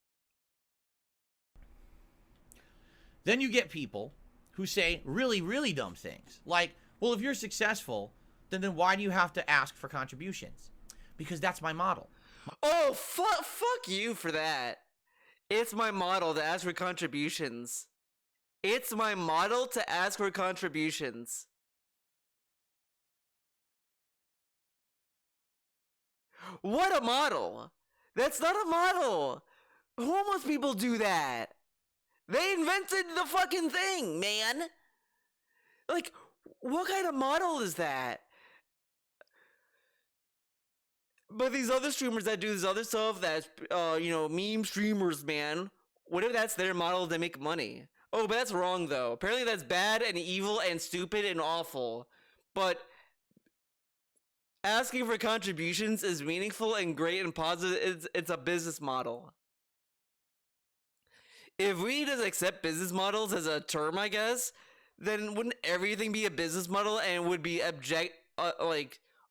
Then you get people who say really, really dumb things. Like, well, if you're successful, then why do you have to ask for contributions? Because that's my model. Oh, fuck you for that. It's my model to ask for contributions. It's my model to ask for contributions. What a model! That's not a model! Homeless people do that! They invented the fucking thing, man! Like, what kind of model is that? But these other streamers that do this other stuff, that's, meme streamers, man. What if that's their model to make money? Oh, but that's wrong, though. Apparently that's bad and evil and stupid and awful. But asking for contributions is meaningful and great and positive. It's a business model. If we just accept business models as a term, I guess, then wouldn't everything be a business model and would be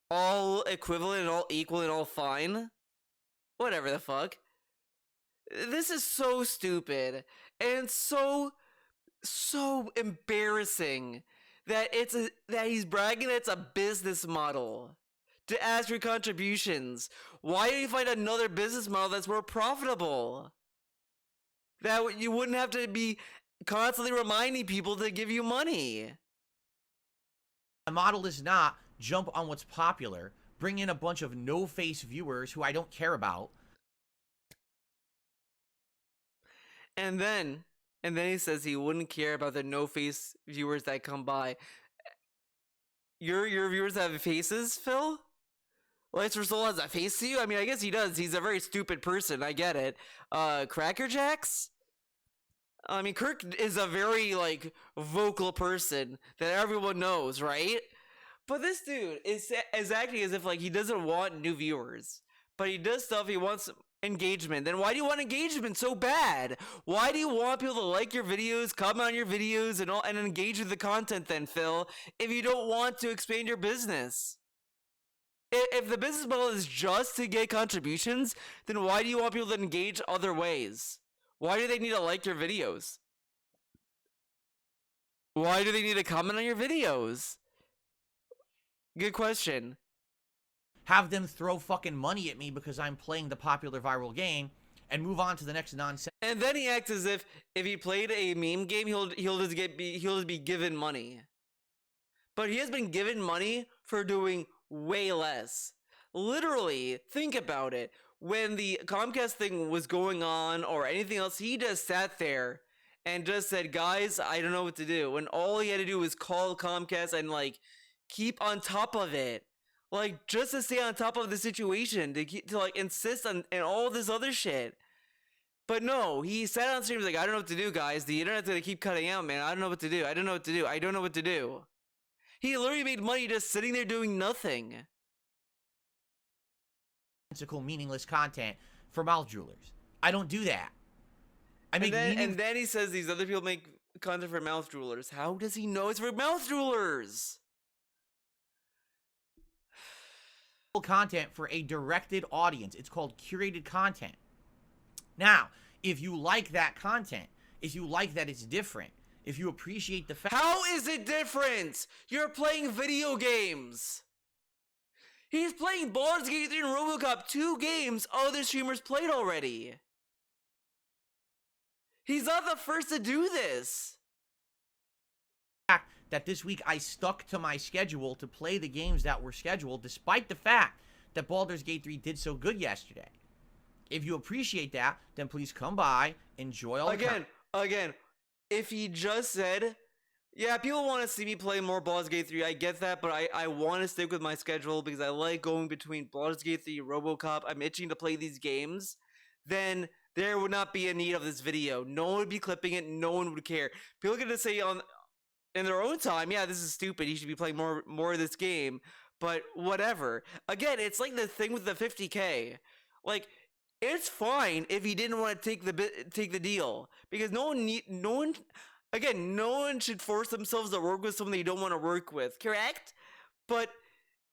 all equivalent and all equal and all fine? Whatever the fuck. This is so stupid and so embarrassing that that he's bragging that it's a business model to ask for contributions. Why don't you find another business model that's more profitable? That you wouldn't have to be constantly reminding people to give you money. My model is not jump on what's popular, bring in a bunch of no-face viewers who I don't care about. And then he says he wouldn't care about the no-face viewers that come by. Your viewers have faces, Phil? Lights for Soul has a face to you? I mean, I guess he does. He's a very stupid person. I get it. Cracker Jacks? I mean, Kirk is a very, vocal person that everyone knows, right? But this dude is acting as if, he doesn't want new viewers. But he does stuff, he wants engagement. Then why do you want engagement so bad? Why do you want people to like your videos, comment on your videos, and engage with the content then, Phil, if you don't want to expand your business? If the business model is just to get contributions, then why do you want people to engage other ways? Why do they need to like your videos? Why do they need to comment on your videos? Good question. Have them throw fucking money at me because I'm playing the popular viral game and move on to the next nonsense. And then he acts as if he played a meme game, he'll just be given money. But he has been given money for doing way less. Literally, think about it. When the Comcast thing was going on or anything else, he just sat there and just said, guys, I don't know what to do. When all he had to do was call Comcast and keep on top of it. Just to stay on top of the situation, to insist on and all this other shit. But no, he sat on stream, he was like, I don't know what to do, guys. The internet's gonna keep cutting out, man. I don't know what to do. I don't know what to do. I don't know what to do. He literally made money just sitting there doing nothing. Meaningless content for mouth droolers. I don't do that. And then he says these other people make content for mouth droolers. How does he know it's for mouth droolers? Content for a directed audience. It's called curated content. Now, if you like that content, if you like that it's different, if you appreciate the fact... How is it different? You're playing video games. He's playing Baldur's Gate 3 and RoboCop, 2 games other streamers played already. He's not the first to do this. That this week I stuck to my schedule to play the games that were scheduled, despite the fact that Baldur's Gate 3 did so good yesterday. If you appreciate that, then please come by, enjoy all Again, if he just said, yeah, people want to see me play more Baldur's Gate 3, I get that, but I want to stick with my schedule because I like going between Baldur's Gate 3 and RoboCop, I'm itching to play these games, then there would not be a need of this video. No one would be clipping it, no one would care. People are going to say in their own time, yeah, this is stupid, he should be playing more of this game, but whatever. Again, it's like the thing with the 50K. It's fine if he didn't want to take the deal, because no one should force themselves to work with someone they don't want to work with, correct? But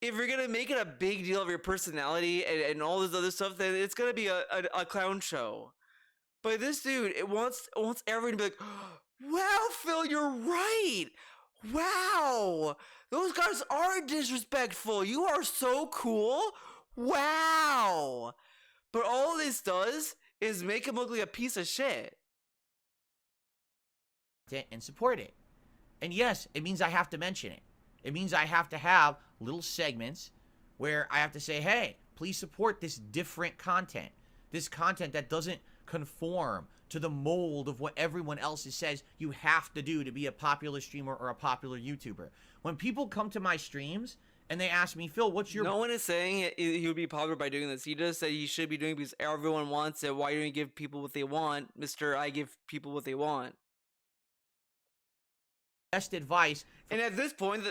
if you're gonna make it a big deal of your personality and all this other stuff, then it's gonna be a clown show. But this dude, it wants everyone to be like, Wow, Phil, you're right. Wow. Those guys are disrespectful. You are so cool. Wow. But all this does is make him look like a piece of shit. And support it. And yes, it means I have to mention it. It means I have to have little segments where I have to say, hey, please support this different content. This content that doesn't conform to the mold of what everyone else says you have to do to be a popular streamer or a popular YouTuber. When people come to my streams and they ask me, Phil, what's your... No one is saying he would be popular by doing this. He just said he should be doing it because everyone wants it. Why don't you give people what they want? Mr. I give people what they want. best advice? And at this point,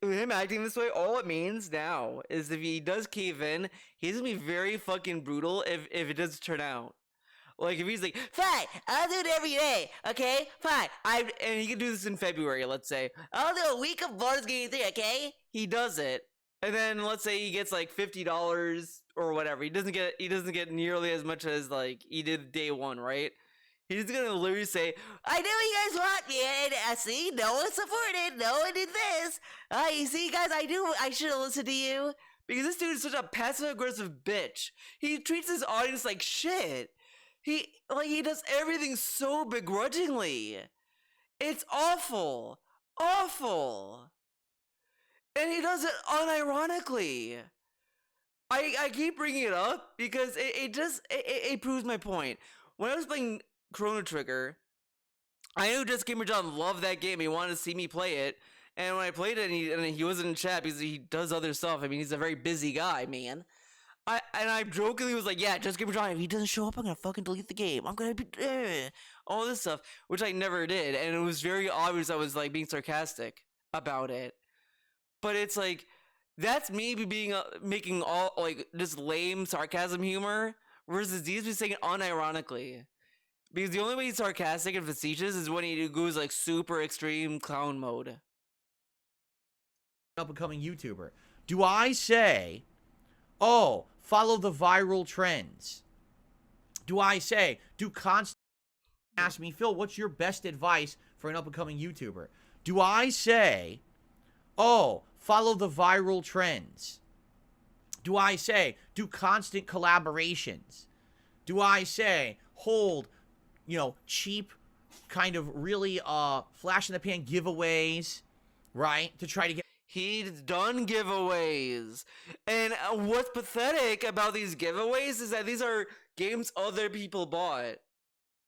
him acting this way, all it means now is if he does cave in, he's gonna be very fucking brutal if it does turn out. Like, if he's like, fine, I'll do it every day, okay? Fine. And he can do this in February, let's say. I'll do a week of Baldur's Gate 3, okay? He does it. And then let's say he gets like $50 or whatever. He doesn't get nearly as much as like he did day one, right? He's gonna literally say, I know you guys want me, and see, no one supported, no one did this. You see, guys, I should have listened to you. Because this dude is such a passive-aggressive bitch. He treats his audience like shit. He does everything so begrudgingly. It's awful. Awful. And he does it unironically. I keep bringing it up because it proves my point. When I was playing Chrono Trigger, I knew Just Gamer John loved that game. He wanted to see me play it. And when I played it and he wasn't in chat because he does other stuff. I mean, he's a very busy guy, man. I jokingly was like, yeah, Just Gamer John, if he doesn't show up, I'm gonna fucking delete the game. I'm gonna be all this stuff, which I never did, and it was very obvious I was like being sarcastic about it. But it's like that's me being making all like just lame sarcasm humor versus these be saying it unironically. Because the only way he's sarcastic and facetious is when he goes like super extreme clown mode. Up and coming YouTuber. Do I say, oh, follow the viral trends? Do I say, do constant ask me, Phil, what's your best advice for an up and coming YouTuber? Do I say, oh, follow the viral trends? Do I say, do constant collaborations? Do I say, hold, cheap, kind of really flash in the pan giveaways, right? To try to get... He's done giveaways. And what's pathetic about these giveaways is that these are games other people bought.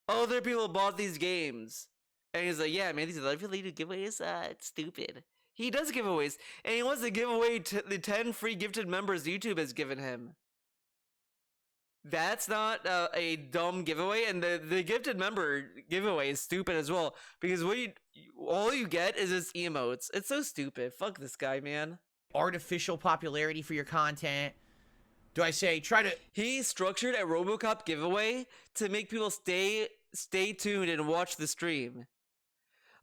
Other people bought these games. And he's like, yeah, man, these other people do giveaways? It's stupid. He does giveaways. And he wants to give away the 10 free gifted members YouTube has given him. That's not a dumb giveaway, and the gifted member giveaway is stupid as well, because all you get is this emotes. It's so stupid. Fuck this guy, man. Artificial popularity for your content. Do I say He structured a RoboCop giveaway to make people stay tuned and watch the stream.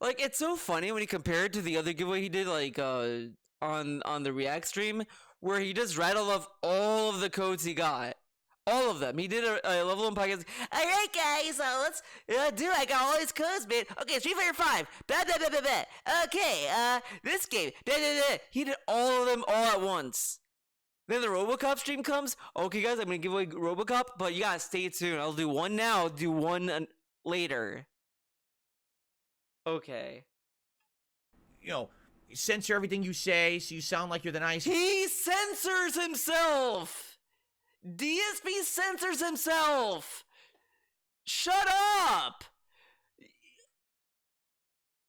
Like, it's so funny when you compare it to the other giveaway he did, like on the React stream, where he just rattled off all of the codes he got. All of them. He did a level 1 podcast. All right, guys, let's do. I got all these codes, man. Okay, Street Fighter 5. Blah, blah, blah, blah, blah. Okay, this game. Blah, blah, blah. He did all of them all at once. Then the RoboCop stream comes. Okay, guys, I'm gonna give away RoboCop, but you gotta stay tuned. I'll do one now. I'll do one later. Okay. Censor everything you say so you sound like you're the nice... He censors himself! DSP censors himself! Shut up!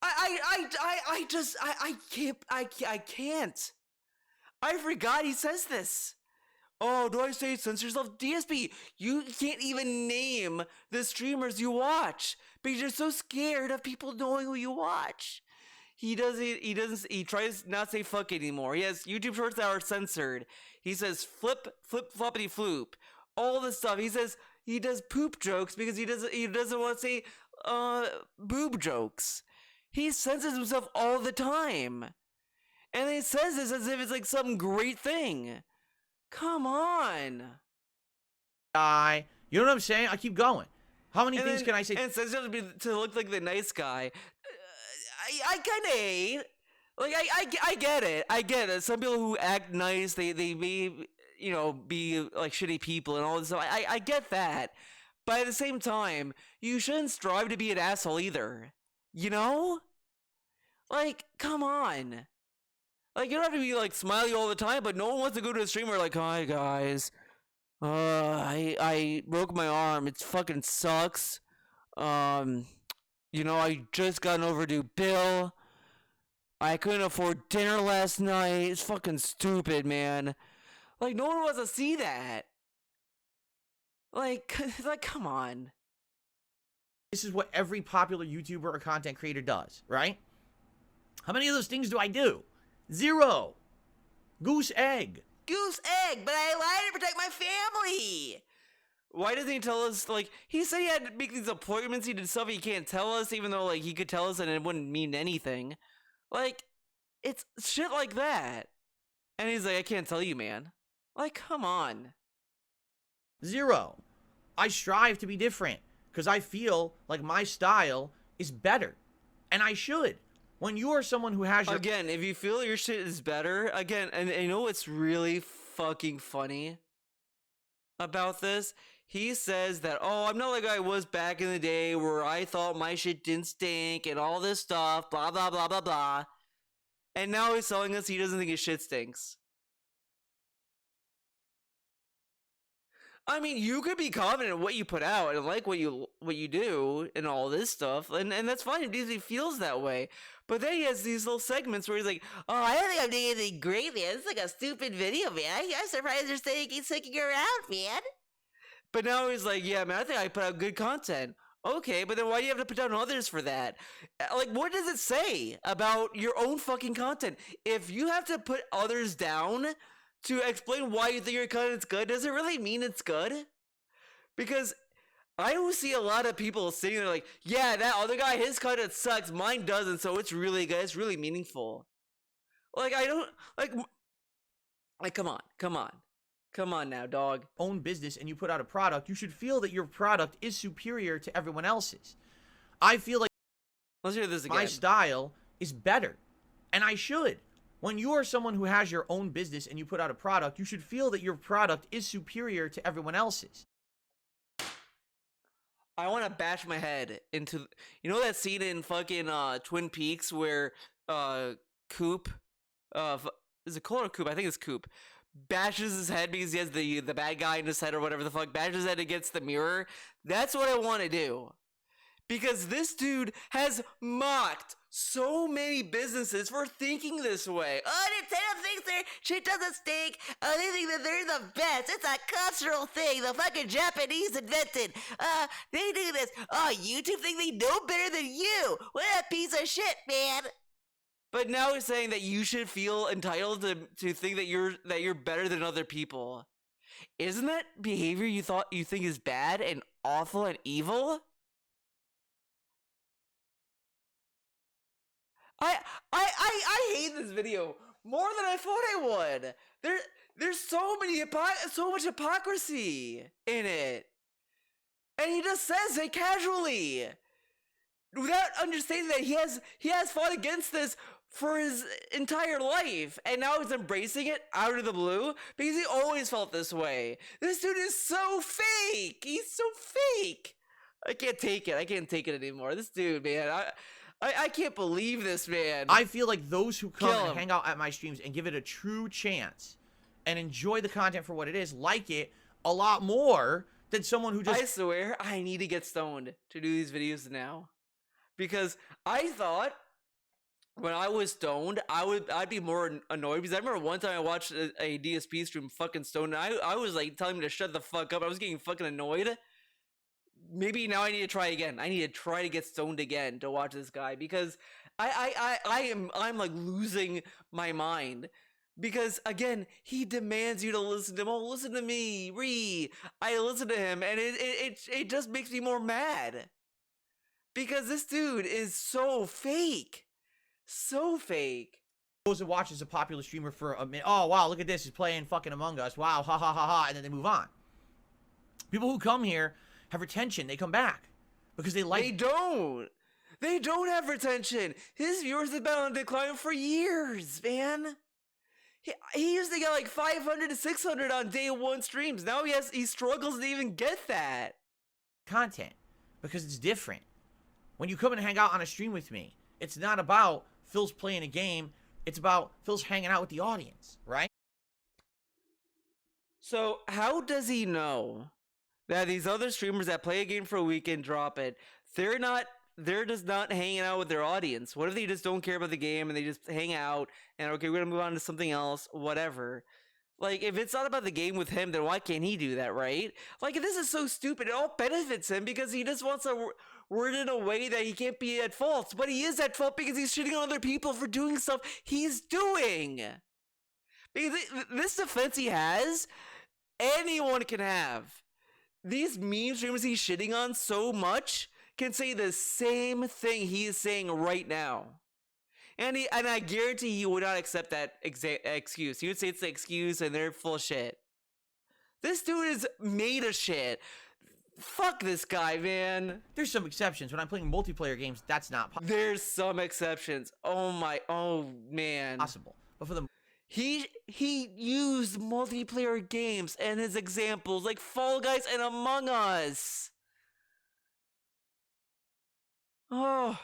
I can't. I forgot he says this. Oh, do I say censor yourself? DSP, you can't even name the streamers you watch because you're so scared of people knowing who you watch. He tries not to say fuck anymore. He has YouTube shorts that are censored. He says flip, floppity floop. All this stuff. He says he does poop jokes because he doesn't want to say boob jokes. He censors himself all the time. And he says this as if it's like some great thing. Come on. You know what I'm saying? I keep going. How many things can I say? And says to look like the nice guy. I kind of hate. Like I get it. I get it. Some people who act nice, they may be like shitty people and all this stuff. I get that. But at the same time, you shouldn't strive to be an asshole either. You know? Like, come on. Like, you don't have to be like smiley all the time, but no one wants to go to a streamer like, hi guys. I broke my arm. It fucking sucks. I just got an overdue bill. I couldn't afford dinner last night. It's fucking stupid, man. Like, no one wants to see that. Like, come on. This is what every popular YouTuber or content creator does, right? How many of those things do I do? 0. Goose egg. Goose egg, but I lied to protect my family. Why doesn't he tell us, like, he said he had to make these appointments, he did stuff he can't tell us, even though, like, he could tell us and it wouldn't mean anything. Like, it's shit like that. And he's like, I can't tell you, man. Like, come on. 0. I strive to be different because I feel like my style is better. And I should. When you are someone who has your... Again, if you feel your shit is better, again, and you know what's really fucking funny about this? He says that, oh, I'm not like I was back in the day where I thought my shit didn't stink and all this stuff, blah, blah, blah, blah, blah. And now he's telling us he doesn't think his shit stinks. I mean, you could be confident in what you put out and like what you do and all this stuff, and that's fine because he feels that way. But then he has these little segments where he's like, "Oh, I don't think I'm doing anything great, man. It's like a stupid video, man. I'm surprised they're sticking around, man." But now he's like, "Yeah, man, I think I put out good content." Okay, but then why do you have to put down others for that? Like, what does it say about your own fucking content? If you have to put others down to explain why you think your content's good, does it really mean it's good? Because I don't see a lot of people sitting there like, yeah, that other guy, his content sucks, mine doesn't, so it's really good, it's really meaningful. Like, I don't, like, come on now, dog. Own business and you put out a product, you should feel that your product is superior to everyone else's. I feel like let's hear this again. My style is better, and I should. When you are someone who has your own business and you put out a product, you should feel that your product is superior to everyone else's. I want to bash my head into, you know that scene in fucking Twin Peaks where Coop, is it Cole or Coop? I think it's Coop. Bashes his head because he has the bad guy in his head or whatever the fuck. Bashes his head against the mirror. That's what I want to do. Because this dude has mocked so many businesses for thinking this way. Oh, Nintendo thinks their shit doesn't stink. Oh, they think that they're the best. It's a cultural thing the fucking Japanese invented. They do this. Oh, YouTube think they know better than you. What a piece of shit, man. But now he's saying that you should feel entitled to think that you're better than other people. Isn't that behavior you think is bad and awful and evil? I hate this video more than I thought I would. There's so much hypocrisy in it, and he just says it casually, without understanding that he has fought against this for his entire life, and now he's embracing it out of the blue because he always felt this way. This dude is so fake. He's so fake. I can't take it anymore. This dude, man. I can't believe this, man. I feel like those who come and hang out at my streams and give it a true chance and enjoy the content for what it is, like it a lot more than someone who just... I swear, I need to get stoned to do these videos now. Because I thought when I was stoned, I'd be more annoyed. Because I remember one time I watched a DSP stream fucking stoned, and I was like telling him to shut the fuck up. I was getting fucking annoyed. Maybe now I need to try again. I need to try to get stoned again to watch this guy, because I'm like losing my mind, because again, he demands you to listen to him. Oh, listen to me, I listen to him, and it just makes me more mad, because this dude is so fake. Goes and watches a popular streamer for a minute. Oh wow, look at this, he's playing fucking Among Us. Wow, ha ha ha ha, and then they move on. People who come here have retention. They come back because they like. They don't. They don't have retention. His viewers have been on decline for years, man. He used to get like 500 to 600 on day one streams. Now he struggles to even get that. Content because it's different. When you come and hang out on a stream with me, it's not about Phil's playing a game. It's about Phil's hanging out with the audience, right? So how does he know that these other streamers that play a game for a week and drop it, they're just not hanging out with their audience? What if they just don't care about the game and they just hang out and, okay, we're gonna move on to something else, whatever. Like, if it's not about the game with him, then why can't he do that, right? Like, this is so stupid. It all benefits him because he just wants to word in a way that he can't be at fault. But he is at fault because he's shitting on other people for doing stuff he's doing. Because this defense he has, anyone can have. These meme streamers he's shitting on so much can say the same thing he is saying right now. And I guarantee he would not accept that excuse. He would say it's the excuse and they're full of shit. This dude is made of shit. Fuck this guy, man. There's some exceptions. When I'm playing multiplayer games, that's not There's some exceptions. Oh man. possible. But for the He used multiplayer games and his examples like Fall Guys and Among Us. Oh.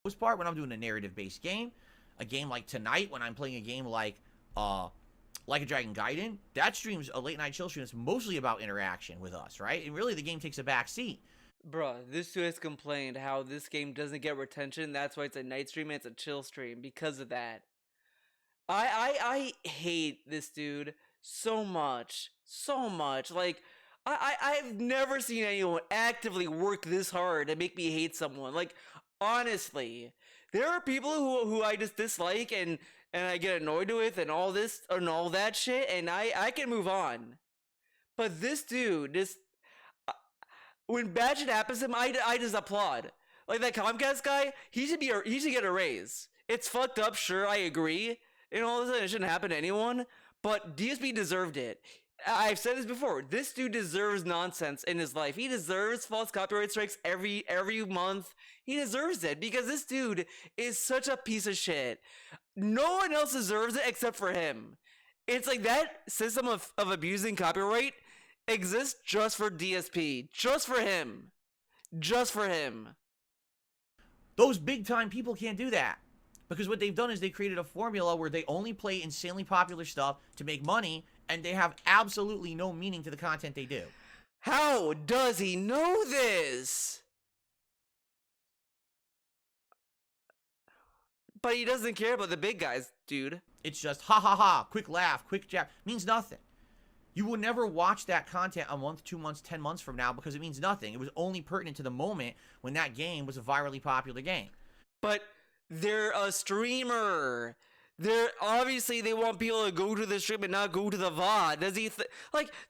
most part, when I'm doing a narrative-based game, a game like tonight, when I'm playing a game like a Dragon Gaiden, that stream's a late-night chill stream. It's mostly about interaction with us, right? And really, the game takes a back seat. Bruh, this dude has complained how this game doesn't get retention. That's why it's a night stream and it's a chill stream because of that. I hate this dude so much. So much. Like, I've never seen anyone actively work this hard to make me hate someone. Like, honestly, there are people who I just dislike and I get annoyed with and all this and all that shit, and I can move on. But this dude, when bad shit happens to him, I just applaud. Like that Comcast guy, he should get a raise. It's fucked up, sure, I agree. And all of a sudden, it shouldn't happen to anyone. But DSP deserved it. I've said this before. This dude deserves nonsense in his life. He deserves false copyright strikes every month. He deserves it because this dude is such a piece of shit. No one else deserves it except for him. It's like that system of abusing copyright exists just for DSP. Just for him. Just for him. Those big-time people can't do that. Because what they've done is they created a formula where they only play insanely popular stuff to make money, and they have absolutely no meaning to the content they do. How does he know this? But he doesn't care about the big guys, dude. It's just ha ha ha, quick laugh, quick jab. Means nothing. You will never watch that content a month, 2 months, 10 months from now because it means nothing. It was only pertinent to the moment when that game was a virally popular game. But they're a streamer. Obviously they want people to go to the stream and not go to the VOD. Does he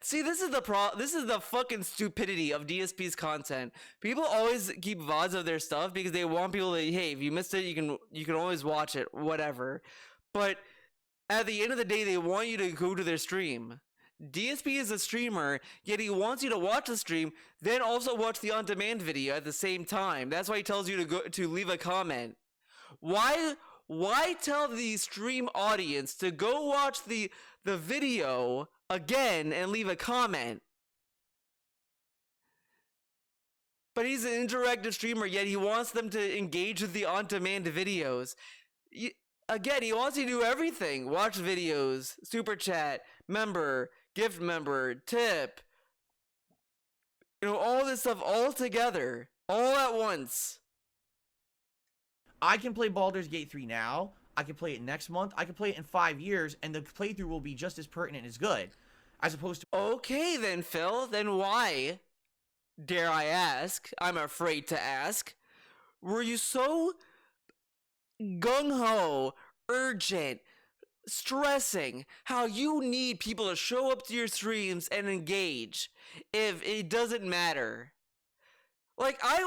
see, this is the fucking stupidity of DSP's content. People always keep VODs of their stuff because they want people to, hey, if you missed it, you can always watch it, whatever. But at the end of the day, they want you to go to their stream. DSP is a streamer, yet he wants you to watch the stream, then also watch the on-demand video at the same time. That's why he tells you to leave a comment. Why tell the stream audience to go watch the video again and leave a comment? But he's an interactive streamer, yet he wants them to engage with the on-demand videos. Again, he wants you to do everything. Watch videos, super chat, member, gift member, tip. All this stuff all together, all at once. I can play Baldur's Gate 3 now. I can play it next month. I can play it in 5 years, and the playthrough will be just as pertinent as good. As opposed to... Okay then, Phil. Then why, dare I ask, I'm afraid to ask, were you so gung-ho, urgent, stressing how you need people to show up to your streams and engage if it doesn't matter? Like, I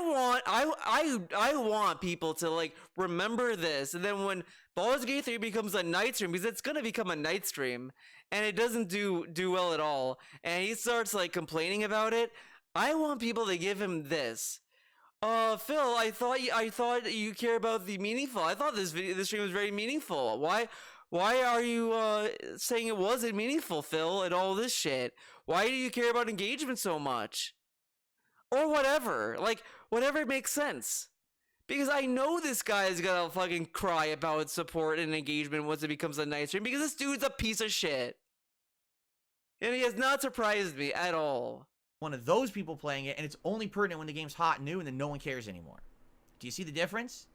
want people to, like, remember this, and then when Baldur's Gate 3 becomes a night stream, because it's gonna become a night stream, and it doesn't do well at all, and he starts, like, complaining about it, I want people to give him this. Phil, I thought you care about the meaningful. I thought this stream was very meaningful. Why are you saying it wasn't meaningful, Phil, and all this shit? Why do you care about engagement so much? Or whatever. Like, whatever makes sense. Because I know this guy is gonna fucking cry about support and engagement once it becomes a nice stream, because this dude's a piece of shit. And he has not surprised me at all. One of those people playing it, and it's only pertinent when the game's hot and new, and then no one cares anymore. Do you see the difference?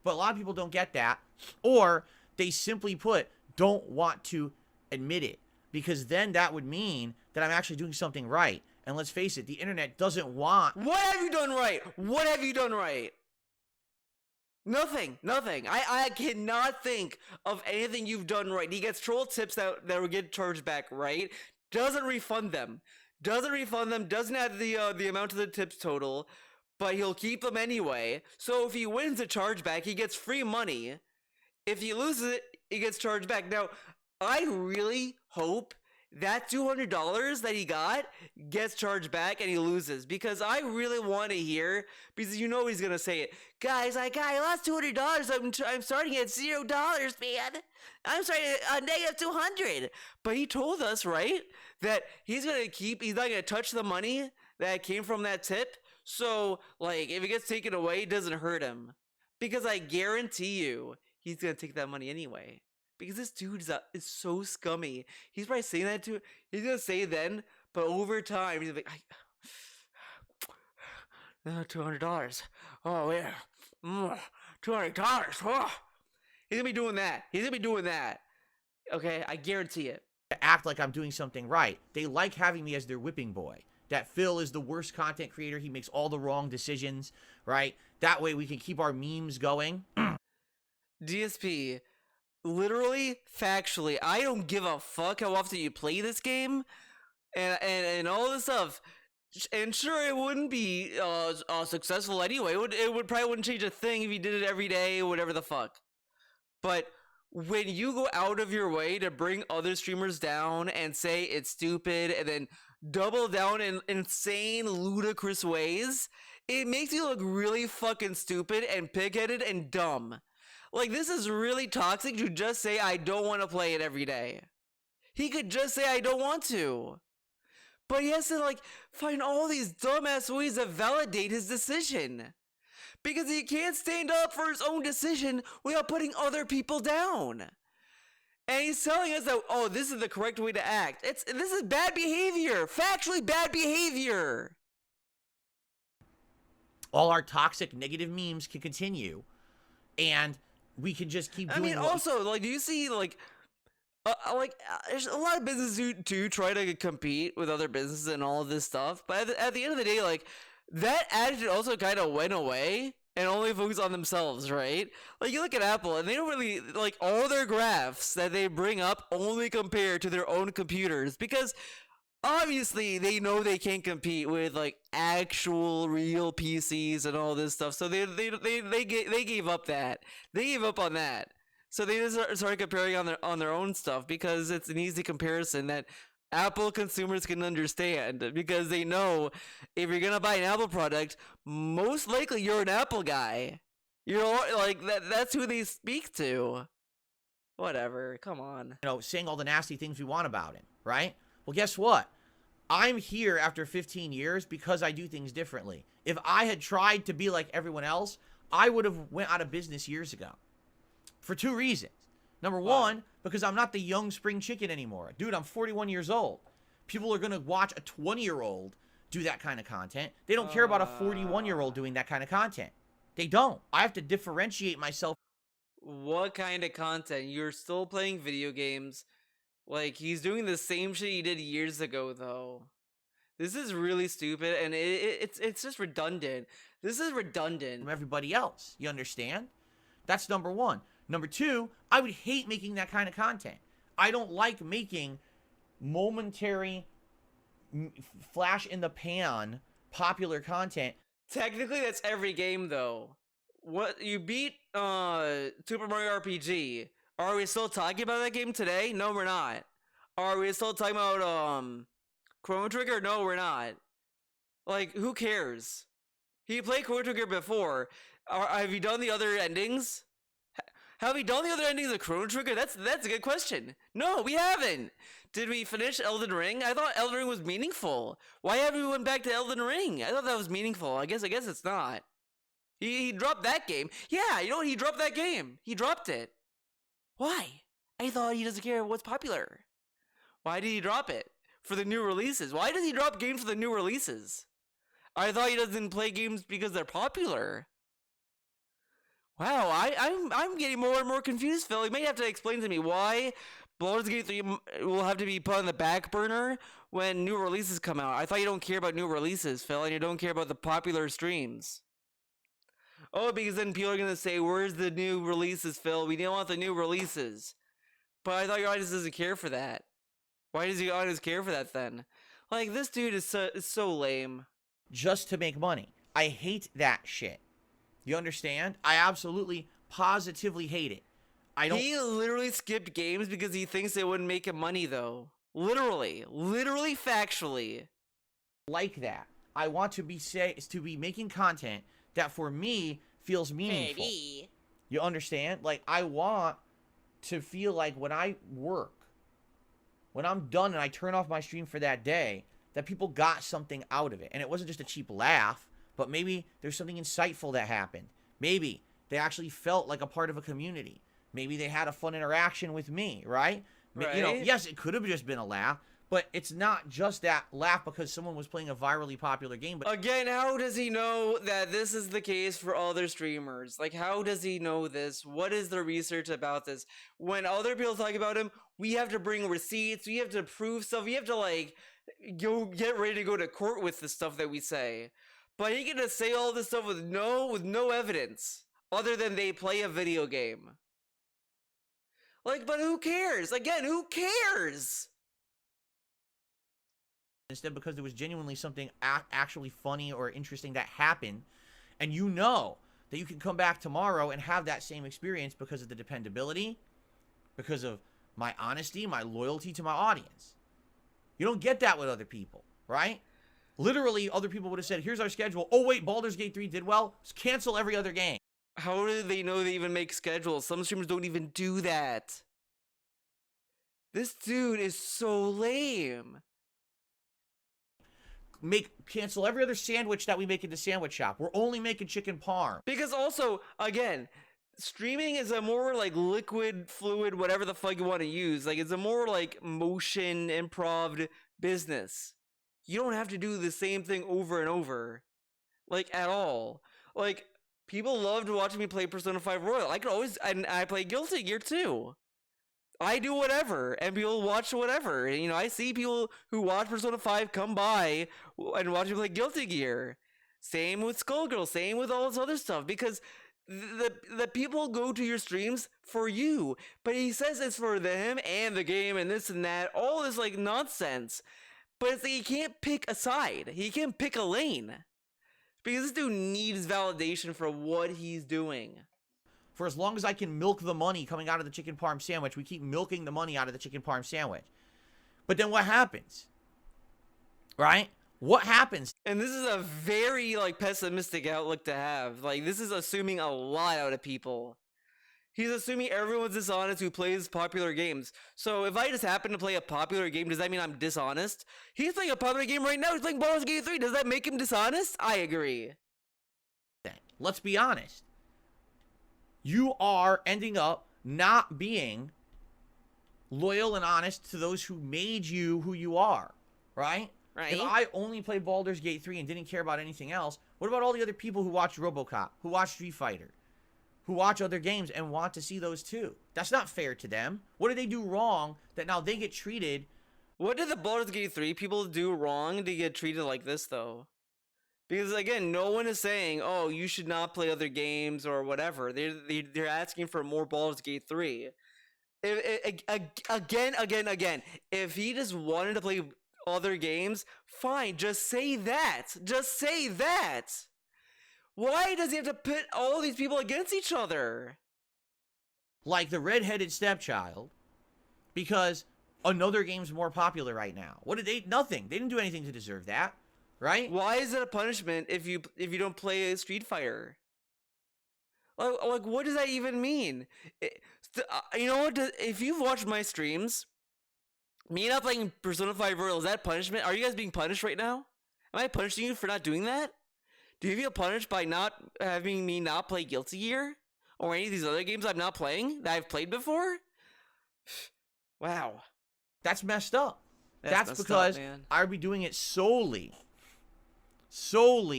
But a lot of people don't get that, or they simply put, don't want to admit it, because then that would mean that I'm actually doing something right. And let's face it, the internet doesn't want... What have you done right? What have you done right? Nothing. I cannot think of anything you've done right. He gets troll tips that will get charged back, right? Doesn't refund them. Doesn't add the amount to the tips total, but he'll keep them anyway. So if he wins the chargeback, he gets free money. If he loses it, he gets charged back. Now, I really hope that $200 that he got gets charged back and he loses, because I really want to hear, because you know he's gonna say it. Guys, I lost $200. I'm starting at $0, man. I'm starting at negative 200. But he told us, right, that he's not gonna touch the money that came from that tip. So, like, if it gets taken away, it doesn't hurt him, because I guarantee you he's gonna take that money anyway. Because this dude is so scummy. He's probably saying that too. He's gonna say it then, but over time, he's like, $200. Oh, yeah. $200. Oh. He's gonna be doing that. Okay, I guarantee it. act like I'm doing something right. They like having me as their whipping boy. That Phil is the worst content creator. He makes all the wrong decisions, right? That way we can keep our memes going. DSP, literally, factually, I don't give a fuck how often you play this game and all this stuff. And sure, it wouldn't be successful anyway. It would probably wouldn't change a thing if you did it every day, whatever the fuck. But when you go out of your way to bring other streamers down and say it's stupid and then double down in insane, ludicrous ways, it makes you look really fucking stupid and pig-headed and dumb. Like, this is really toxic to just say, I don't want to play it every day. He could just say, I don't want to. But he has to, like, find all these dumbass ways to validate his decision. Because he can't stand up for his own decision without putting other people down. And he's telling us that, oh, this is the correct way to act. This is bad behavior. Factually bad behavior. All our toxic, negative memes can continue. And we can just keep doing also, like, do you see, like, there's a lot of businesses who do try to compete with other businesses and all of this stuff. But at the end of the day, like, that attitude also kind of went away and only focus on themselves, right? Like, you look at Apple and they don't really, like, all their graphs that they bring up only compare to their own computers, because obviously they know they can't compete with, like, actual real PCs and all this stuff. So they gave up that. They gave up on that. So they just started comparing on their own stuff, because it's an easy comparison that Apple consumers can understand, because they know if you're gonna buy an Apple product, most likely you're an Apple guy. You're like that's who they speak to. Whatever, come on. You know, saying all the nasty things we want about him, right? Well, guess what? I'm here after 15 years because I do things differently. If I had tried to be like everyone else, I would have went out of business years ago. For two reasons. Number one, because I'm not the young spring chicken anymore. Dude, I'm 41 years old. People are going to watch a 20-year-old do that kind of content. They don't care about a 41-year-old doing that kind of content. They don't. I have to differentiate myself. What kind of content? You're still playing video games. Like, he's doing the same shit he did years ago, though. This is really stupid, and it's just redundant. This is redundant. From everybody else. You understand? That's number one. Number two, I would hate making that kind of content. I don't like making momentary, flash in the pan, popular content. Technically, that's every game, though. What, you beat Super Mario RPG. Are we still talking about that game today? No, we're not. Are we still talking about Chrono Trigger? No, we're not. Like, who cares? He played Chrono Trigger before. Have you done the other endings? Have we done the other endings of Chrono Trigger? That's a good question. No, we haven't. Did we finish Elden Ring? I thought Elden Ring was meaningful. Why haven't we went back to Elden Ring? I thought that was meaningful. I guess it's not. He dropped that game. Yeah, you know what? He dropped that game. He dropped it. Why? I thought he doesn't care what's popular. Why did he drop it? For the new releases. Why does he drop games for the new releases? I thought he doesn't play games because they're popular. Wow, I'm getting more and more confused, Phil. You may have to explain to me why Baldur's Gate 3 will have to be put on the back burner when new releases come out. I thought you don't care about new releases, Phil, and you don't care about the popular streams. Oh, because then people are going to say, where's the new releases, Phil? We don't want the new releases. But I thought your audience doesn't care for that. Why does your audience care for that then? Like, this dude is so lame. Just to make money. I hate that shit. You understand? I absolutely, positively hate it. He literally skipped games because he thinks they wouldn't make him money, though. Literally, factually. Like that. I want to be making content that for me feels meaningful. Baby. You understand? Like, I want to feel like when I work, when I'm done and I turn off my stream for that day, that people got something out of it. And it wasn't just a cheap laugh, but maybe there's something insightful that happened. Maybe they actually felt like a part of a community. Maybe they had a fun interaction with me, right? You know, yes, it could have just been a laugh, but it's not just that laugh because someone was playing a virally popular game. But again, how does he know that this is the case for other streamers? Like, how does he know this? What is the research about this? When other people talk about him, we have to bring receipts. We have to prove stuff. We have to, like, go get ready to go to court with the stuff that we say. But he can just say all this stuff with no evidence other than they play a video game. Like, but who cares? Again, who cares? Instead, because there was genuinely something actually funny or interesting that happened, and you know that you can come back tomorrow and have that same experience because of the dependability, because of my honesty, my loyalty to my audience. You don't get that with other people, right? Literally, other people would have said, here's our schedule. Oh, wait, Baldur's Gate 3 did well. Let's cancel every other game. How do they know they even make schedules? Some streamers don't even do that. This dude is so lame. Cancel every other sandwich that we make in the sandwich shop. We're only making chicken parm. Because also, again, streaming is a more like liquid, fluid, whatever the fuck you want to use. Like, it's a more like motion, improv business. You don't have to do the same thing over and over. Like, at all. Like, people loved watching me play Persona 5 Royal. And I play Guilty Gear too. I do whatever, and people watch whatever. And, you know, I see people who watch Persona 5 come by and watch me play Guilty Gear. Same with Skullgirl, same with all this other stuff, because the people go to your streams for you. But he says it's for them and the game and this and that, all this, like, nonsense. But it's like he can't pick a side. He can't pick a lane. Because this dude needs validation for what he's doing. For as long as I can milk the money coming out of the chicken parm sandwich, we keep milking the money out of the chicken parm sandwich. But then what happens? Right? What happens? And this is a very, like, pessimistic outlook to have. Like, this is assuming a lot out of people. He's assuming everyone's dishonest who plays popular games. So if I just happen to play a popular game, does that mean I'm dishonest? He's playing a popular game right now. He's playing Baldur's Gate 3. Does that make him dishonest? I agree. Let's be honest. You are ending up not being loyal and honest to those who made you who you are, right? Right. If I only played Baldur's Gate 3 and didn't care about anything else, what about all the other people who watch RoboCop, who watch Street Fighter, who watch other games and want to see those too? That's not fair to them. What did they do wrong that now they get treated? What did the Baldur's Gate 3 people do wrong to get treated like this, though? Because, again, no one is saying, oh, you should not play other games or whatever. They're asking for more Baldur's Gate 3. Again, if he just wanted to play other games, fine, just say that. Just say that. Why does he have to pit all these people against each other? Like the redheaded stepchild, because another game's more popular right now. What did they? Nothing. They didn't do anything to deserve that. right? Why is it a punishment if you don't play a Street Fighter? Like what does that even mean? You know what? If you've watched my streams, me not playing Persona 5 Royal, is that punishment? Are you guys being punished right now? Am I punishing you for not doing that? Do you feel punished by not having me not play Guilty Gear? Or any of these other games I'm not playing that I've played before? Wow. That's messed up. That's messed because up, man. I would be doing it solely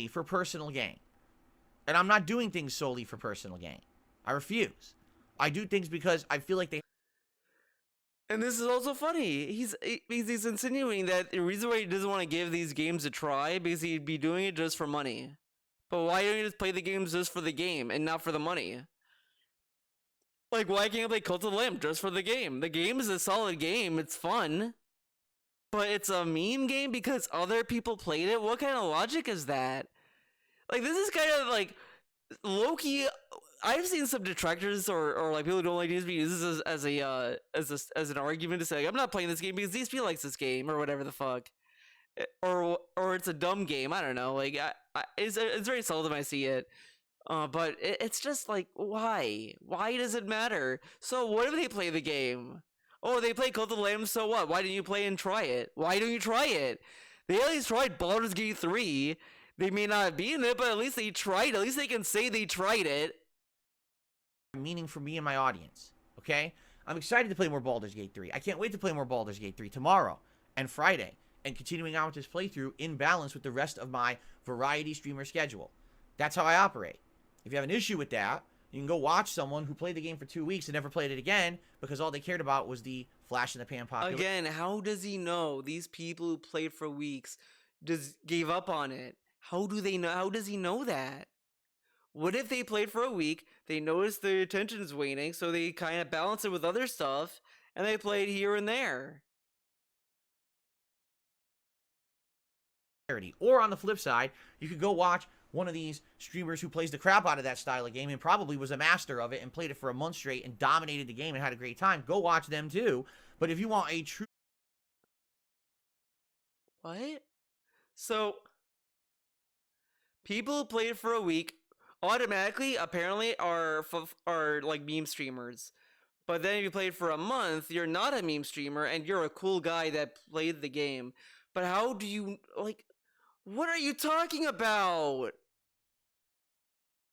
for personal gain. And I'm not doing things solely for personal gain. I refuse. I do things because I feel like they... And this is also funny. He's insinuating that the reason why he doesn't want to give these games a try because he'd be doing it just for money. But why don't you just play the games just for the game and not for the money? Like, why can't you play Cult of the Lamb just for the game? The game is a solid game. It's fun. But it's a meme game because other people played it? What kind of logic is that? Like, this is kind of like low-key. I've seen some detractors or like people who don't like DSP use this as an argument to say, like, I'm not playing this game because DSP likes this game or whatever the fuck. Or it's a dumb game. I don't know. Like, it's very seldom I see it. But it's just like, why? Why does it matter? So what if they play the game? Oh, they play Cult of the Lamb, so what? Why didn't you play and try it? Why don't you try it? They at least tried Baldur's Gate 3. They may not be in it, but at least they tried. At least they can say they tried it. meaning for me and my audience, okay? I'm excited to play more Baldur's Gate 3. I can't wait to play more Baldur's Gate 3 tomorrow and Friday and continuing on with this playthrough in balance with the rest of my variety streamer schedule. That's how I operate. If you have an issue with that, you can go watch someone who played the game for 2 weeks and never played it again because all they cared about was the flash in the pan popularity. Again, how does he know these people who played for weeks just gave up on it? How do they know? How does he know that? What if they played for a week, they noticed their attention is waning, so they kind of balance it with other stuff, and they played here and there? Or on the flip side, you could go watch one of these streamers who plays the crap out of that style of game and probably was a master of it and played it for a month straight and dominated the game and had a great time. Go watch them too. But if you want a true... What? So, people who played for a week automatically, apparently, are like meme streamers. But then if you played for a month, you're not a meme streamer and you're a cool guy that played the game. But how do you, like, what are you talking about?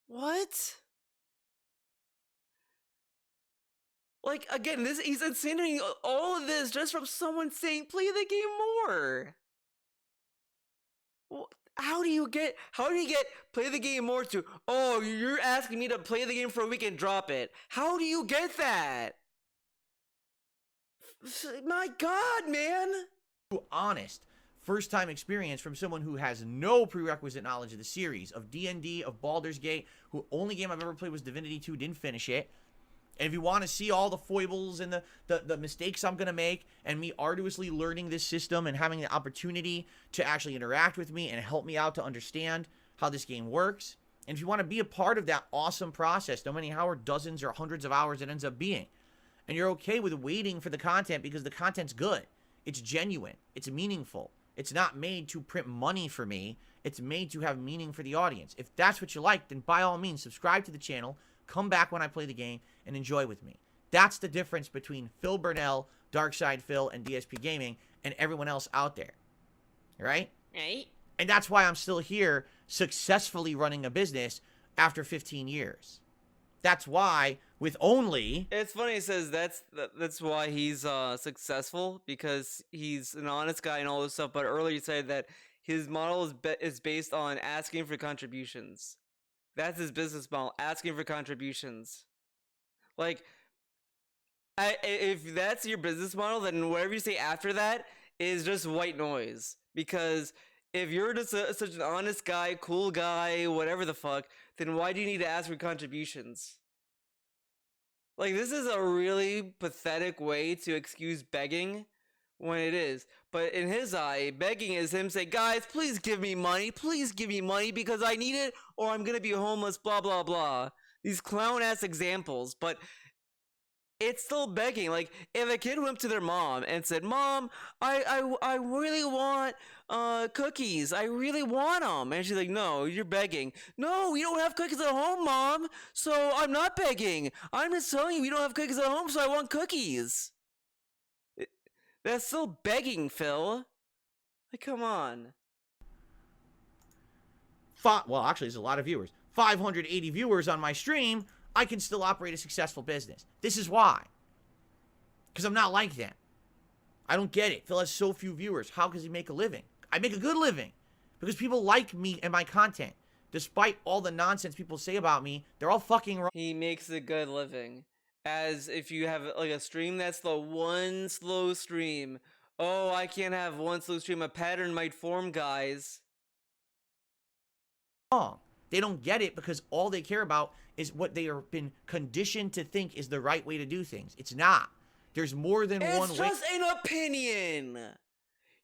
What? Like, again, he's insinuating all of this just from someone saying, play the game more. How do you get play the game more to, oh, you're asking me to play the game for a week and drop it? How do you get that? My God, man. honest first-time experience from someone who has no prerequisite knowledge of the series, of D&D, of Baldur's Gate, who only game I've ever played was Divinity 2, didn't finish it. And if you want to see all the foibles and the mistakes I'm going to make and me arduously learning this system and having the opportunity to actually interact with me and help me out to understand how this game works, and if you want to be a part of that awesome process, no matter how dozens or hundreds of hours it ends up being, and you're okay with waiting for the content because the content's good, it's genuine, it's meaningful, it's not made to print money for me, it's made to have meaning for the audience. If that's what you like, then by all means, subscribe to the channel, come back when I play the game, and enjoy with me. That's the difference between Phil Burnell, Darkside Phil, and DSP Gaming, and everyone else out there. Right? Right. And that's why I'm still here, successfully running a business after 15 years. That's why, with only... It's funny he says that's why he's successful, because he's an honest guy and all this stuff, but earlier you said that his model is based on asking for contributions. That's his business model, asking for contributions. Like, if that's your business model, then whatever you say after that is just white noise. Because if you're just such an honest guy, cool guy, whatever the fuck, then why do you need to ask for contributions? Like, this is a really pathetic way to excuse begging when it is. But in his eye, begging is him saying, guys, please give me money because I need it or I'm gonna be homeless, blah, blah, blah. These clown-ass examples. But it's still begging. Like, if a kid went up to their mom and said, "Mom, I really want cookies. I really want them," and she's like, "No, you're begging." "No, we don't have cookies at home, Mom. So I'm not begging. I'm just telling you we don't have cookies at home, so I want cookies." That's still begging, Phil. Like, come on. Well, actually, there's a lot of viewers. 580 viewers on my stream, I can still operate a successful business. This is why. Because I'm not like them. I don't get it. Phil has so few viewers. How does he make a living? I make a good living. Because people like me and my content. Despite all the nonsense people say about me, they're all fucking wrong. He makes a good living. As if you have like a stream that's the one slow stream. Oh, I can't have one slow stream. A pattern might form, guys. They don't get it because all they care about is what they have been conditioned to think is the right way to do things. It's not. There's more than one way. It's just an opinion.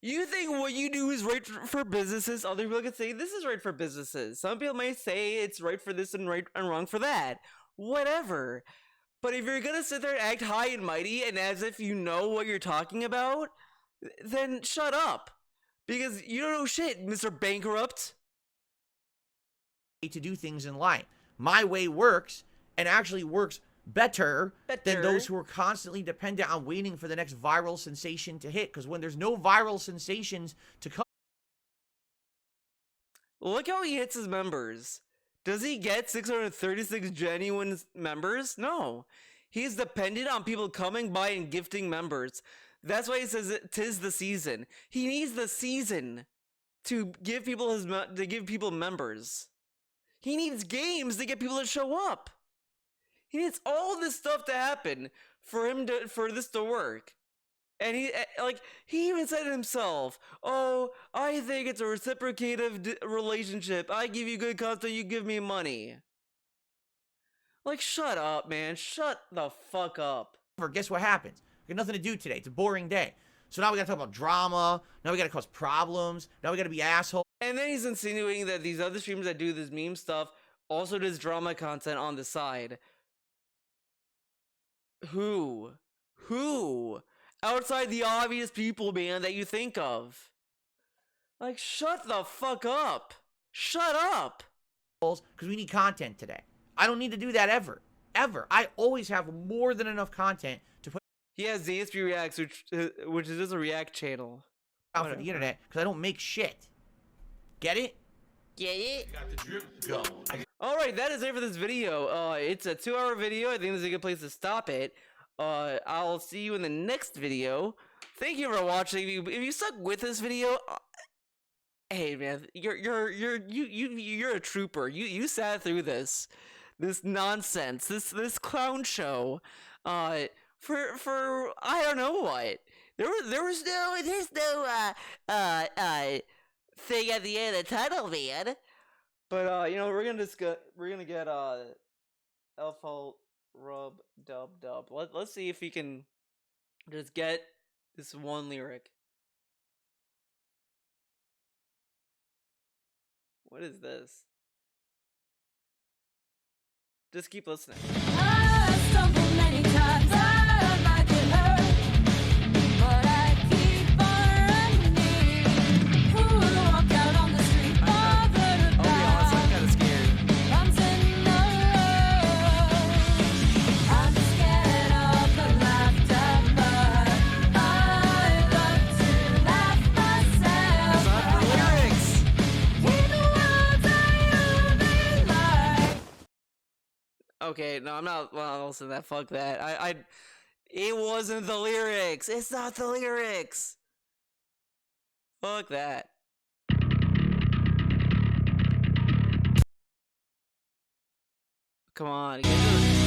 You think what you do is right for businesses. Other people can say this is right for businesses. Some people may say it's right for this and right and wrong for that. Whatever. But if you're gonna sit there and act high and mighty and as if you know what you're talking about, then shut up. Because you don't know shit, Mr. Bankrupt. To do things in life. My way works and actually works better than those who are constantly dependent on waiting for the next viral sensation to hit. Because when there's no viral sensations to come. Look how he hits his members. Does he get 636 genuine members? No. He's dependent on people coming by and gifting members. That's why he says 'tis the season. He needs the season to give people members. He needs games to get people to show up. He needs all this stuff to happen for this to work. And he even said it himself. "Oh, I think it's a reciprocative relationship. I give you good content, you give me money." Like, shut up, man. Shut the fuck up. Guess what happens? We got nothing to do today. It's a boring day. So now we gotta talk about drama. Now we gotta cause problems. Now we gotta be assholes. And then he's insinuating that these other streamers that do this meme stuff also does drama content on the side. Who? Outside the obvious people, man, that you think of. Like, shut the fuck up. Shut up. Because we need content today. I don't need to do that ever. Ever. I always have more than enough content to put. He has DSP Reacts, which is just a React channel. Out for the internet, because I don't make shit. Get it? Get it? Got the drip go. Alright, that is it for this video. It's a 2-hour video. I think this is a good place to stop it. I'll see you in the next video. Thank you for watching. If you stuck with this video, hey man, you're a trooper. You sat through this nonsense, this clown show, for I don't know what. There's no thing at the end of the tunnel, man. But we're gonna get Elfalt Rub Dub. Let's see if we can just get this one lyric. What is this? Just keep listening. I stumbled many times, I might get hurt, but I keep on running. Who will walk out on the street, bothered I'll be honest, I'm kind of scared. I'm sitting alone. I'm scared of the laughter, but I love to laugh myself. It's not the lyrics. In the world I only like. Okay, no, I'm not listening to that. Fuck that. It wasn't the lyrics. It's not the lyrics. Fuck that. Come on, get those